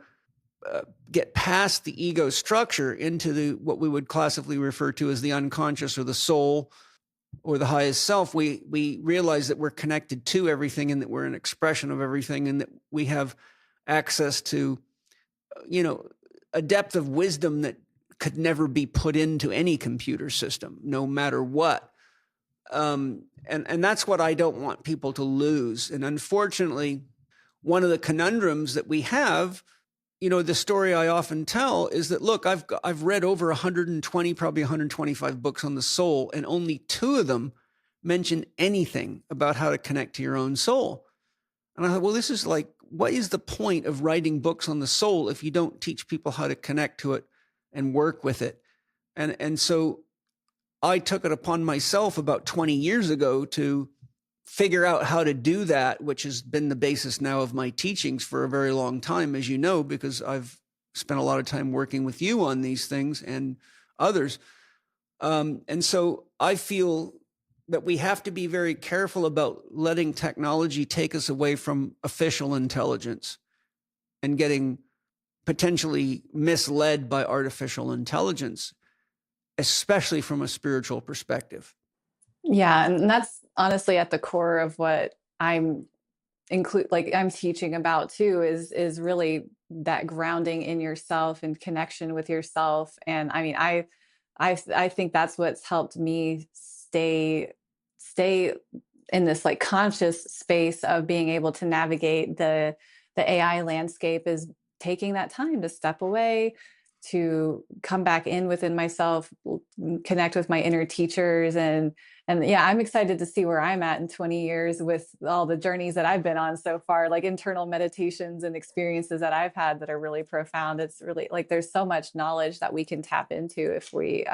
get past the ego structure into what we would classically refer to as the unconscious or the soul or the highest self, we realize that we're connected to everything, and that we're an expression of everything, and that we have access to, a depth of wisdom that could never be put into any computer system, no matter what. And that's what I don't want people to lose. And unfortunately, one of the conundrums that we have, the story I often tell is that, look, I've read over 120, probably 125 books on the soul, and only 2 of them mention anything about how to connect to your own soul. And I thought, well, this is like, what is the point of writing books on the soul if you don't teach people how to connect to it and work with it? And so I took it upon myself about 20 years ago to figure out how to do that, which has been the basis now of my teachings for a very long time, as you know, because I've spent a lot of time working with you on these things and others. And so I feel that we have to be very careful about letting technology take us away from official intelligence and getting potentially misled by artificial intelligence, especially from a spiritual perspective. Yeah, and that's honestly at the core of what I'm I'm teaching about too, is really that grounding in yourself and connection with yourself. And I mean, I think that's what's helped me stay in this like conscious space of being able to navigate the AI landscape, is taking that time to step away, to come back in within myself, connect with my inner teachers. And yeah, I'm excited to see where I'm at in 20 years with all the journeys that I've been on so far, like internal meditations and experiences that I've had that are really profound. It's really like, there's so much knowledge that we can tap into if we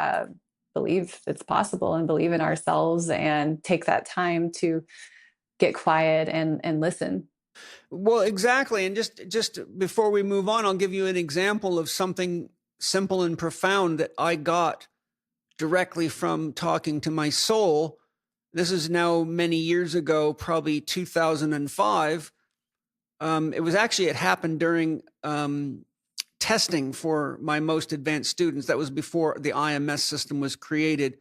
believe it's possible and believe in ourselves and take that time to get quiet and listen. Well, exactly. And just before we move on, I'll give you an example of something simple and profound that I got directly from talking to my soul. This is now many years ago, probably 2005. It happened during testing for my most advanced students. That was before the IMS system was created,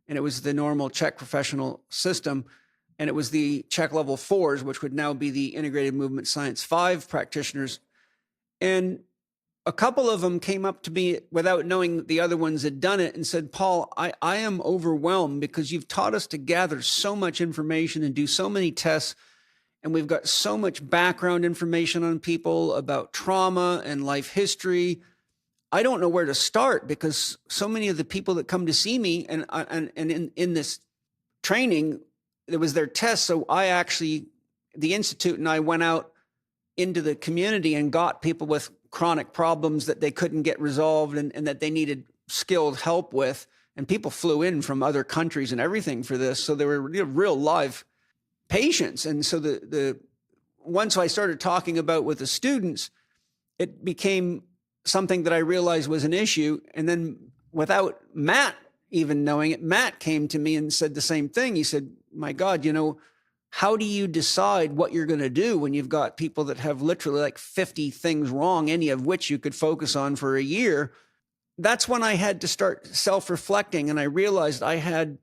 and it was the normal Chek professional system. And it was the Chek level 4s, which would now be the Integrated Movement Science 5 practitioners. And a couple of them came up to me without knowing that the other ones had done it and said, "Paul, I am overwhelmed because you've taught us to gather so much information and do so many tests and we've got so much background information on people about trauma and life history. I don't know where to start because so many of the people that come to see me and in this training, it was their test. So the Institute and I went out into the community and got people with chronic problems that they couldn't get resolved and that they needed skilled help with. And people flew in from other countries and everything for this. So they were real live patients. And so once I started talking about with the students, it became something that I realized was an issue. And then without Matt even knowing it, Matt came to me and said the same thing. He said, my God, how do you decide what you're going to do when you've got people that have literally like 50 things wrong, any of which you could focus on for a year? That's when I had to start self-reflecting. And I realized I had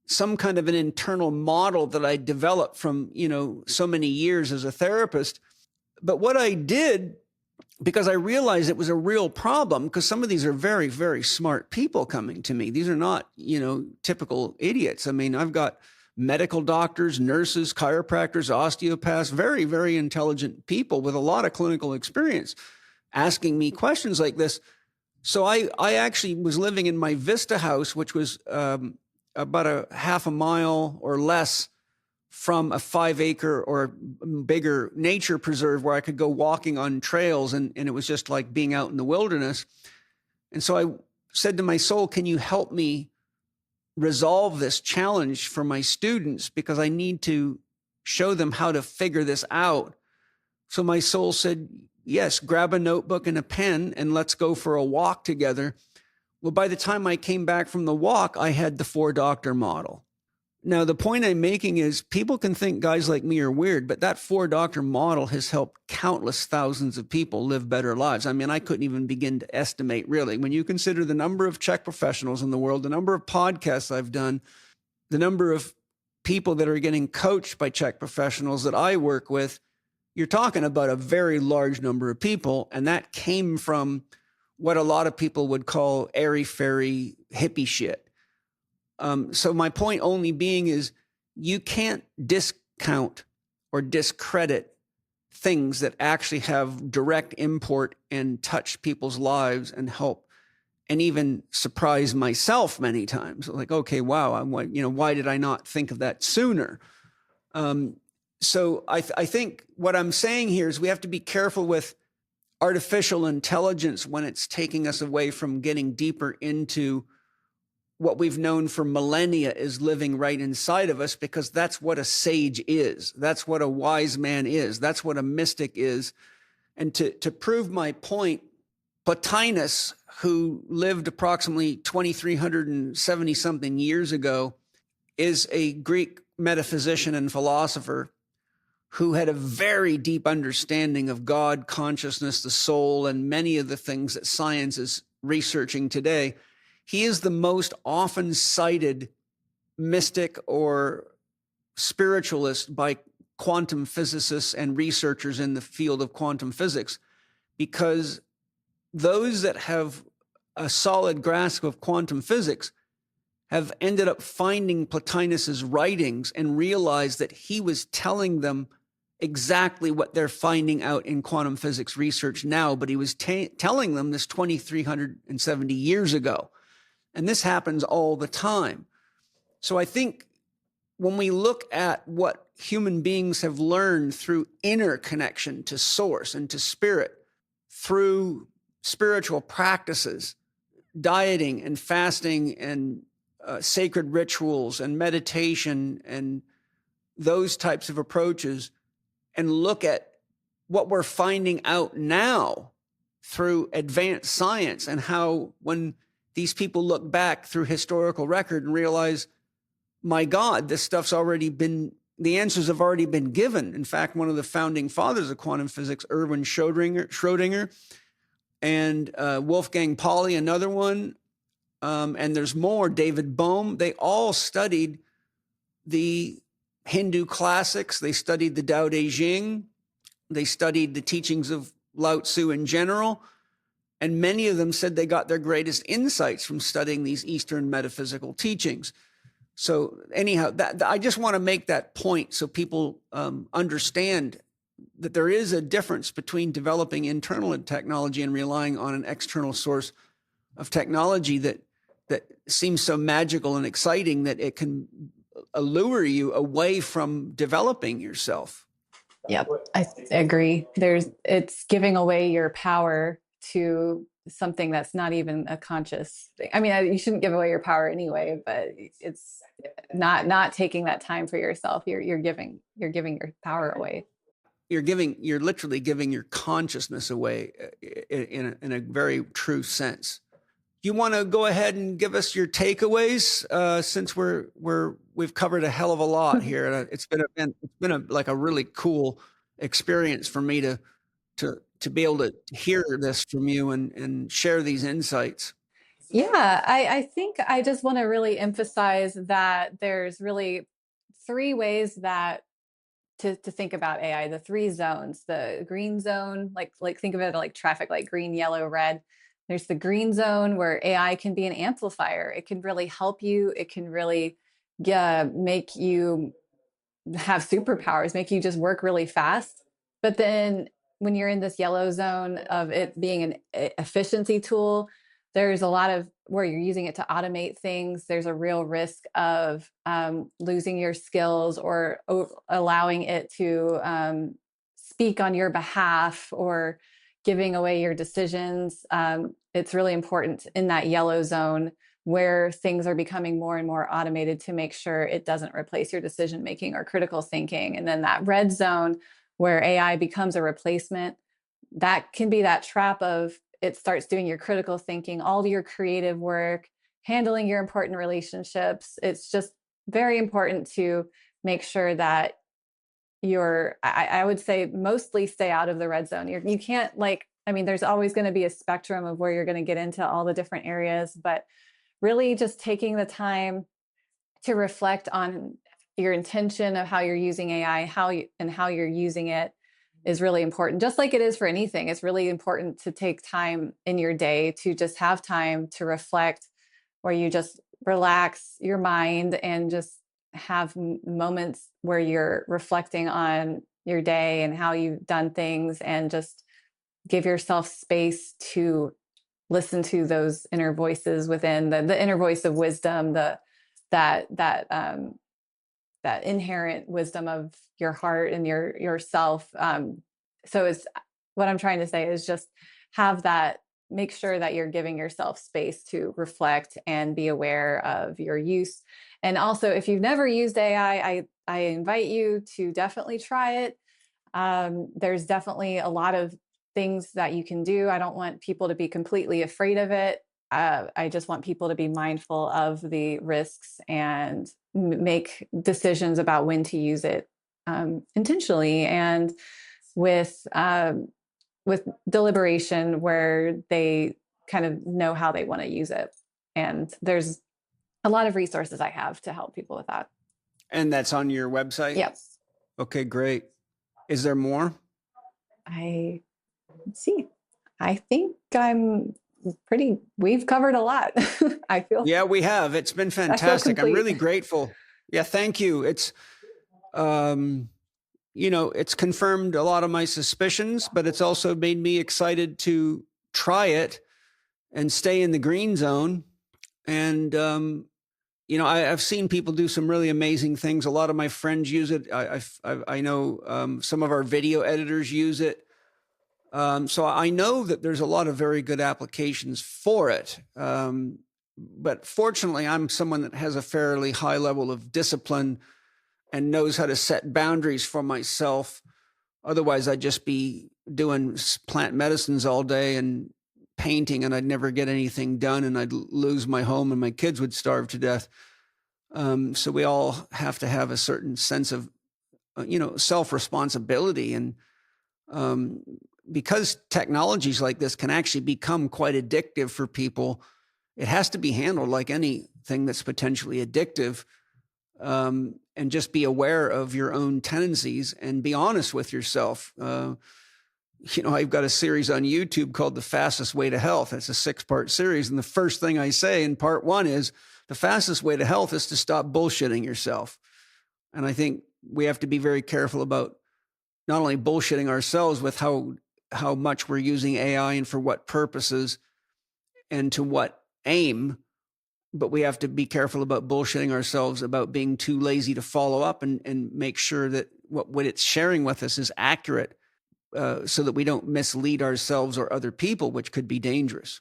some kind of an internal model that I developed from, so many years as a therapist. But what I did, because I realized it was a real problem, because some of these are very, very smart people coming to me. These are not, typical idiots. I mean, I've got medical doctors, nurses, chiropractors, osteopaths, very, very intelligent people with a lot of clinical experience asking me questions like this. So I actually was living in my Vista house, which was about a half a mile or less from a 5-acre or bigger nature preserve where I could go walking on trails. And it was just like being out in the wilderness. And so I said to my soul, can you help me resolve this challenge for my students? Because I need to show them how to figure this out. So my soul said, yes, grab a notebook and a pen and let's go for a walk together. Well, by the time I came back from the walk, I had the 4-doctor model. Now, the point I'm making is people can think guys like me are weird, but that 4-doctor model has helped countless thousands of people live better lives. I mean, I couldn't even begin to estimate, really. When you consider the number of Chek professionals in the world, the number of podcasts I've done, the number of people that are getting coached by Chek professionals that I work with, you're talking about a very large number of people. And that came from what a lot of people would call airy-fairy hippie shit. So my point only being is you can't discount or discredit things that actually have direct import and touch people's lives and help and even surprise myself many times. Like, okay, wow, why did I not think of that sooner? So I think what I'm saying here is we have to be careful with artificial intelligence when it's taking us away from getting deeper into what we've known for millennia is living right inside of us, because that's what a sage is. That's what a wise man is. That's what a mystic is. And to prove my point, Plotinus, who lived approximately 2,370 something years ago, is a Greek metaphysician and philosopher who had a very deep understanding of God, consciousness, the soul, and many of the things that science is researching today. He is the most often cited mystic or spiritualist by quantum physicists and researchers in the field of quantum physics, because those that have a solid grasp of quantum physics have ended up finding Plotinus's writings and realized that he was telling them exactly what they're finding out in quantum physics research now, but he was telling them this 2,370 years ago. And this happens all the time. So I think when we look at what human beings have learned through inner connection to source and to spirit, through spiritual practices, dieting and fasting and sacred rituals and meditation and those types of approaches, and look at what we're finding out now through advanced science and how when these people look back through historical record and realize, my God, this stuff's already been, the answers have already been given. In fact, one of the founding fathers of quantum physics, Erwin Schrödinger, and Wolfgang Pauli, another one, and there's more, David Bohm, they all studied the Hindu classics. They studied the Tao Te Ching. They studied the teachings of Lao Tzu in general. And many of them said they got their greatest insights from studying these Eastern metaphysical teachings. So anyhow, I just want to make that point so people understand that there is a difference between developing internal technology and relying on an external source of technology that seems so magical and exciting that it can allure you away from developing yourself. Yep, I agree. It's giving away your power to something that's not even a conscious thing. I mean, you shouldn't give away your power anyway, but it's not taking that time for yourself. You're giving your power away. You're literally giving your consciousness away in a very true sense. You want to go ahead and give us your takeaways since we've covered a hell of a lot here. It's been like a really cool experience for me to be able to hear this from you and share these insights. Yeah, I think I just want to really emphasize that there's really three ways that to think about AI, the three zones, the green zone, like think of it like traffic, like green, yellow, red. There's the green zone where AI can be an amplifier. It can really help you. It can really make you have superpowers, make you just work really fast. But then when you're in this yellow zone of it being an efficiency tool, there's a lot of where you're using it to automate things. There's a real risk of losing your skills or allowing it to speak on your behalf or giving away your decisions. It's really important in that yellow zone where things are becoming more and more automated to make sure it doesn't replace your decision making or critical thinking. And then that red zone where AI becomes a replacement, that can be that trap of it starts doing your critical thinking, all your creative work, handling your important relationships. It's just very important to make sure that I would say mostly stay out of the red zone. You can't there's always going to be a spectrum of where you're going to get into all the different areas, but really just taking the time to reflect on your intention of how you're using AI, how you're using it is really important. Just like it is for anything, it's really important to take time in your day to just have time to reflect, where you just relax your mind and just have moments where you're reflecting on your day and how you've done things, and just give yourself space to listen to those inner voices within, the inner voice of wisdom, that inherent wisdom of your heart and yourself. So it's what I'm trying to say is just have that, make sure that you're giving yourself space to reflect and be aware of your use. And also, if you've never used AI, I invite you to definitely try it. There's definitely a lot of things that you can do. I don't want people to be completely afraid of it. I just want people to be mindful of the risks and make decisions about when to use it intentionally and with deliberation, where they kind of know how they want to use it. And there's a lot of resources I have to help people with that. And that's on your website? Yep. Okay, great. Is there more? Let's see. I think we've covered a lot. I feel. Yeah, we have. It's been fantastic. I'm really grateful. Yeah, thank you. It's, it's confirmed a lot of my suspicions, but it's also made me excited to try it and stay in the green zone. And, I've seen people do some really amazing things. A lot of my friends use it. I know some of our video editors use it. So I know that there's a lot of very good applications for it. But fortunately, I'm someone that has a fairly high level of discipline and knows how to set boundaries for myself. Otherwise, I'd just be doing plant medicines all day and painting, and I'd never get anything done, and I'd lose my home, and my kids would starve to death. So we all have to have a certain sense of, self-responsibility. And because technologies like this can actually become quite addictive for people, it has to be handled like anything that's potentially addictive, and just be aware of your own tendencies and be honest with yourself. I've got a series on YouTube called The Fastest Way to Health. It's a 6-part series. And the first thing I say in part 1 is, the fastest way to health is to stop bullshitting yourself. And I think we have to be very careful about not only bullshitting ourselves with how much we're using AI and for what purposes and to what aim, but we have to be careful about bullshitting ourselves about being too lazy to follow up and make sure that what it's sharing with us is accurate, so that we don't mislead ourselves or other people, which could be dangerous.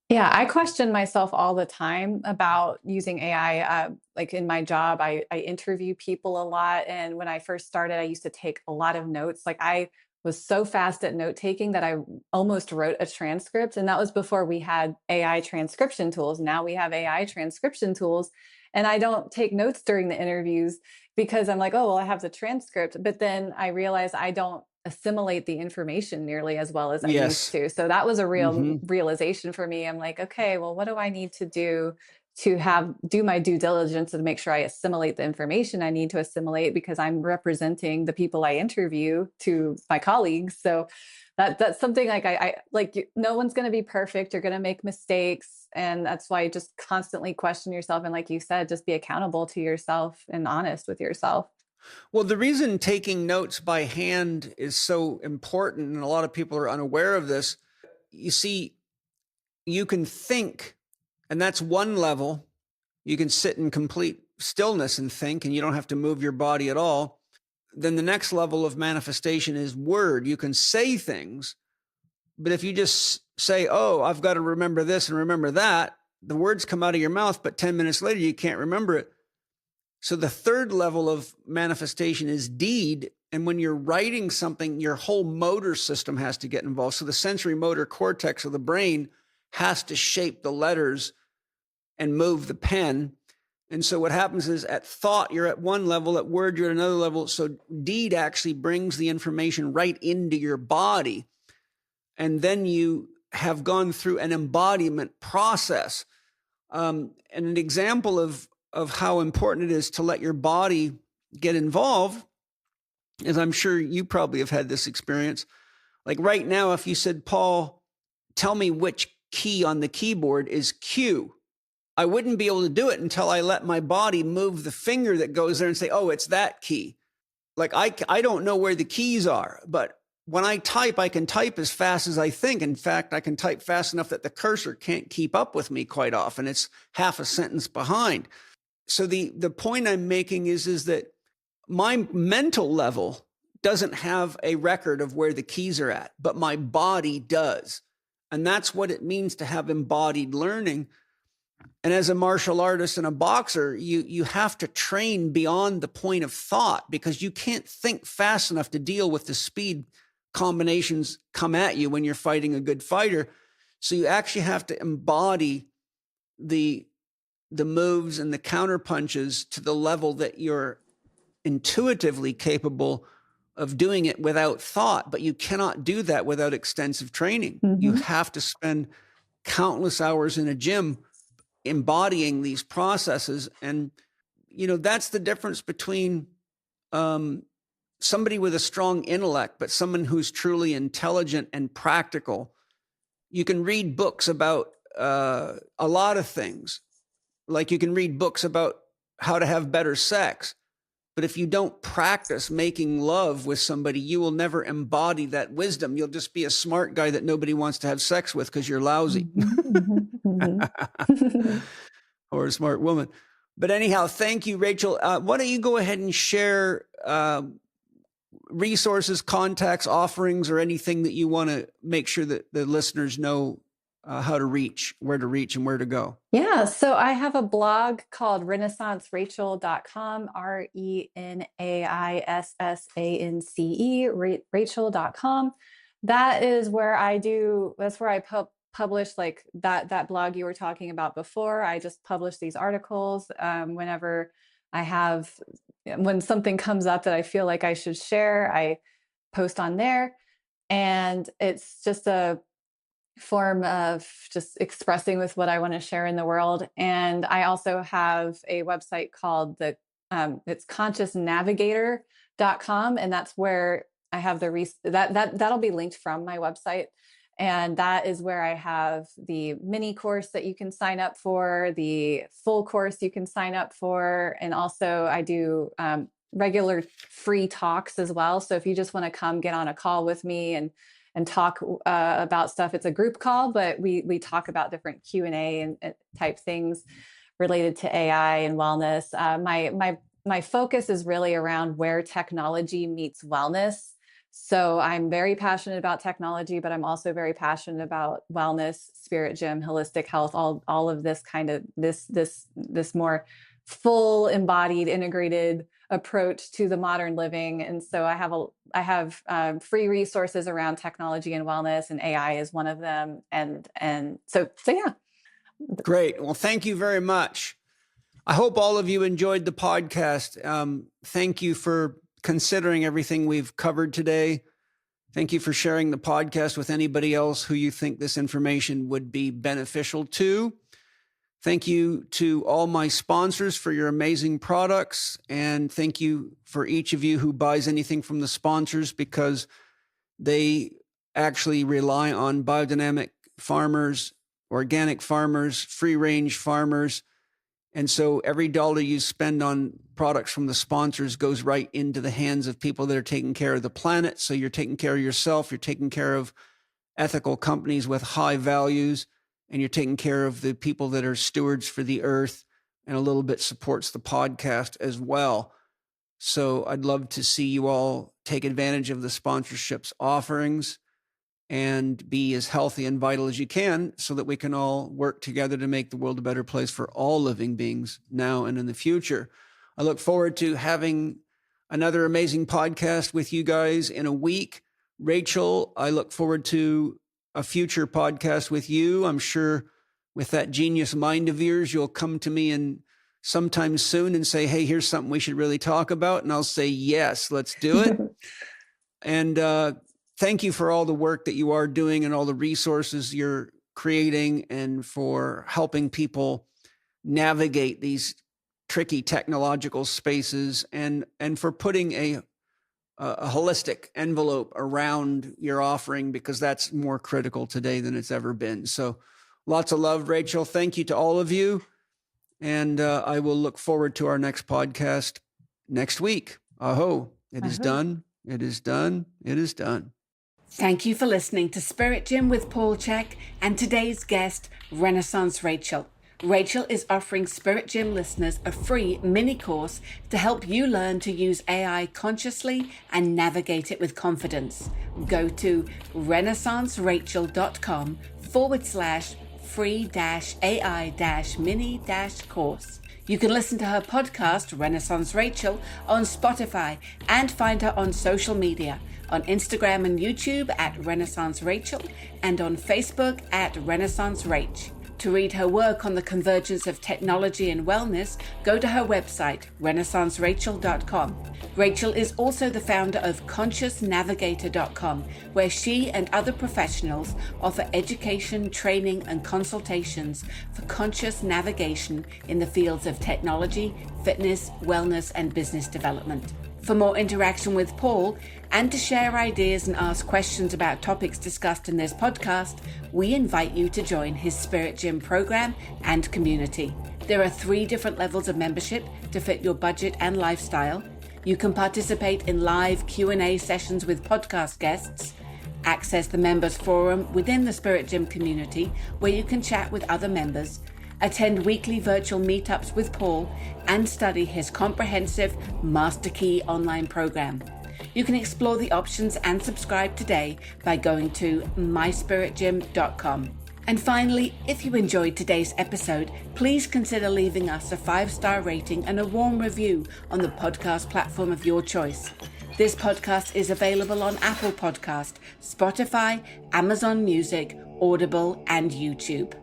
Yeah, I question myself all the time about using AI. Like in my job, I interview people a lot. And when I first started, I used to take a lot of notes. Like I was so fast at note taking that I almost wrote a transcript. And that was before we had AI transcription tools. Now we have AI transcription tools. And I don't take notes during the interviews because I'm like, oh, well, I have the transcript. But then I realize I don't assimilate the information nearly as well as I used Yes. to. So that was a real Mhm. realization for me. I'm like, okay, well, what do I need to do to do my due diligence and make sure I assimilate the information I need to assimilate, because I'm representing the people I interview to my colleagues. So that's something like I like, no one's going to be perfect. You're going to make mistakes. And that's why you just constantly question yourself. And like you said, just be accountable to yourself and honest with yourself. Well, the reason taking notes by hand is so important, and a lot of people are unaware of this, you see, you can think, and that's one level. You can sit in complete stillness and think, and you don't have to move your body at all. Then the next level of manifestation is word. You can say things, but if you just say, oh, I've got to remember this and remember that, the words come out of your mouth, but 10 minutes later, you can't remember it. So the third level of manifestation is deed. And when you're writing something, your whole motor system has to get involved. So the sensory motor cortex of the brain has to shape the letters and move the pen. And so what happens is at thought, you're at one level, at word, you're at another level. So deed actually brings the information right into your body. And then you have gone through an embodiment process. And an example of how important it is to let your body get involved is, I'm sure you probably have had this experience. Like right now, if you said, Paul, tell me which key on the keyboard is Q, I wouldn't be able to do it until I let my body move the finger that goes there and say, oh, it's that key. Like I don't know where the keys are, but when I type, I can type as fast as I think. In fact, I can type fast enough that the cursor can't keep up with me quite often. It's half a sentence behind. So the point I'm making is that my mental level doesn't have a record of where the keys are at, but my body does. And that's what it means to have embodied learning. And as a martial artist and a boxer, you have to train beyond the point of thought, because you can't think fast enough to deal with the speed combinations come at you when you're fighting a good fighter. So you actually have to embody the moves and the counter punches to the level that you're intuitively capable of doing it without thought. But you cannot do that without extensive training. You have to spend countless hours in a gym embodying these processes. And, that's the difference between somebody with a strong intellect, but someone who's truly intelligent and practical. You can read books about a lot of things. Like you can read books about how to have better sex. But if you don't practice making love with somebody, you will never embody that wisdom. You'll just be a smart guy that nobody wants to have sex with because you're lousy. Or a smart woman. But anyhow, thank you, Rachel. Why don't you go ahead and share resources, contacts, offerings, or anything that you want to make sure that the listeners know how to reach, where to reach, and where to go. Yeah, so I have a blog called renaissancerachel.com, RenaissanceE, Rachel.com. That is where that's where I publish like that blog you were talking about before. I just publish these articles whenever when something comes up that I feel like I should share, I post on there. And it's just a form of just expressing with what I want to share in the world. And I also have a website called it's consciousnavigator.com. And that's where I have that'll be linked from my website. And that is where I have the mini course that you can sign up for, the full course you can sign up for. And also I do regular free talks as well. So if you just want to come get on a call with me and talk about stuff, it's a group call, but we talk about different Q&A and type things related to AI and wellness. My focus is really around where technology meets wellness. So I'm very passionate about technology, but I'm also very passionate about wellness, spirit gym, holistic health, all of this kind of this more full embodied integrated approach to the modern living. And so I have free resources around technology and wellness, and AI is one of them. And so yeah. Great. Well, thank you very much. I hope all of you enjoyed the podcast. Thank you for considering everything we've covered today. Thank you for sharing the podcast with anybody else who you think this information would be beneficial to. Thank you to all my sponsors for your amazing products. And thank you for each of you who buys anything from the sponsors, because they actually rely on biodynamic farmers, organic farmers, free range farmers. And so every dollar you spend on products from the sponsors goes right into the hands of people that are taking care of the planet. So you're taking care of yourself, you're taking care of ethical companies with high values, and you're taking care of the people that are stewards for the earth, and a little bit supports the podcast as well. So I'd love to see you all take advantage of the sponsorships offerings and be as healthy and vital as you can, so that we can all work together to make the world a better place for all living beings now and in the future. I look forward to having another amazing podcast with you guys in a week. Rachel, I look forward to a future podcast with you. I'm sure with that genius mind of yours, you'll come to me and sometime soon and say, hey, here's something we should really talk about. And I'll say, yes, let's do it. And thank you for all the work that you are doing and all the resources you're creating, and for helping people navigate these tricky technological spaces, and for putting a holistic envelope around your offering, because that's more critical today than it's ever been. So lots of love, Rachel. Thank you to all of you. And I will look forward to our next podcast next week. Aho. It is done. It is done. It is done. Thank you for listening to Spirit Gym with Paul Chek and today's guest, Renaissance Rachel. Rachel is offering Spirit Gym listeners a free mini course to help you learn to use AI consciously and navigate it with confidence. Go to renaissancerachel.com/free-AI-mini-course. You can listen to her podcast, Renaissance Rachel, on Spotify, and find her on social media, on Instagram and YouTube at Renaissance Rachel, and on Facebook at Renaissance Rach. To read her work on the convergence of technology and wellness, go to her website, renaissancerachel.com. Rachel is also the founder of ConsciousNavigator.com, where she and other professionals offer education, training, and consultations for conscious navigation in the fields of technology, fitness, wellness, and business development. For more interaction with Paul, and to share ideas and ask questions about topics discussed in this podcast, we invite you to join his Spirit Gym program and community. There are 3 different levels of membership to fit your budget and lifestyle. You can participate in live Q&A sessions with podcast guests, access the members forum within the Spirit Gym community where you can chat with other members, attend weekly virtual meetups with Paul, and study his comprehensive Master Key online program. You can explore the options and subscribe today by going to myspiritgym.com. And finally, if you enjoyed today's episode, please consider leaving us a 5-star rating and a warm review on the podcast platform of your choice. This podcast is available on Apple Podcast, Spotify, Amazon Music, Audible, and YouTube.